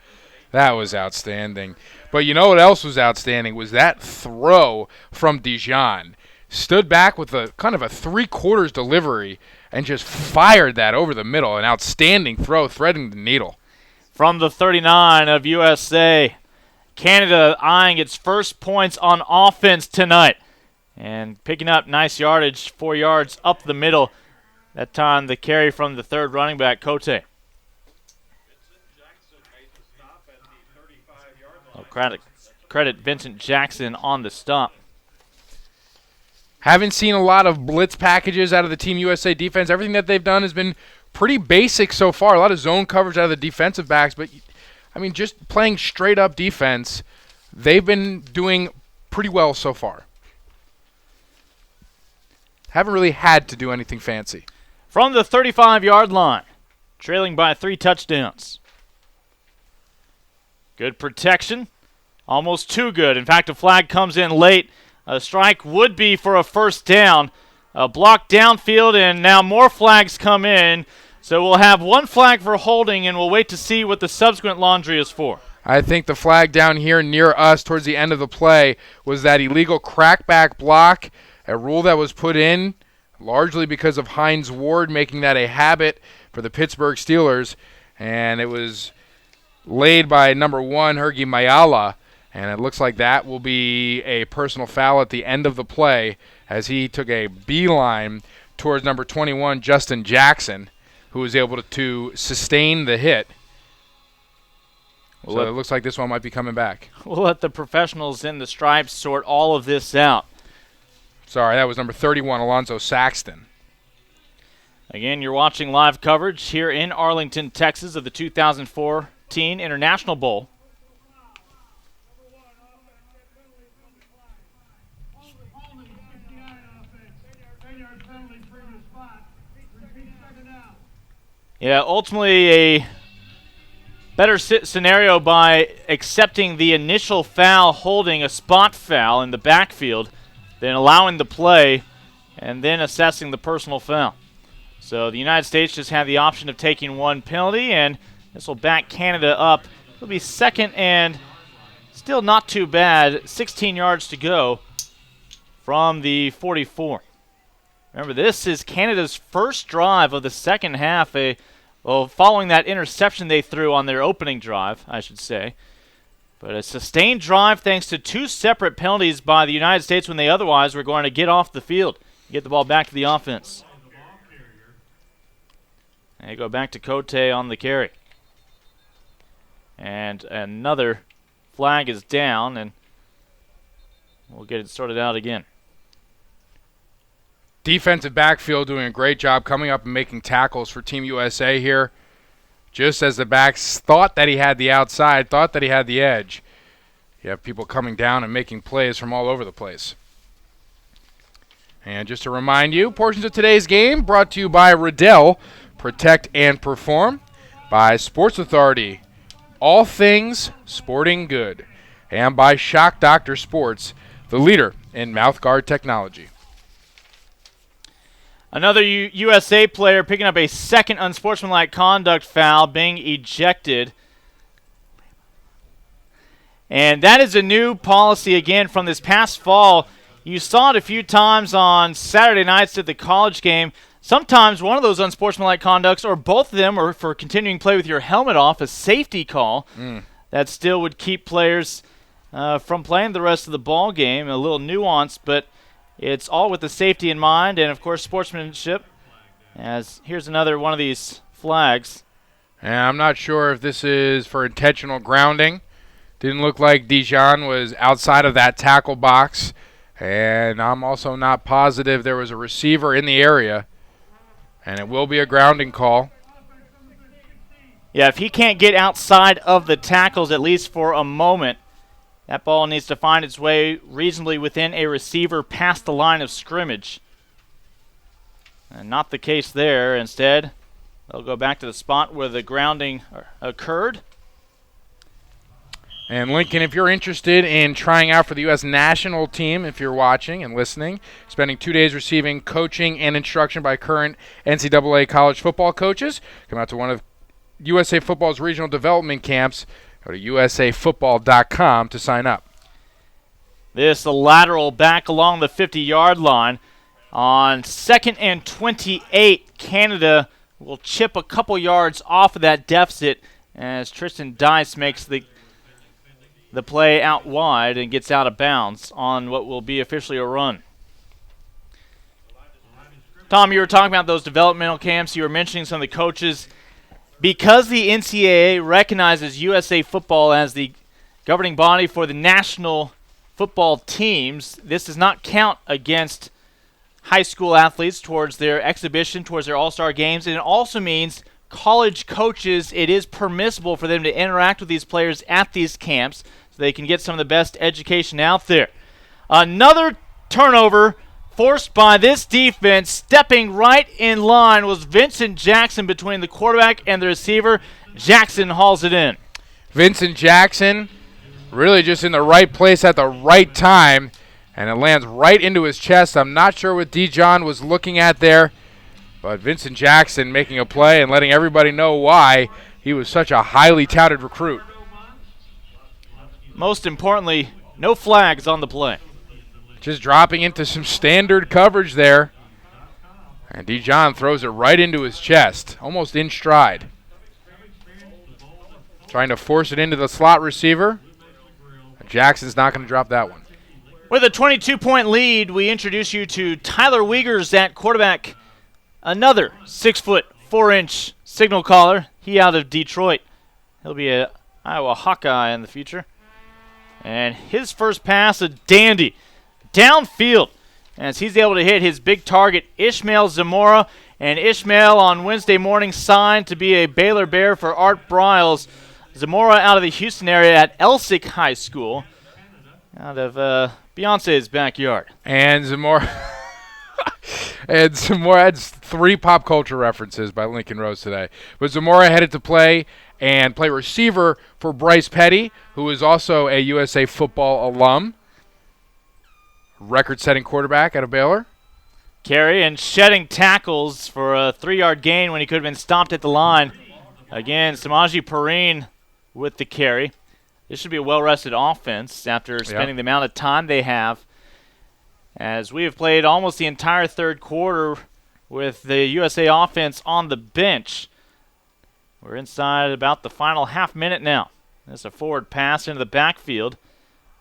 That was outstanding. But you know what else was outstanding was that throw from Dijon. Stood back with a kind of a 3/4 delivery and just fired that over the middle. An outstanding throw, threading the needle. From the 39 of USA, Canada eyeing its first points on offense tonight. And picking up nice yardage, 4 yards up the middle. That time the carry from the third running back, Cote. Credit Vincent Jackson on the stop. Haven't seen a lot of blitz packages out of the Team USA defense. Everything that they've done has been pretty basic so far. A lot of zone coverage out of the defensive backs, but just playing straight up defense, they've been doing pretty well so far. Haven't really had to do anything fancy. From the 35-yard line, trailing by 3 touchdowns. Good protection, almost too good. In fact, a flag comes in late. A strike would be for a first down. A block downfield, and now more flags come in. So we'll have one flag for holding, and we'll wait to see what the subsequent laundry is for. I think the flag down here near us towards the end of the play was that illegal crackback block, a rule that was put in largely because of Hines Ward making that a habit for the Pittsburgh Steelers, and it was laid by number 1, Hergy Mayala, and it looks like that will be a personal foul at the end of the play as he took a beeline towards number 21, Justin Jackson, who was able to sustain the hit. So it looks like this one might be coming back. We'll let the professionals in the stripes sort all of this out. Sorry, that was number 31, Alonzo Saxton. Again, you're watching live coverage here in Arlington, Texas of the 2014 International Bowl. Yeah, ultimately better scenario by accepting the initial foul, holding a spot foul in the backfield, then allowing the play, and then assessing the personal foul. So the United States just had the option of taking one penalty, and this will back Canada up. It'll be second and still not too bad. 16 yards to go from the 44. Remember, this is Canada's first drive of the second half, following that interception they threw on their opening drive, I should say. But a sustained drive thanks to two separate penalties by the United States when they otherwise were going to get off the field, get the ball back to the offense. And you go back to Cote on the carry. And another flag is down, and we'll get it sorted out again. Defensive backfield doing a great job coming up and making tackles for Team USA here. Just as the backs thought that he had the outside, thought that he had the edge, you have people coming down and making plays from all over the place. And just to remind you, portions of today's game brought to you by Riddell, Protect and Perform, by Sports Authority, all things sporting good, and by Shock Doctor Sports, the leader in mouthguard technology. Another USA player picking up a second unsportsmanlike conduct foul, being ejected. And that is a new policy again from this past fall. You saw it a few times on Saturday nights at the college game. Sometimes one of those unsportsmanlike conducts, or both of them, or for continuing play with your helmet off, a safety call that still would keep players from playing the rest of the ball game. A little nuance, but it's all with the safety in mind and, of course, sportsmanship. As here's another one of these flags. And I'm not sure if this is for intentional grounding. Didn't look like Dijon was outside of that tackle box. And I'm also not positive there was a receiver in the area. And it will be a grounding call. Yeah, if he can't get outside of the tackles at least for a moment, that ball needs to find its way reasonably within a receiver past the line of scrimmage. And not the case there. Instead, they'll go back to the spot where the grounding occurred. And Lincoln, if you're interested in trying out for the U.S. national team, if you're watching and listening, spending 2 days receiving coaching and instruction by current NCAA college football coaches, come out to one of USA Football's regional development camps. Go to usafootball.com to sign up. This a lateral back along the 50-yard line. On 2nd and 28, Canada will chip a couple yards off of that deficit as Tristan Dice makes the play out wide and gets out of bounds on what will be officially a run. Tom, you were talking about those developmental camps. You were mentioning some of the coaches. Because the NCAA recognizes USA Football as the governing body for the national football teams, this does not count against high school athletes towards their exhibition, towards their all-star games. And it also means college coaches, it is permissible for them to interact with these players at these camps so they can get some of the best education out there. Another turnover forced by this defense. Stepping right in line was Vincent Jackson between the quarterback and the receiver. Jackson hauls it in. Vincent Jackson really just in the right place at the right time, and it lands right into his chest. I'm not sure what Dijon was looking at there, but Vincent Jackson making a play and letting everybody know why he was such a highly touted recruit. Most importantly, no flags on the play. Just dropping into some standard coverage there. And Dijon throws it right into his chest, almost in stride. Trying to force it into the slot receiver. Jackson's not going to drop that one. With a 22-point lead, we introduce you to Tyler Wiegers at quarterback. Another 6'4" signal caller. He out of Detroit. He'll be an Iowa Hawkeye in the future. And his first pass, a dandy. Downfield, as he's able to hit his big target, Ishmael Zamora. And Ishmael on Wednesday morning signed to be a Baylor Bear for Art Briles. Zamora out of the Houston area at Elsick High School, out of Beyonce's backyard. And Zamora And Zamora had 3 pop culture references by Lincoln Rose today. But Zamora headed to play receiver for Bryce Petty, who is also a USA football alum. Record-setting quarterback out of Baylor. Carry and shedding tackles for a 3-yard gain when he could have been stopped at the line. Again, Samaje Perine with the carry. This should be a well-rested offense after spending the amount of time they have, as we have played almost the entire third quarter with the USA offense on the bench. We're inside about the final half minute now. There's a forward pass into the backfield.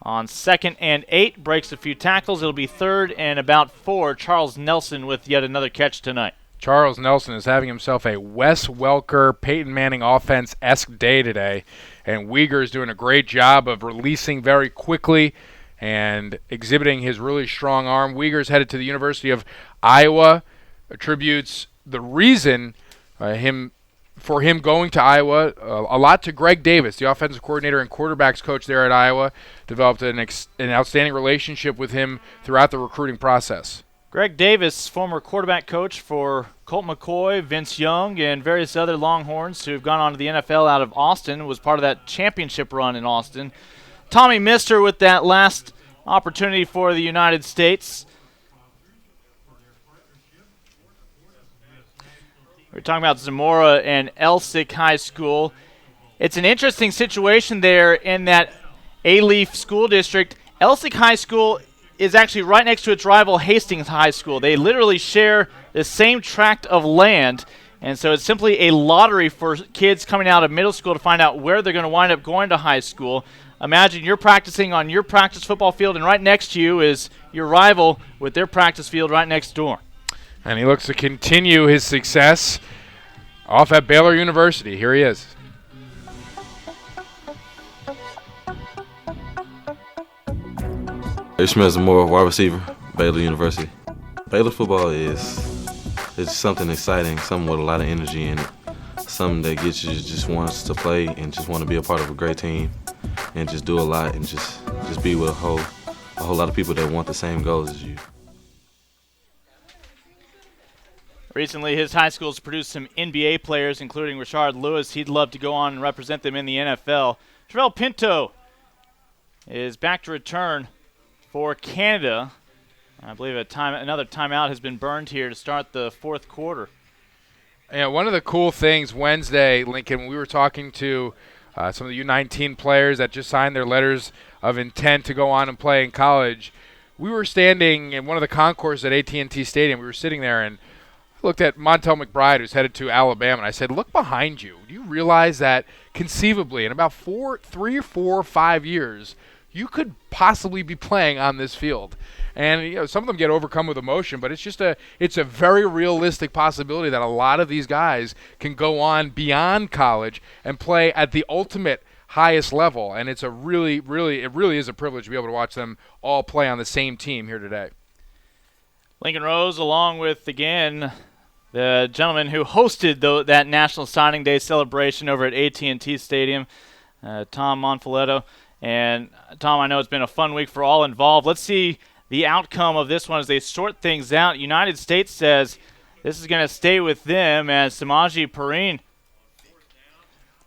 On 2nd and 8, breaks a few tackles. It'll be 3rd and about 4. Charles Nelson with yet another catch tonight. Charles Nelson is having himself a Wes Welker, Peyton Manning offense-esque day today. And Uyghur is doing a great job of releasing very quickly and exhibiting his really strong arm. Uyghur's headed to the University of Iowa, attributes the reason for him going to Iowa a lot to Greg Davis, the offensive coordinator and quarterbacks coach there at Iowa. Developed an outstanding relationship with him throughout the recruiting process. Greg Davis, former quarterback coach for Colt McCoy, Vince Young, and various other Longhorns who have gone on to the NFL out of Austin, was part of that championship run in Austin. Tommy Mister with that last opportunity for the United States. We're talking about Zamora and Elsick High School. It's an interesting situation there in that A-Leaf school district. Elsick High School is actually right next to its rival Hastings High School. They literally share the same tract of land, and so it's simply a lottery for kids coming out of middle school to find out where they're going to wind up going to high school. Imagine you're practicing on your practice football field, and right next to you is your rival with their practice field right next door. And he looks to continue his success off at Baylor University. Here he is. Ishmael Zamora, wide receiver, Baylor University. Baylor football is something exciting, something with a lot of energy in it. Something that gets you just wants to play and just want to be a part of a great team and just do a lot and just be with a whole lot of people that want the same goals as you. Recently, his high school's produced some NBA players, including Rashard Lewis. He'd love to go on and represent them in the NFL. Terrell Pinto is back to return for Canada. I believe another timeout has been burned here to start the fourth quarter. Yeah, one of the cool things Wednesday, Lincoln, when we were talking to some of the U19 players that just signed their letters of intent to go on and play in college, we were standing in one of the concourses at AT&T Stadium. We were sitting there, and I looked at Montel McBride, who's headed to Alabama, and I said, look behind you. Do you realize that conceivably in about 3 or 4 or 5 years, you could possibly be playing on this field? And some of them get overcome with emotion, but it's a very realistic possibility that a lot of these guys can go on beyond college and play at the ultimate highest level. And it's it really is a privilege to be able to watch them all play on the same team here today. Lincoln Rose, along with, again, the gentleman who hosted that National Signing Day celebration over at AT&T Stadium, Tom Monfiletto. And, Tom, I know it's been a fun week for all involved. Let's see the outcome of this one as they sort things out. United States says this is going to stay with them, as Samaje Perine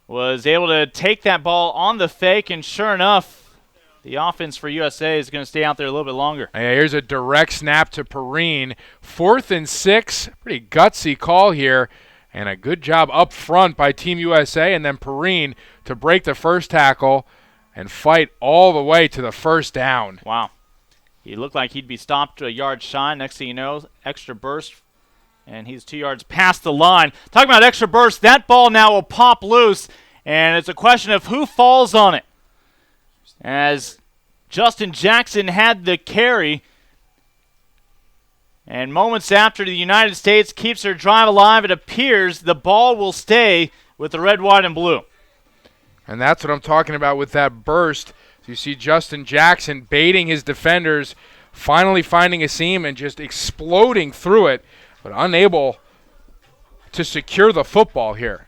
was able to take that ball on the fake, and sure enough, the offense for USA is going to stay out there a little bit longer. Yeah, here's a direct snap to Perine. 4th and 6. Pretty gutsy call here. And a good job up front by Team USA. And then Perine to break the first tackle and fight all the way to the first down. Wow. He looked like he'd be stopped a yard shy. Next thing you know, extra burst. And he's 2 yards past the line. Talking about extra burst, that ball now will pop loose. And it's a question of who falls on it, as Justin Jackson had the carry. And moments after the United States keeps their drive alive, it appears the ball will stay with the red, white, and blue. And that's what I'm talking about with that burst. So you see Justin Jackson baiting his defenders, finally finding a seam and just exploding through it, but unable to secure the football here.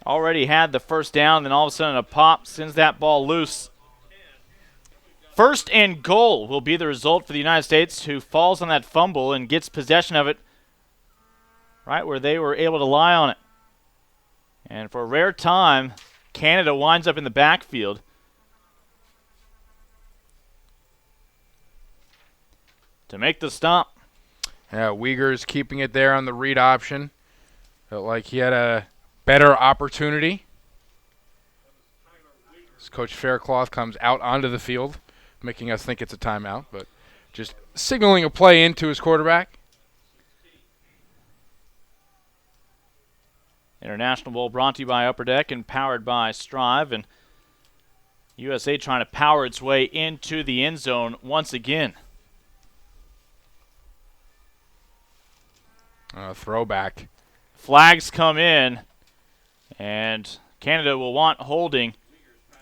Already had the first down, then all of a sudden a pop sends that ball loose. First and goal will be the result for the United States, who falls on that fumble and gets possession of it right where they were able to lie on it. And for a rare time, Canada winds up in the backfield. To make the stop. Yeah, Uyghur's keeping it there on the read option. Felt like he had a better opportunity. As Coach Faircloth comes out onto the field, making us think it's a timeout, but just signaling a play into his quarterback. International Bowl brought to you by Upper Deck and powered by Strive. And USA trying to power its way into the end zone once again. Throwback. Flags come in, and Canada will want holding.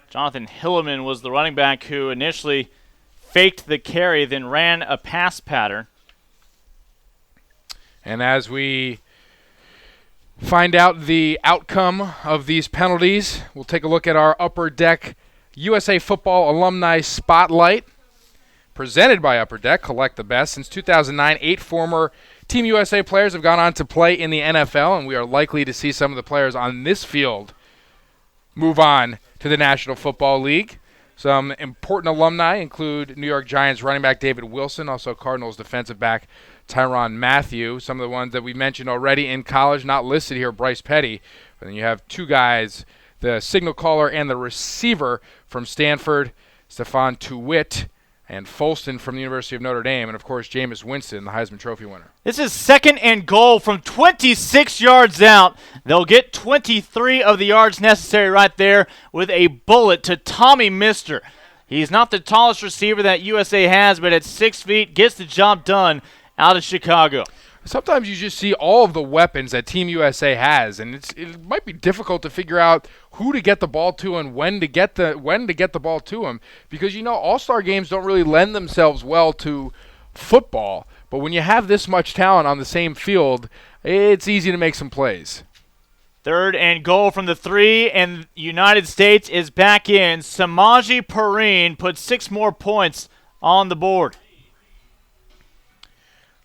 Jonathan Hilleman was the running back who initially faked the carry, then ran a pass pattern. And as we find out the outcome of these penalties, we'll take a look at our Upper Deck USA Football Alumni Spotlight. Presented by Upper Deck, collect the best. Since 2009, 8 former Team USA players have gone on to play in the NFL, and we are likely to see some of the players on this field move on to the National Football League. Some important alumni include New York Giants running back David Wilson, also Cardinals defensive back Tyrann Mathieu. Some of the ones that we mentioned already in college, not listed here, Bryce Petty. But then you have 2 guys, the signal caller and the receiver from Stanford, Stephon Tuitt, and Folston from the University of Notre Dame, and, of course, Jameis Winston, the Heisman Trophy winner. This is second and goal from 26 yards out. They'll get 23 of the yards necessary right there with a bullet to Tommy Mister. He's not the tallest receiver that USA has, but at 6 feet, gets the job done out of Chicago. Sometimes you just see all of the weapons that Team USA has, and it might be difficult to figure out who to get the ball to and when to get the ball to them, because all-star games don't really lend themselves well to football. But when you have this much talent on the same field, it's easy to make some plays. Third and goal from the 3, and United States is back in. Samaje Perine put 6 more points on the board.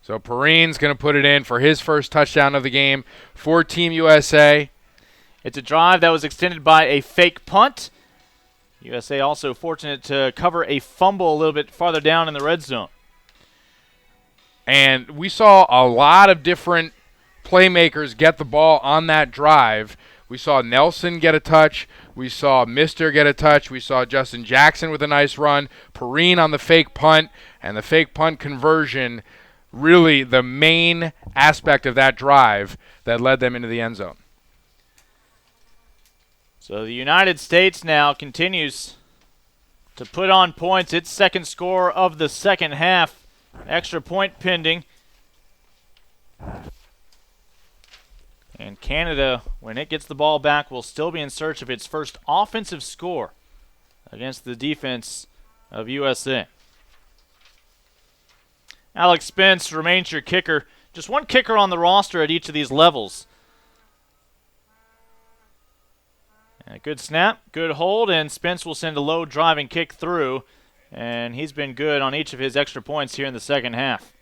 So Perine's going to put it in for his first touchdown of the game for Team USA. It's a drive that was extended by a fake punt. USA also fortunate to cover a fumble a little bit farther down in the red zone. And we saw a lot of different playmakers get the ball on that drive. We saw Nelson get a touch. We saw Mister get a touch. We saw Justin Jackson with a nice run. Perine on the fake punt, and the fake punt conversion, really the main aspect of that drive that led them into the end zone. So the United States now continues to put on points. Its second score of the second half. Extra point pending. And Canada, when it gets the ball back, will still be in search of its first offensive score against the defense of USA. Alex Spence remains your kicker. Just one kicker on the roster at each of these levels. A good snap, good hold, and Spence will send a low driving kick through, and he's been good on each of his extra points here in the second half.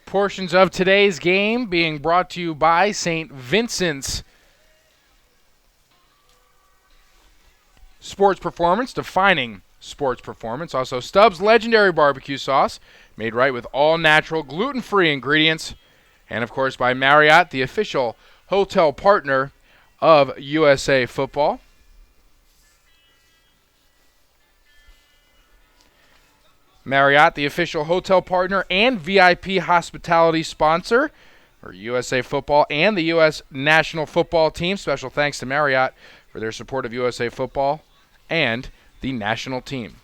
Portions of today's game being brought to you by St. Vincent's Sports Performance, defining sports performance. Also, Stubbs Legendary Barbecue Sauce, made right with all natural, gluten-free ingredients. And, of course, by Marriott, the official hotel partner of USA Football. Marriott, the official hotel partner and VIP hospitality sponsor for USA Football and the U.S. National Football Team. Special thanks to Marriott for their support of USA Football and the national team.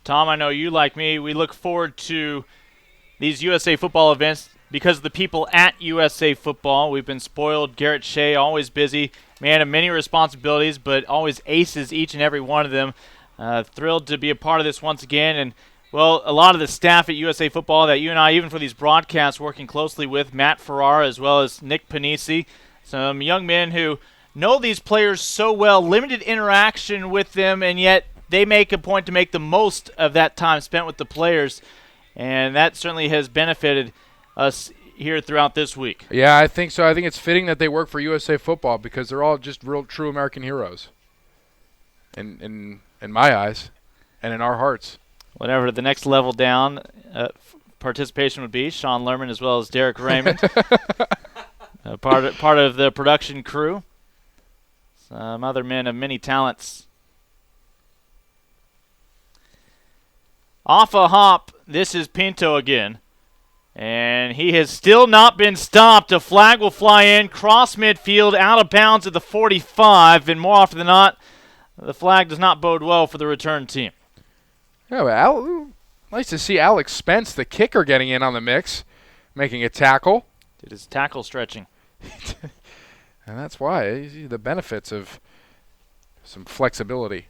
Tom, I know you, like me, we look forward to these USA Football events because of the people at USA Football. We've been spoiled. Garrett Shea, always busy, man of many responsibilities, but always aces each and every one of them. Thrilled to be a part of this once again. And, well, a lot of the staff at USA Football that you and I, even for these broadcasts, working closely with, Matt Ferrara as well as Nick Panisi, some young men who know these players so well, limited interaction with them, and yet they make a point to make the most of that time spent with the players, and that certainly has benefited us here throughout this week. Yeah, I think so. I think it's fitting that they work for USA Football because they're all just real true American heroes in my eyes and in our hearts. Whatever the next level down participation would be, Sean Lerman as well as Derek Raymond, part of the production crew. Some other men of many talents. Off a hop, this is Pinto again. And he has still not been stopped. A flag will fly in, cross midfield, out of bounds at the 45. And more often than not, the flag does not bode well for the return team. Yeah, well, nice to see Alex Spence, the kicker, getting in on the mix, making a tackle. Did his tackle stretching. And that's why you see the benefits of some flexibility.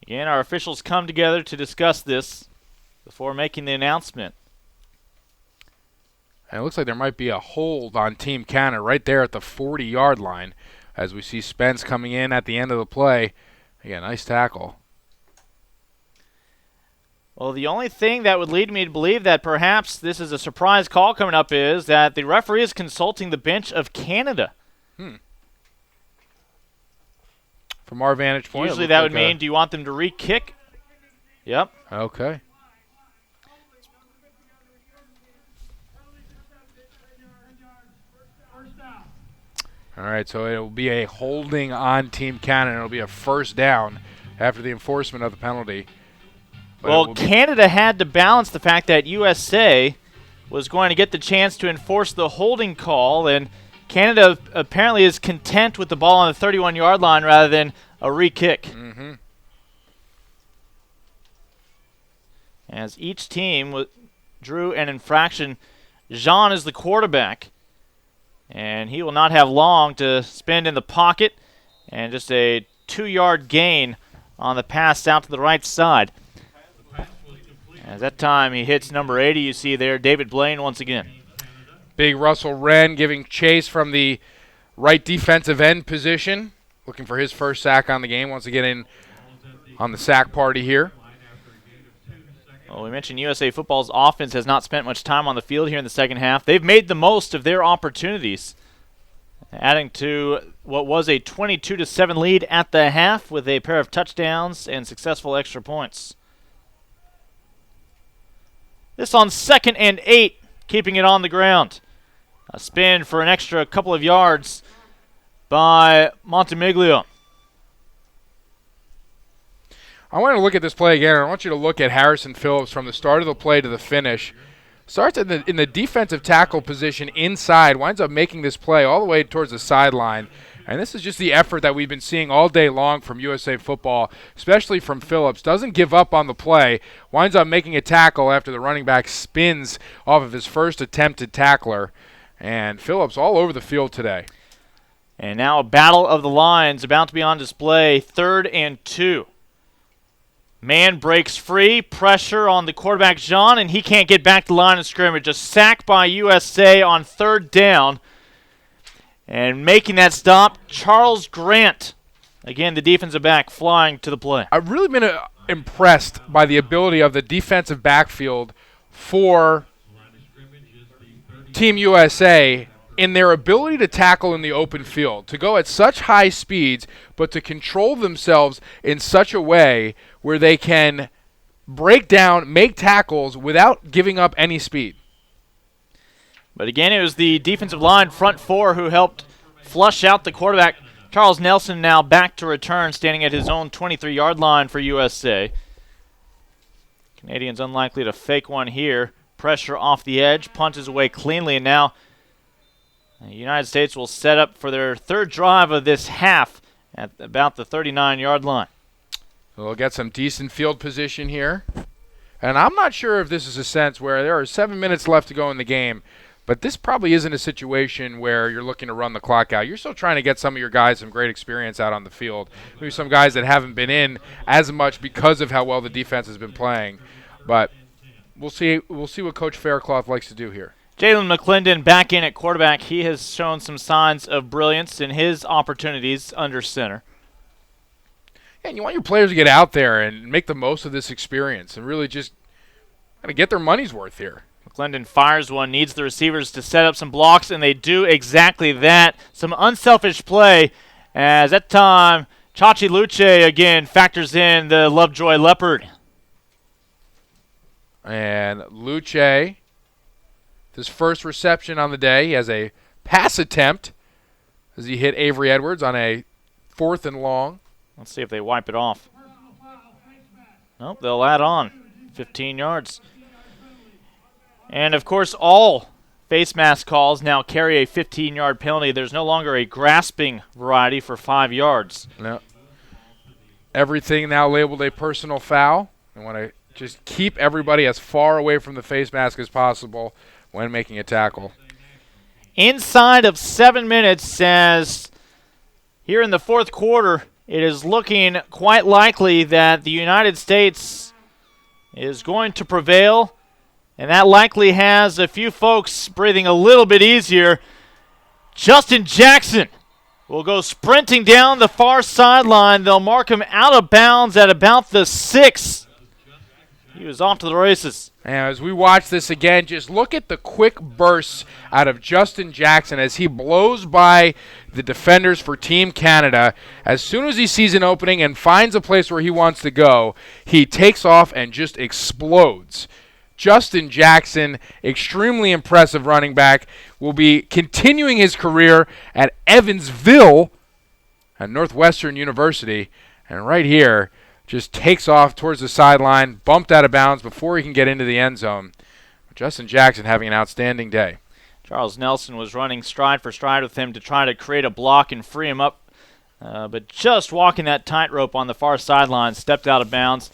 Again, our officials come together to discuss this before making the announcement. And it looks like there might be a hold on Team Canada right there at the 40-yard line as we see Spence coming in at the end of the play. Again, nice tackle. Well, the only thing that would lead me to believe that perhaps this is a surprise call coming up is that the referee is consulting the bench of Canada. From our vantage point, usually that would mean, do you want them to re-kick? Yep. Okay. All right, so it will be a holding on Team Canada. It will be a first down after the enforcement of the penalty. Well, Canada had to balance the fact that USA was going to get the chance to enforce the holding call, and Canada apparently is content with the ball on the 31-yard line rather than a re-kick. As each team drew an infraction, Jean is the quarterback, and he will not have long to spend in the pocket, and just a 2-yard gain on the pass out to the right side. As that time he hits number 80, you see there, David Blaine once again. Big Russell Wren giving chase from the right defensive end position, looking for his first sack on the game. Once again in on the sack party here. Well, we mentioned USA Football's offense has not spent much time on the field here in the second half. They've made the most of their opportunities, adding to what was a 22-7 lead at the half with a pair of touchdowns and successful extra points. This on 2nd and 8, keeping it on the ground. A spin for an extra couple of yards by Montemiglio. I want to look at this play again. I want you to look at Harrison Phillips from the start of the play to the finish. Starts in the defensive tackle position inside, winds up making this play all the way towards the sideline. And this is just the effort that we've been seeing all day long from USA Football, especially from Phillips. Doesn't give up on the play, winds up making a tackle after the running back spins off of his first attempted tackler. And Phillips all over the field today. And now a battle of the lines about to be on display, 3rd and 2. Man breaks free, pressure on the quarterback, Jean, and he can't get back to the line of scrimmage. A sack by USA on 3rd down. And making that stop, Charles Grant. Again, the defensive back flying to the play. I've really been impressed by the ability of the defensive backfield for Team USA in their ability to tackle in the open field, to go at such high speeds, but to control themselves in such a way where they can break down, make tackles without giving up any speed. But again, it was the defensive line front four who helped flush out the quarterback. Charles Nelson now back to return, standing at his own 23-yard line for USA. Canadians unlikely to fake one here. Pressure off the edge, punches away cleanly, and now the United States will set up for their 3rd drive of this half at about the 39-yard line. We'll get some decent field position here. And I'm not sure if this is a sense where there are 7 minutes left to go in the game, but this probably isn't a situation where you're looking to run the clock out. You're still trying to get some of your guys some great experience out on the field. Maybe some guys that haven't been in as much because of how well the defense has been playing. But we'll see what Coach Faircloth likes to do here. Jalen McClendon back in at quarterback. He has shown some signs of brilliance in his opportunities under center. And you want your players to get out there and make the most of this experience and really just kind of get their money's worth here. McClendon fires one, needs the receivers to set up some blocks, and they do exactly that. Some unselfish play as that time Chachi Luce again factors in the Lovejoy Leopard. And Luce, his first reception on the day, he has a pass attempt as he hit Avery Edwards on a 4th and long. Let's see if they wipe it off. Nope, they'll add on 15 yards. And, of course, all face mask calls now carry a 15-yard penalty. There's no longer a grasping variety for 5 yards. No. Everything now labeled a personal foul. I want to just keep everybody as far away from the face mask as possible when making a tackle. Inside of 7 minutes, as here in the fourth quarter, it is looking quite likely that the United States is going to prevail, and that likely has a few folks breathing a little bit easier. Justin Jackson will go sprinting down the far sideline. They'll mark him out of bounds at about the 6. He was off to the races. And as we watch this again, just look at the quick bursts out of Justin Jackson as he blows by the defenders for Team Canada. As soon as he sees an opening and finds a place where he wants to go, he takes off and just explodes. Justin Jackson, extremely impressive running back, will be continuing his career at Evansville at Northwestern University. And right here, just takes off towards the sideline, bumped out of bounds before he can get into the end zone. Justin Jackson having an outstanding day. Charles Nelson was running stride for stride with him to try to create a block and free him up, but just walking that tightrope on the far sideline, stepped out of bounds.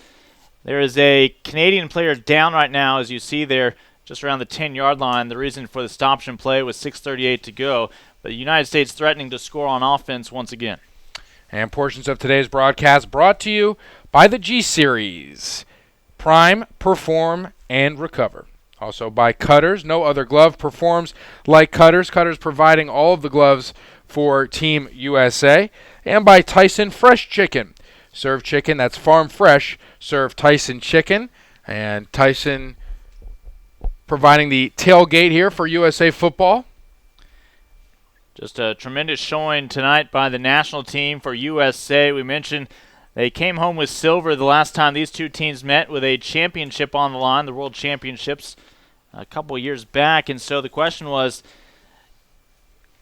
There is a Canadian player down right now, as you see there, just around the 10-yard line. The reason for the stoption play was 6:38 to go, but the United States threatening to score on offense once again. And portions of today's broadcast brought to you by the G-Series. Prime, Perform, and Recover. Also by Cutters. No other glove performs like Cutters. Cutters providing all of the gloves for Team USA. And by Tyson Fresh Chicken. Serve chicken that's farm fresh. Serve Tyson Chicken. And Tyson providing the tailgate here for USA football. Just a tremendous showing tonight by the national team for USA. We mentioned they came home with silver the last time these two teams met, with a championship on the line, the World Championships, a couple of years back. And so the question was,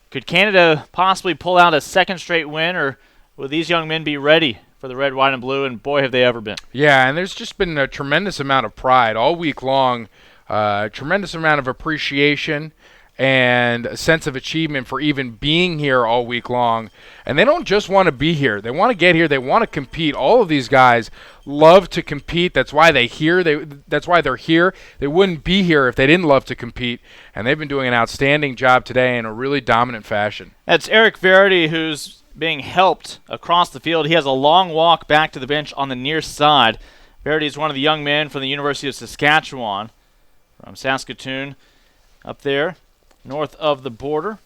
could Canada possibly pull out a second straight win, or will these young men be ready for the red, white, and blue? And boy, have they ever been. Yeah, and there's just been a tremendous amount of pride all week long, tremendous amount of appreciation and a sense of achievement for even being here all week long. And they don't just want to be here. They want to get here. They want to compete. All of these guys love to compete. That's why that's why they're here. They wouldn't be here if they didn't love to compete. And they've been doing an outstanding job today in a really dominant fashion. That's Eric Verity, who's being helped across the field. He has a long walk back to the bench on the near side. Verity is one of the young men from the University of Saskatchewan, from Saskatoon, up there north of the border.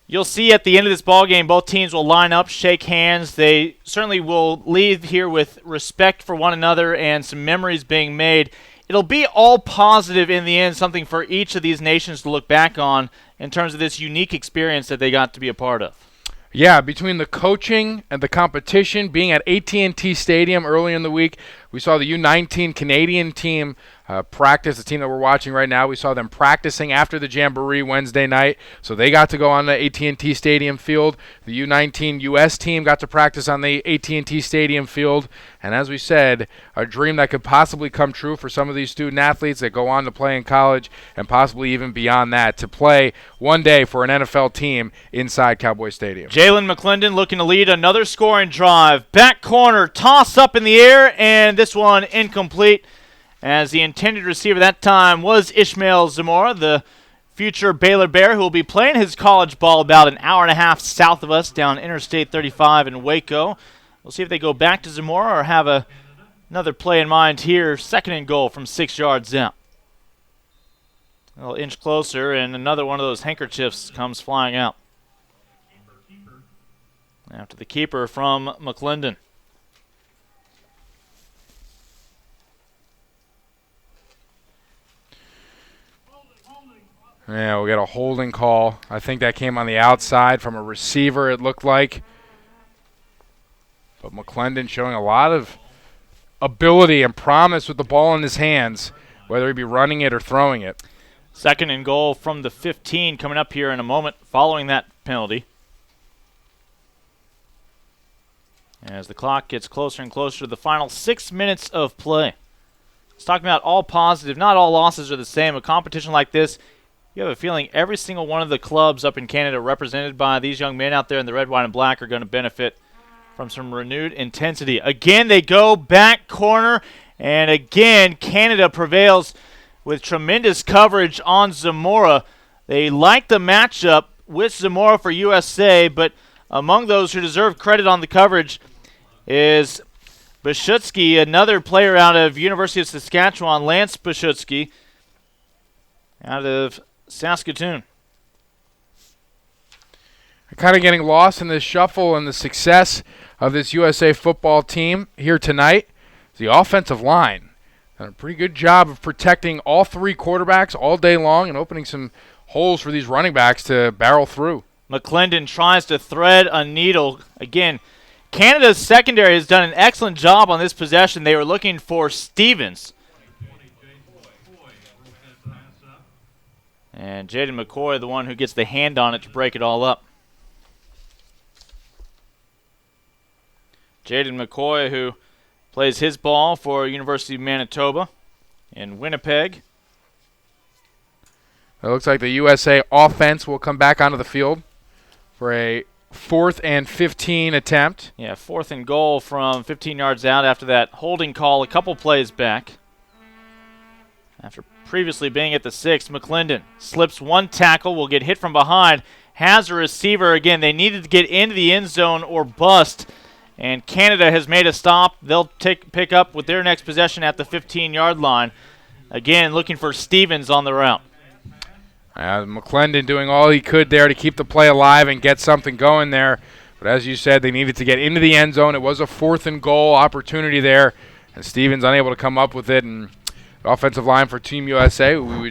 You'll see at the end of this ball game, both teams will line up, shake hands. They certainly will leave here with respect for one another and some memories being made. It'll be all positive in the end, something for each of these nations to look back on in terms of this unique experience that they got to be a part of. Yeah, between the coaching and the competition, being at AT&T Stadium early in the week, we saw the U19 Canadian team practice, the team that we're watching right now. We saw them practicing after the Jamboree Wednesday night, so they got to go on the AT&T Stadium field. The U19 U.S. team got to practice on the AT&T Stadium field, and as we said, a dream that could possibly come true for some of these student athletes that go on to play in college, and possibly even beyond that, to play one day for an NFL team inside Cowboy Stadium. Jalen McClendon looking to lead another scoring drive. Back corner, toss up in the air, and this one incomplete, as the intended receiver that time was Ishmael Zamora, the future Baylor Bear, who will be playing his college ball about an hour and a half south of us down Interstate 35 in Waco. We'll see if they go back to Zamora or have another play in mind here. 2nd and goal from 6 yards out. A little inch closer, and another one of those handkerchiefs comes flying out. After the keeper from McClendon. Yeah, we got a holding call. I think that came on the outside from a receiver, it looked like. But McClendon showing a lot of ability and promise with the ball in his hands, whether he be running it or throwing it. 2nd and goal from the 15 coming up here in a moment following that penalty. As the clock gets closer and closer to the final 6 minutes of play. Let's talk about all positive. Not all losses are the same. A competition like this, you have a feeling every single one of the clubs up in Canada represented by these young men out there in the red, white, and black are going to benefit from some renewed intensity. Again, they go back corner, and again, Canada prevails with tremendous coverage on Zamora. They like the matchup with Zamora for USA, but among those who deserve credit on the coverage is Bashutsky, another player out of University of Saskatchewan, Lance Bashutsky, out of Saskatoon. Kind of getting lost in the shuffle and the success of this USA football team here tonight. The offensive line done a pretty good job of protecting all 3 quarterbacks all day long and opening some holes for these running backs to barrel through. McClendon tries to thread a needle. Again, Canada's secondary has done an excellent job on this possession. They were looking for Stevens. And Jaden McCoy, the one who gets the hand on it to break it all up. Jaden McCoy, who plays his ball for University of Manitoba in Winnipeg. It looks like the USA offense will come back onto the field for a 4th and 15 attempt. Yeah, 4th and goal from 15 yards out after that holding call a couple plays back. After previously being at the 6, McClendon slips one tackle, will get hit from behind, has a receiver. Again, they needed to get into the end zone or bust, and Canada has made a stop. They'll pick up with their next possession at the 15-yard line. Again, looking for Stevens on the route. McClendon doing all he could there to keep the play alive and get something going there. But as you said, they needed to get into the end zone. It was a 4th and goal opportunity there, and Stevens unable to come up with it. And the offensive line for Team USA, we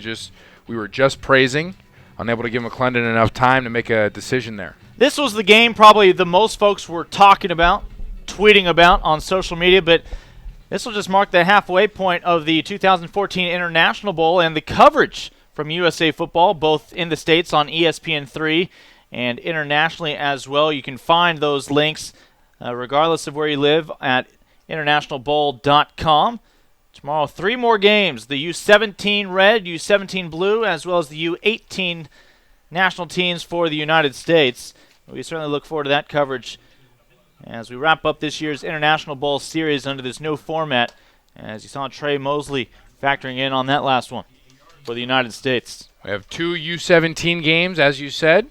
were just praising, unable to give McClendon enough time to make a decision there. This was the game probably the most folks were talking about, tweeting about on social media, but this will just mark the halfway point of the 2014 International Bowl and the coverage from USA Football, both in the States on ESPN3 and internationally as well. You can find those links, regardless of where you live, at internationalbowl.com. Tomorrow, 3 more games, the U17 red, U17 blue, as well as the U18 national teams for the United States. We certainly look forward to that coverage as we wrap up this year's International Bowl series under this new format, as you saw Trey Mosley factoring in on that last one for the United States. We have 2 U17 games, as you said,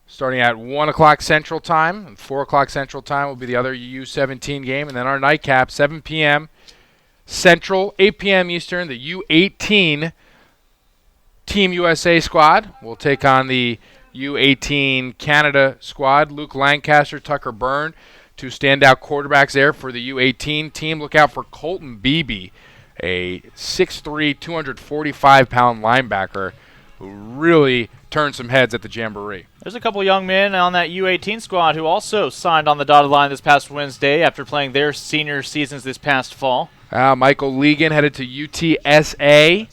starting at 1 o'clock Central Time, and 4 o'clock Central Time will be the other U17 game, and then our nightcap, 7 p.m. Central, 8 p.m. Eastern, the U18 Team USA squad will take on the U18 Canada squad. Luke Lancaster, Tucker Byrne, 2 standout quarterbacks there for the U18 team. Look out for Colton Beebe, a 6'3", 245-pound linebacker who really turned some heads at the Jamboree. There's a couple young men on that U18 squad who also signed on the dotted line this past Wednesday after playing their senior seasons this past fall. Michael Legan headed to UTSA,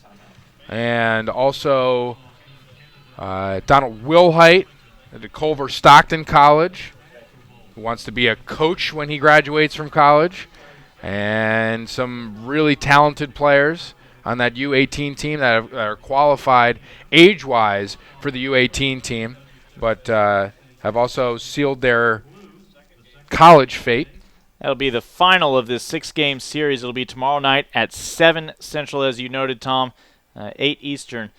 and also Donald Wilhite at Culver Stockton College, who wants to be a coach when he graduates from college, and some really talented players on that U18 team that are qualified age-wise for the U18 team, but have also sealed their college fate. That'll be the final of this 6-game series. It'll be tomorrow night at 7 Central, as you noted, Tom, 8 Eastern.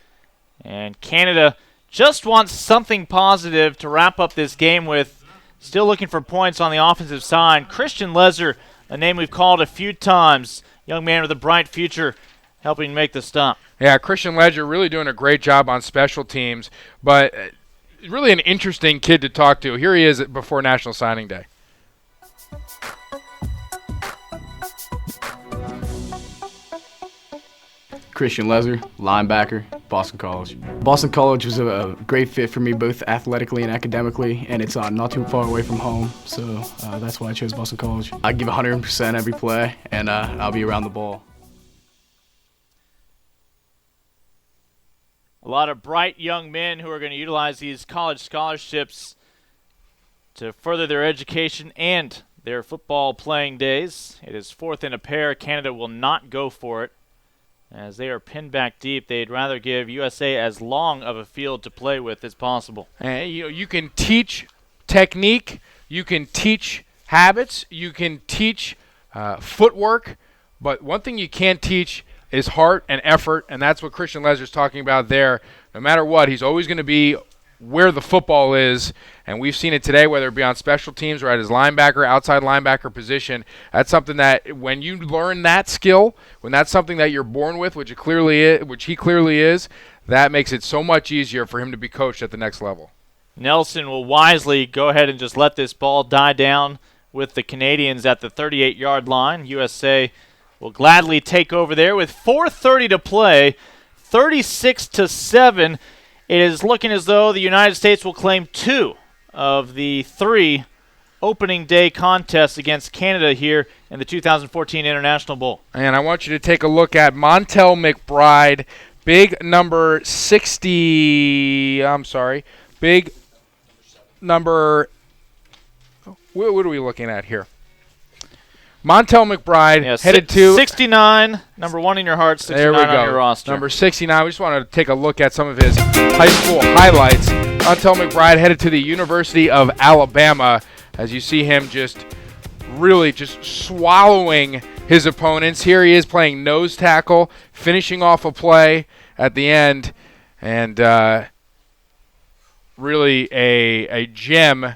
And Canada just wants something positive to wrap up this game with. Still looking for points on the offensive side. Christian Lezer, a name we've called a few times, young man with a bright future, helping make the stop. Yeah, Christian Ledger really doing a great job on special teams, but really an interesting kid to talk to. Here he is before National Signing Day. Christian Ledger, linebacker, Boston College. Boston College was a great fit for me both athletically and academically, and it's not too far away from home, so that's why I chose Boston College. I give 100% every play, and I'll be around the ball. A lot of bright young men who are going to utilize these college scholarships to further their education and their football playing days. It is fourth in a pair. Canada will not go for it. As they are pinned back deep, they'd rather give USA as long of a field to play with as possible. And you can teach technique, you can teach habits, you can teach footwork, but one thing you can't teach is heart and effort, and that's what Christian Ledger's talking about there. No matter what, he's always going to be where the football is, and we've seen it today, whether it be on special teams or at his linebacker, outside linebacker position. That's something that when you learn that skill, when that's something that you're born with, which he clearly is, that makes it so much easier for him to be coached at the next level. Nelson will wisely go ahead and just let this ball die down with the Canadians at the 38-yard line. USA will gladly take over there with 4:30 to play, 36-7. It is looking as though the United States will claim 2 of the 3 opening day contests against Canada here in the 2014 International Bowl. And I want you to take a look at Montel McBride, big number 60, big number, what are we looking at here? Montel McBride headed to 69, number 1 in your heart, 69 there we go. on your roster. Number 69. We just wanted to take a look at some of his high school highlights. Montel McBride headed to the University of Alabama, as you see him just really just swallowing his opponents. Here he is playing nose tackle, finishing off a play at the end, and really a gem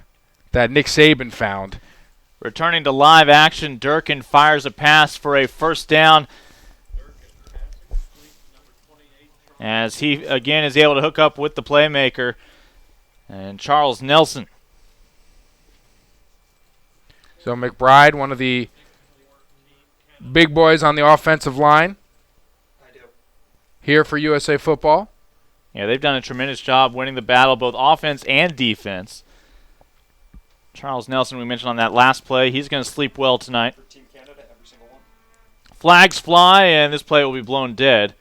that Nick Saban found. Returning to live action, Durkin fires a pass for a first down as he again is able to hook up with the playmaker and Charles Nelson. So McBride, one of the big boys on the offensive line here for USA Football. Yeah, they've done a tremendous job winning the battle, both offense and defense. Charles Nelson, we mentioned on that last play, he's going to sleep well tonight. Flags fly, and this play will be blown dead.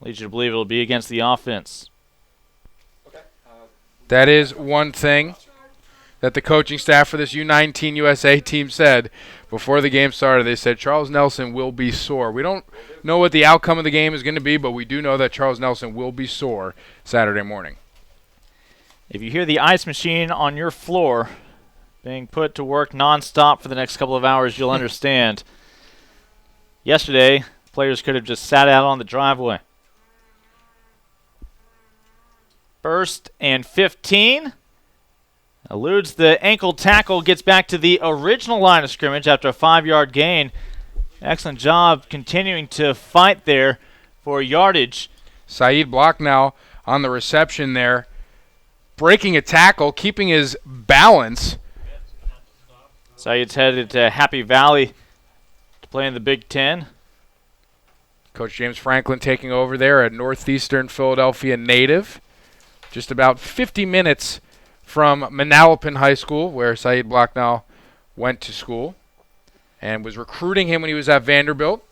Leads you to believe it will be against the offense. That is one thing that the coaching staff for this U19 USA team said before the game started. They said Charles Nelson will be sore. We don't know what the outcome of the game is going to be, but we do know that Charles Nelson will be sore Saturday morning. If you hear the ice machine on your floor being put to work nonstop for the next couple of hours, you'll understand. Yesterday, players could have just sat out on the driveway. First and 15. Eludes the ankle tackle, gets back to the original line of scrimmage after a 5-yard gain. Excellent job continuing to fight there for yardage. Saeed Block now on the reception there, breaking a tackle, keeping his balance. Saeed's headed to Happy Valley to play in the Big Ten. Coach James Franklin taking over there, a northeastern Philadelphia native. Just about 50 minutes from Manalapan High School, where Saeed Blocknell went to school, and was recruiting him when he was at Vanderbilt,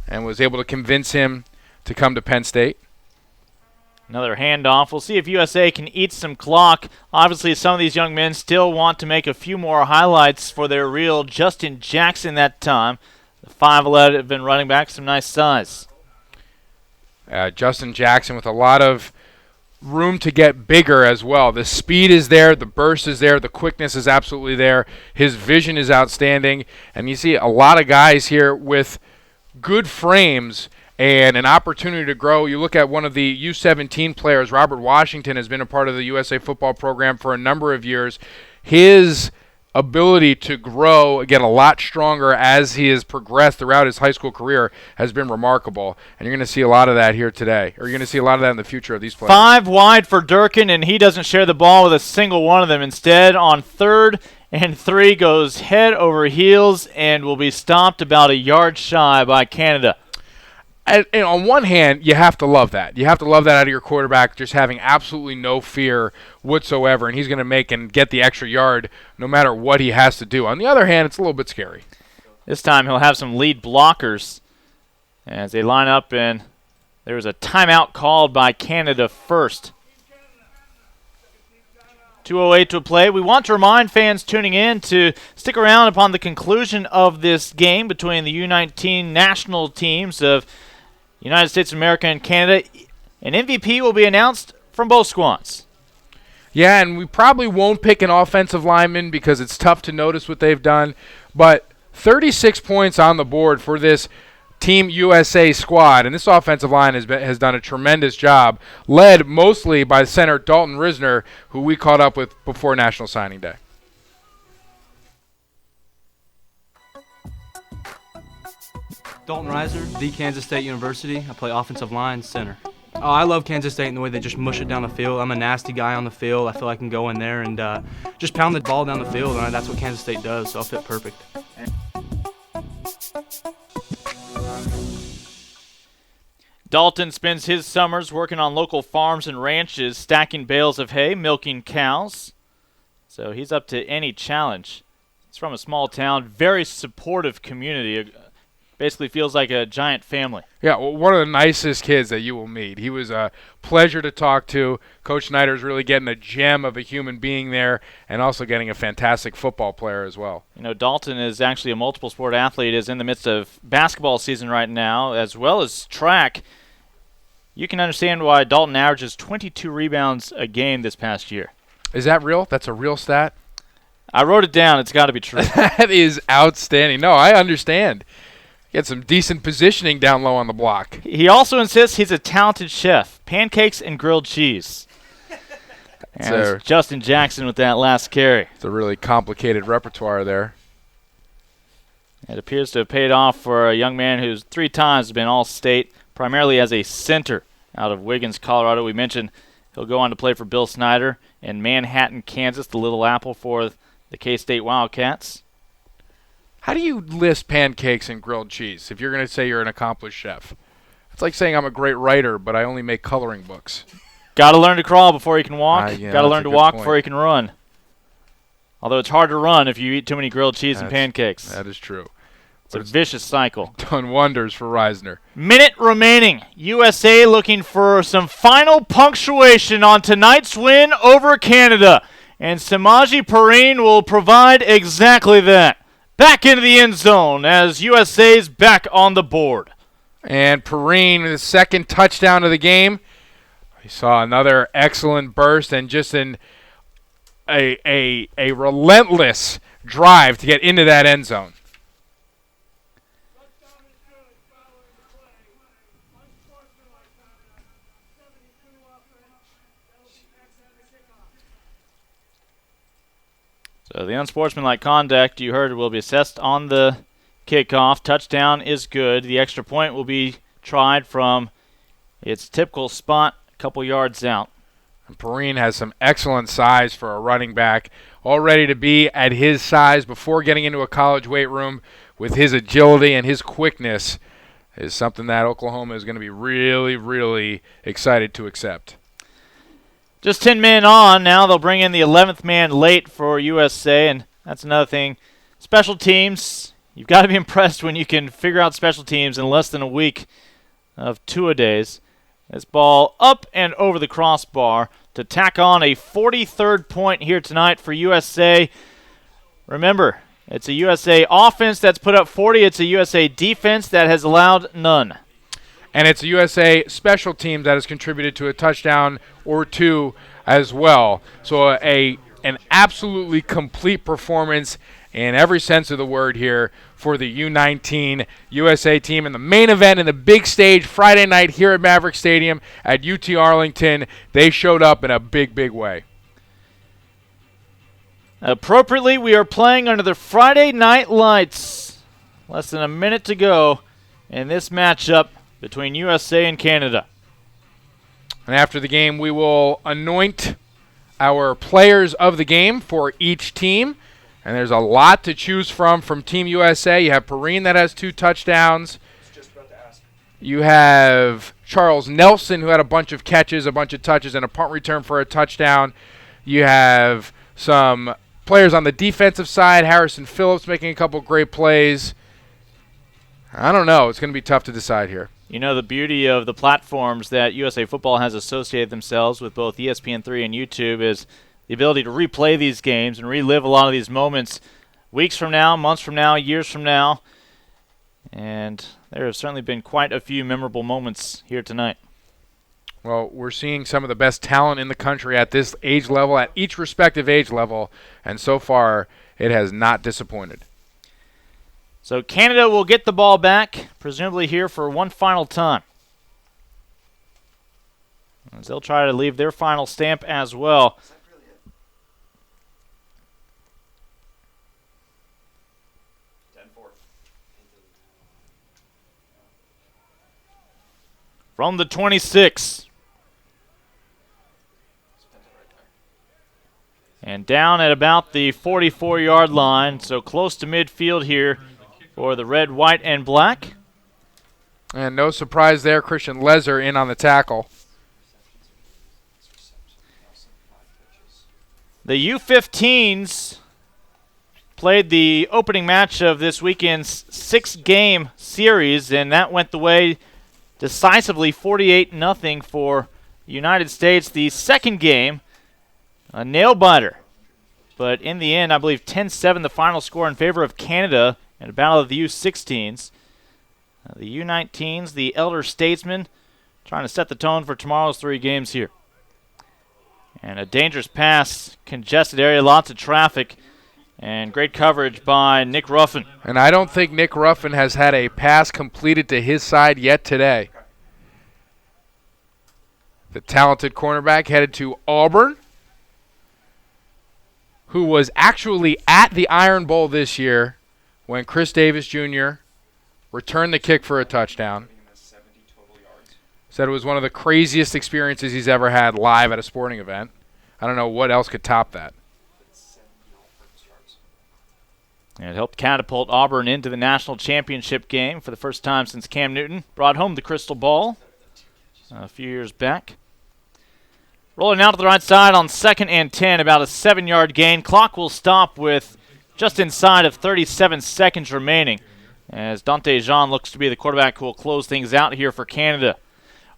and was able to convince him to come to Penn State. Another handoff. We'll see if USA can eat some clock. Obviously, some of these young men still want to make a few more highlights for their real Justin Jackson that time. The 5'11" running back, some nice size. Justin Jackson with a lot of room to get bigger as well. The speed is there, the burst is there, the quickness is absolutely there. His vision is outstanding, and you see a lot of guys here with good frames and an opportunity to grow. You look at one of the U17 players, Robert Washington, has been a part of the USA football program for a number of years. His ability to grow, get a lot stronger as he has progressed throughout his high school career has been remarkable. And you're going to see a lot of that here today. Or you're going to see a lot of that in the future of these players. 5 wide for Durkin, and he doesn't share the ball with a single one of them. Instead, on 3rd and 3, goes head over heels and will be stopped about a yard shy by Canada. And on one hand, you have to love that. You have to love that out of your quarterback, just having absolutely no fear whatsoever, and he's going to make and get the extra yard no matter what he has to do. On the other hand, it's a little bit scary. This time he'll have some lead blockers as they line up, and there was a timeout called by Canada first. 2:08 to play. We want to remind fans tuning in to stick around upon the conclusion of this game between the U19 national teams of United States of America and Canada. An MVP will be announced from both squads. Yeah, and we probably won't pick an offensive lineman because it's tough to notice what they've done. But 36 points on the board for this Team USA squad, and this offensive line has done a tremendous job, led mostly by center Dalton Risner, who we caught up with before National Signing Day. Dalton Risner, the Kansas State University. I play offensive line center. Oh, I love Kansas State in the way they just mush it down the field. I'm a nasty guy on the field. I feel I can go in there and just pound the ball down the field, and that's what Kansas State does, so I'll fit perfect. Dalton spends his summers working on local farms and ranches, stacking bales of hay, milking cows. So he's up to any challenge. He's from a small town, very supportive community. Basically feels like a giant family. Yeah, well, one of the nicest kids that you will meet. He was a pleasure to talk to. Coach Snyder's really getting a gem of a human being there and also getting a fantastic football player as well. You know, Dalton is actually a multiple sport athlete, is in the midst of basketball season right now, as well as track. You can understand why Dalton averages 22 rebounds a game this past year. Is that real? That's a real stat? I wrote it down. It's got to be true. That is outstanding. No, I understand. Get some decent positioning down low on the block. He also insists he's a talented chef. Pancakes and grilled cheese. And it's Justin Jackson with that last carry. It's a really complicated repertoire there. It appears to have paid off for a young man who's 3 times been All-State, primarily as a center out of Wiggins, Colorado. We mentioned he'll go on to play for Bill Snyder in Manhattan, Kansas, the Little Apple for the K-State Wildcats. How do you list pancakes and grilled cheese if you're going to say you're an accomplished chef? It's like saying I'm a great writer, but I only make coloring books. Got to learn to crawl before you can walk. Yeah, got to learn to walk before you can run. Although it's hard to run if you eat too many grilled cheese and pancakes. That is true. It's a vicious cycle. Done wonders for Risner. Minute remaining. USA looking for some final punctuation on tonight's win over Canada. And Samaje Perine will provide exactly that. Back into the end zone as USA's back on the board. And Perine with the second touchdown of the game. We saw another excellent burst and just a relentless drive to get into that end zone. So the unsportsmanlike conduct you heard will be assessed on the kickoff. Touchdown is good. The extra point will be tried from its typical spot a couple yards out. And Perine has some excellent size for a running back, all ready to be at his size before getting into a college weight room with his agility and his quickness is something that Oklahoma is going to be really, really excited to accept. Just 10 men on. Now they'll bring in the 11th man late for USA, and that's another thing. Special teams, you've got to be impressed when you can figure out special teams in less than a week of two-a-days. This ball up and over the crossbar to tack on a 43rd point here tonight for USA. Remember, it's a USA offense that's put up 40. It's a USA defense that has allowed none. And it's a USA special team that has contributed to a touchdown or two as well. So an absolutely complete performance in every sense of the word here for the U19 USA team. And the main event in the big stage Friday night here at Maverick Stadium at UT-Arlington, they showed up in a big, big way. Appropriately, we are playing under the Friday night lights. Less than a minute to go in this matchup between USA and Canada. And after the game, we will anoint our players of the game for each team. And there's a lot to choose from Team USA. You have Perrine that has 2 touchdowns. You have Charles Nelson, who had a bunch of catches, a bunch of touches, and a punt return for a touchdown. You have some players on the defensive side. Harrison Phillips making a couple great plays. I don't know. It's going to be tough to decide here. You know, the beauty of the platforms that USA Football has associated themselves with, both ESPN3 and YouTube, is the ability to replay these games and relive a lot of these moments weeks from now, months from now, years from now. And there have certainly been quite a few memorable moments here tonight. Well, we're seeing some of the best talent in the country at this age level, at each respective age level, and so far it has not disappointed. So Canada will get the ball back, presumably here for one final time, as they'll try to leave their final stamp as well. From the 26. And down at about the 44-yard line, so close to midfield here for the red, white, and black. And no surprise there, Christian Lezer in on the tackle. The U15s played the opening match of this weekend's 6-game series, and that went the way decisively 48-0 for the United States. The second game, a nail-biter. But in the end, I believe 10-7 the final score in favor of Canada in a battle of the U16s. The U19s, the elder statesmen, trying to set the tone for tomorrow's 3 games here. And a dangerous pass, congested area, lots of traffic, and great coverage by Nick Ruffin. And I don't think Nick Ruffin has had a pass completed to his side yet today. The talented cornerback headed to Auburn, who was actually at the Iron Bowl this year when Chris Davis Jr. returned the kick for a touchdown. Said it was one of the craziest experiences he's ever had live at a sporting event. I don't know what else could top that. And it helped catapult Auburn into the national championship game for the first time since Cam Newton brought home the crystal ball a few years back. Rolling out to the right side on 2nd and 10, about a 7-yard gain. Clock will stop with just inside of 37 seconds remaining, as Dante Jean looks to be the quarterback who will close things out here for Canada.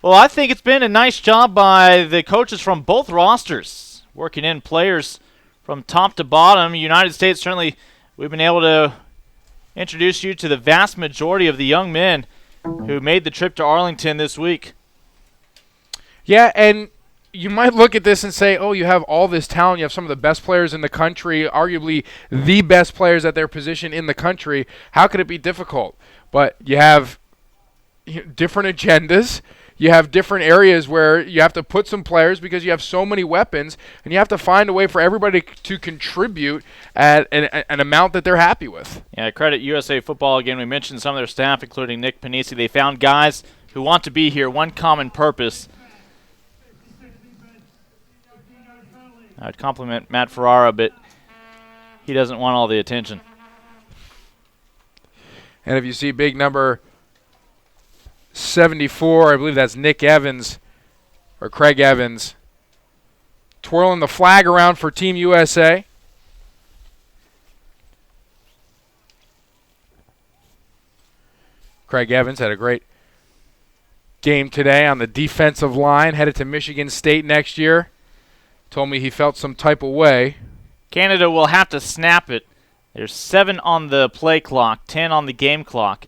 Well, I think it's been a nice job by the coaches from both rosters, working in players from top to bottom. United States, certainly we've been able to introduce you to the vast majority of the young men who made the trip to Arlington this week. Yeah, and you might look at this and say, oh, you have all this talent. You have some of the best players in the country, arguably the best players at their position in the country. How could it be difficult? But you have different agendas. You have different areas where you have to put some players because you have so many weapons, and you have to find a way for everybody to contribute at an amount that they're happy with. Yeah, credit USA Football again. We mentioned some of their staff, including Nick Panisi. They found guys who want to be here, one common purpose. I'd compliment Matt Ferrara, but he doesn't want all the attention. And if you see big number 74, I believe that's Nick Evans, or Craig Evans, twirling the flag around for Team USA. Craig Evans had a great game today on the defensive line, headed to Michigan State next year. Told me he felt some type of way. Canada will have to snap it. There's 7 on the play clock, 10 on the game clock.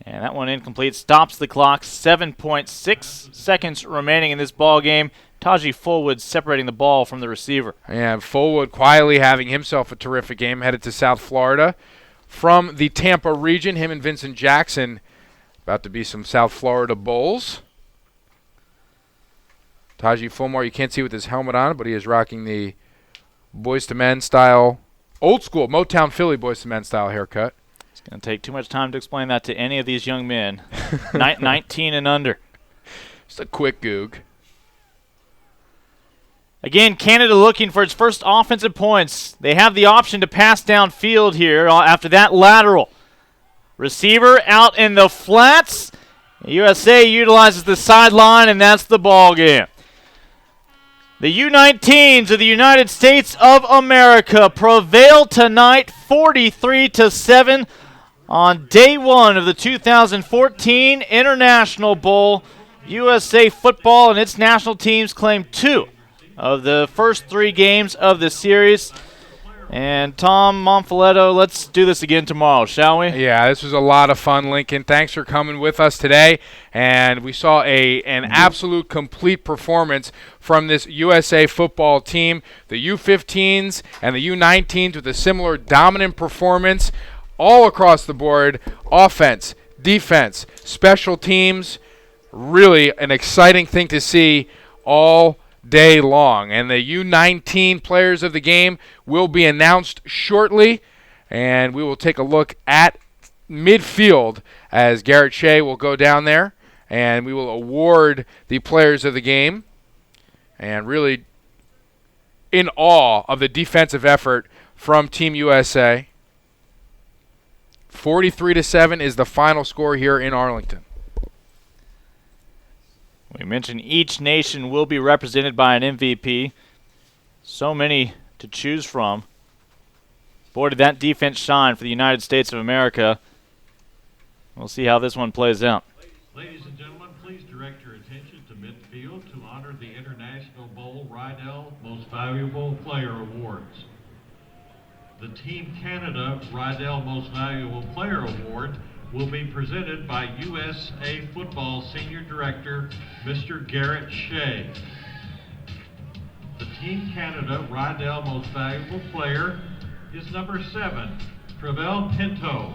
And that one incomplete. Stops the clock. 7.6 seconds remaining in this ball game. Taji Fullwood separating the ball from the receiver. And Fullwood quietly having himself a terrific game, headed to South Florida. From the Tampa region, him and Vincent Jackson, about to be some South Florida Bulls. Taji Fulmore, you can't see with his helmet on, but he is rocking the Boys to Men style, old school Motown Philly Boys to Men style haircut. It's going to take too much time to explain that to any of these young men, 19 and under. Just a quick goog. Again, Canada looking for its first offensive points. They have the option to pass downfield here after that lateral. Receiver out in the flats. USA utilizes the sideline, and that's the ball game. The U19s of the United States of America prevail tonight 43-7 on day one of the 2014 International Bowl. USA football and its national teams claim 2 of the first 3 games of the series. And Tom Monfiletto, let's do this again tomorrow, shall we? Yeah, this was a lot of fun, Lincoln. Thanks for coming with us today. And we saw an absolute complete performance from this USA football team. The U15s and the U19s with a similar dominant performance all across the board. Offense, defense, special teams. Really an exciting thing to see all day long. And the U19 players of the game will be announced shortly, and we will take a look at midfield as Garrett Shea will go down there, and we will award the players of the game. And really in awe of the defensive effort from Team USA. 43-7 is the final score here in Arlington. We mentioned each nation will be represented by an MVP. So many to choose from. Boy, did that defense shine for the United States of America. We'll see how this one plays out. Ladies and gentlemen, please direct your attention to midfield to honor the International Bowl Rydell Most Valuable Player Awards. The Team Canada Rydell Most Valuable Player Award will be presented by USA Football Senior Director, Mr. Garrett Shea. The Team Canada Rydell Most Valuable Player is number 7, Travell Pinto.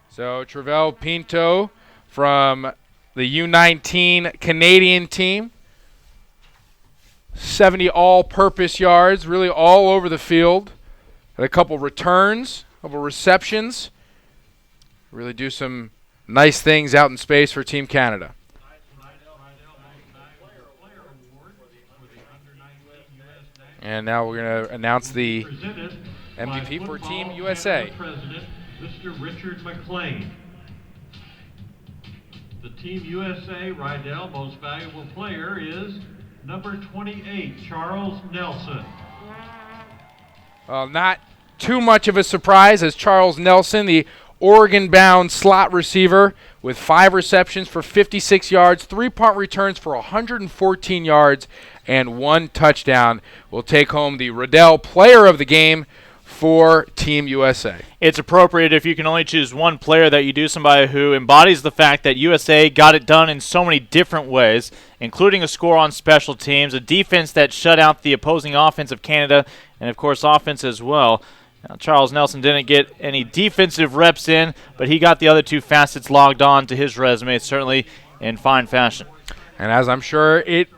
So Travell Pinto from the U19 Canadian team. 70 all-purpose yards, really all over the field. Had a couple returns, a couple receptions. Really do some nice things out in space for Team Canada. And now we're going to announce the MVP for Team USA. President, Mr. Richard McLean. The Team USA Rydell Most Valuable Player is number 28, Charles Nelson. Well, not too much of a surprise as Charles Nelson, the Oregon-bound slot receiver with 5 receptions for 56 yards, 3 punt returns for 114 yards, and 1 touchdown, will take home the Rydell Player of the Game for Team USA. It's appropriate if you can only choose one player that you do somebody who embodies the fact that USA got it done in so many different ways, including a score on special teams, a defense that shut out the opposing offense of Canada, and of course offense as well. Now, Charles Nelson didn't get any defensive reps in, but he got the other 2 facets logged on to his resume, certainly in fine fashion. And as I'm sure it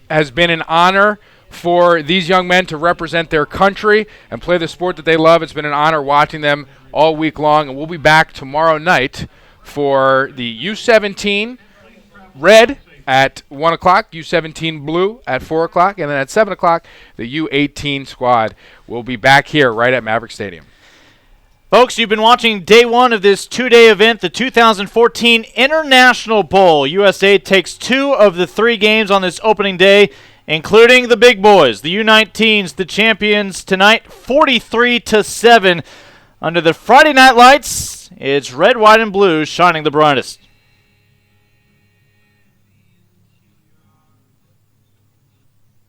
has been an honor for these young men to represent their country and play the sport that they love. It's been an honor watching them all week long, and we'll be back tomorrow night for the U17 Red at 1 o'clock, U17 Blue at 4 o'clock, and then at 7 o'clock, the U18 squad will be back here right at Maverick Stadium. Folks, you've been watching day 1 of this 2-day event, the 2014 International Bowl. USA takes 2 of the 3 games on this opening day, including the big boys, the U19s, the champions tonight, 43-7. Under the Friday night lights, it's red, white, and blue shining the brightest.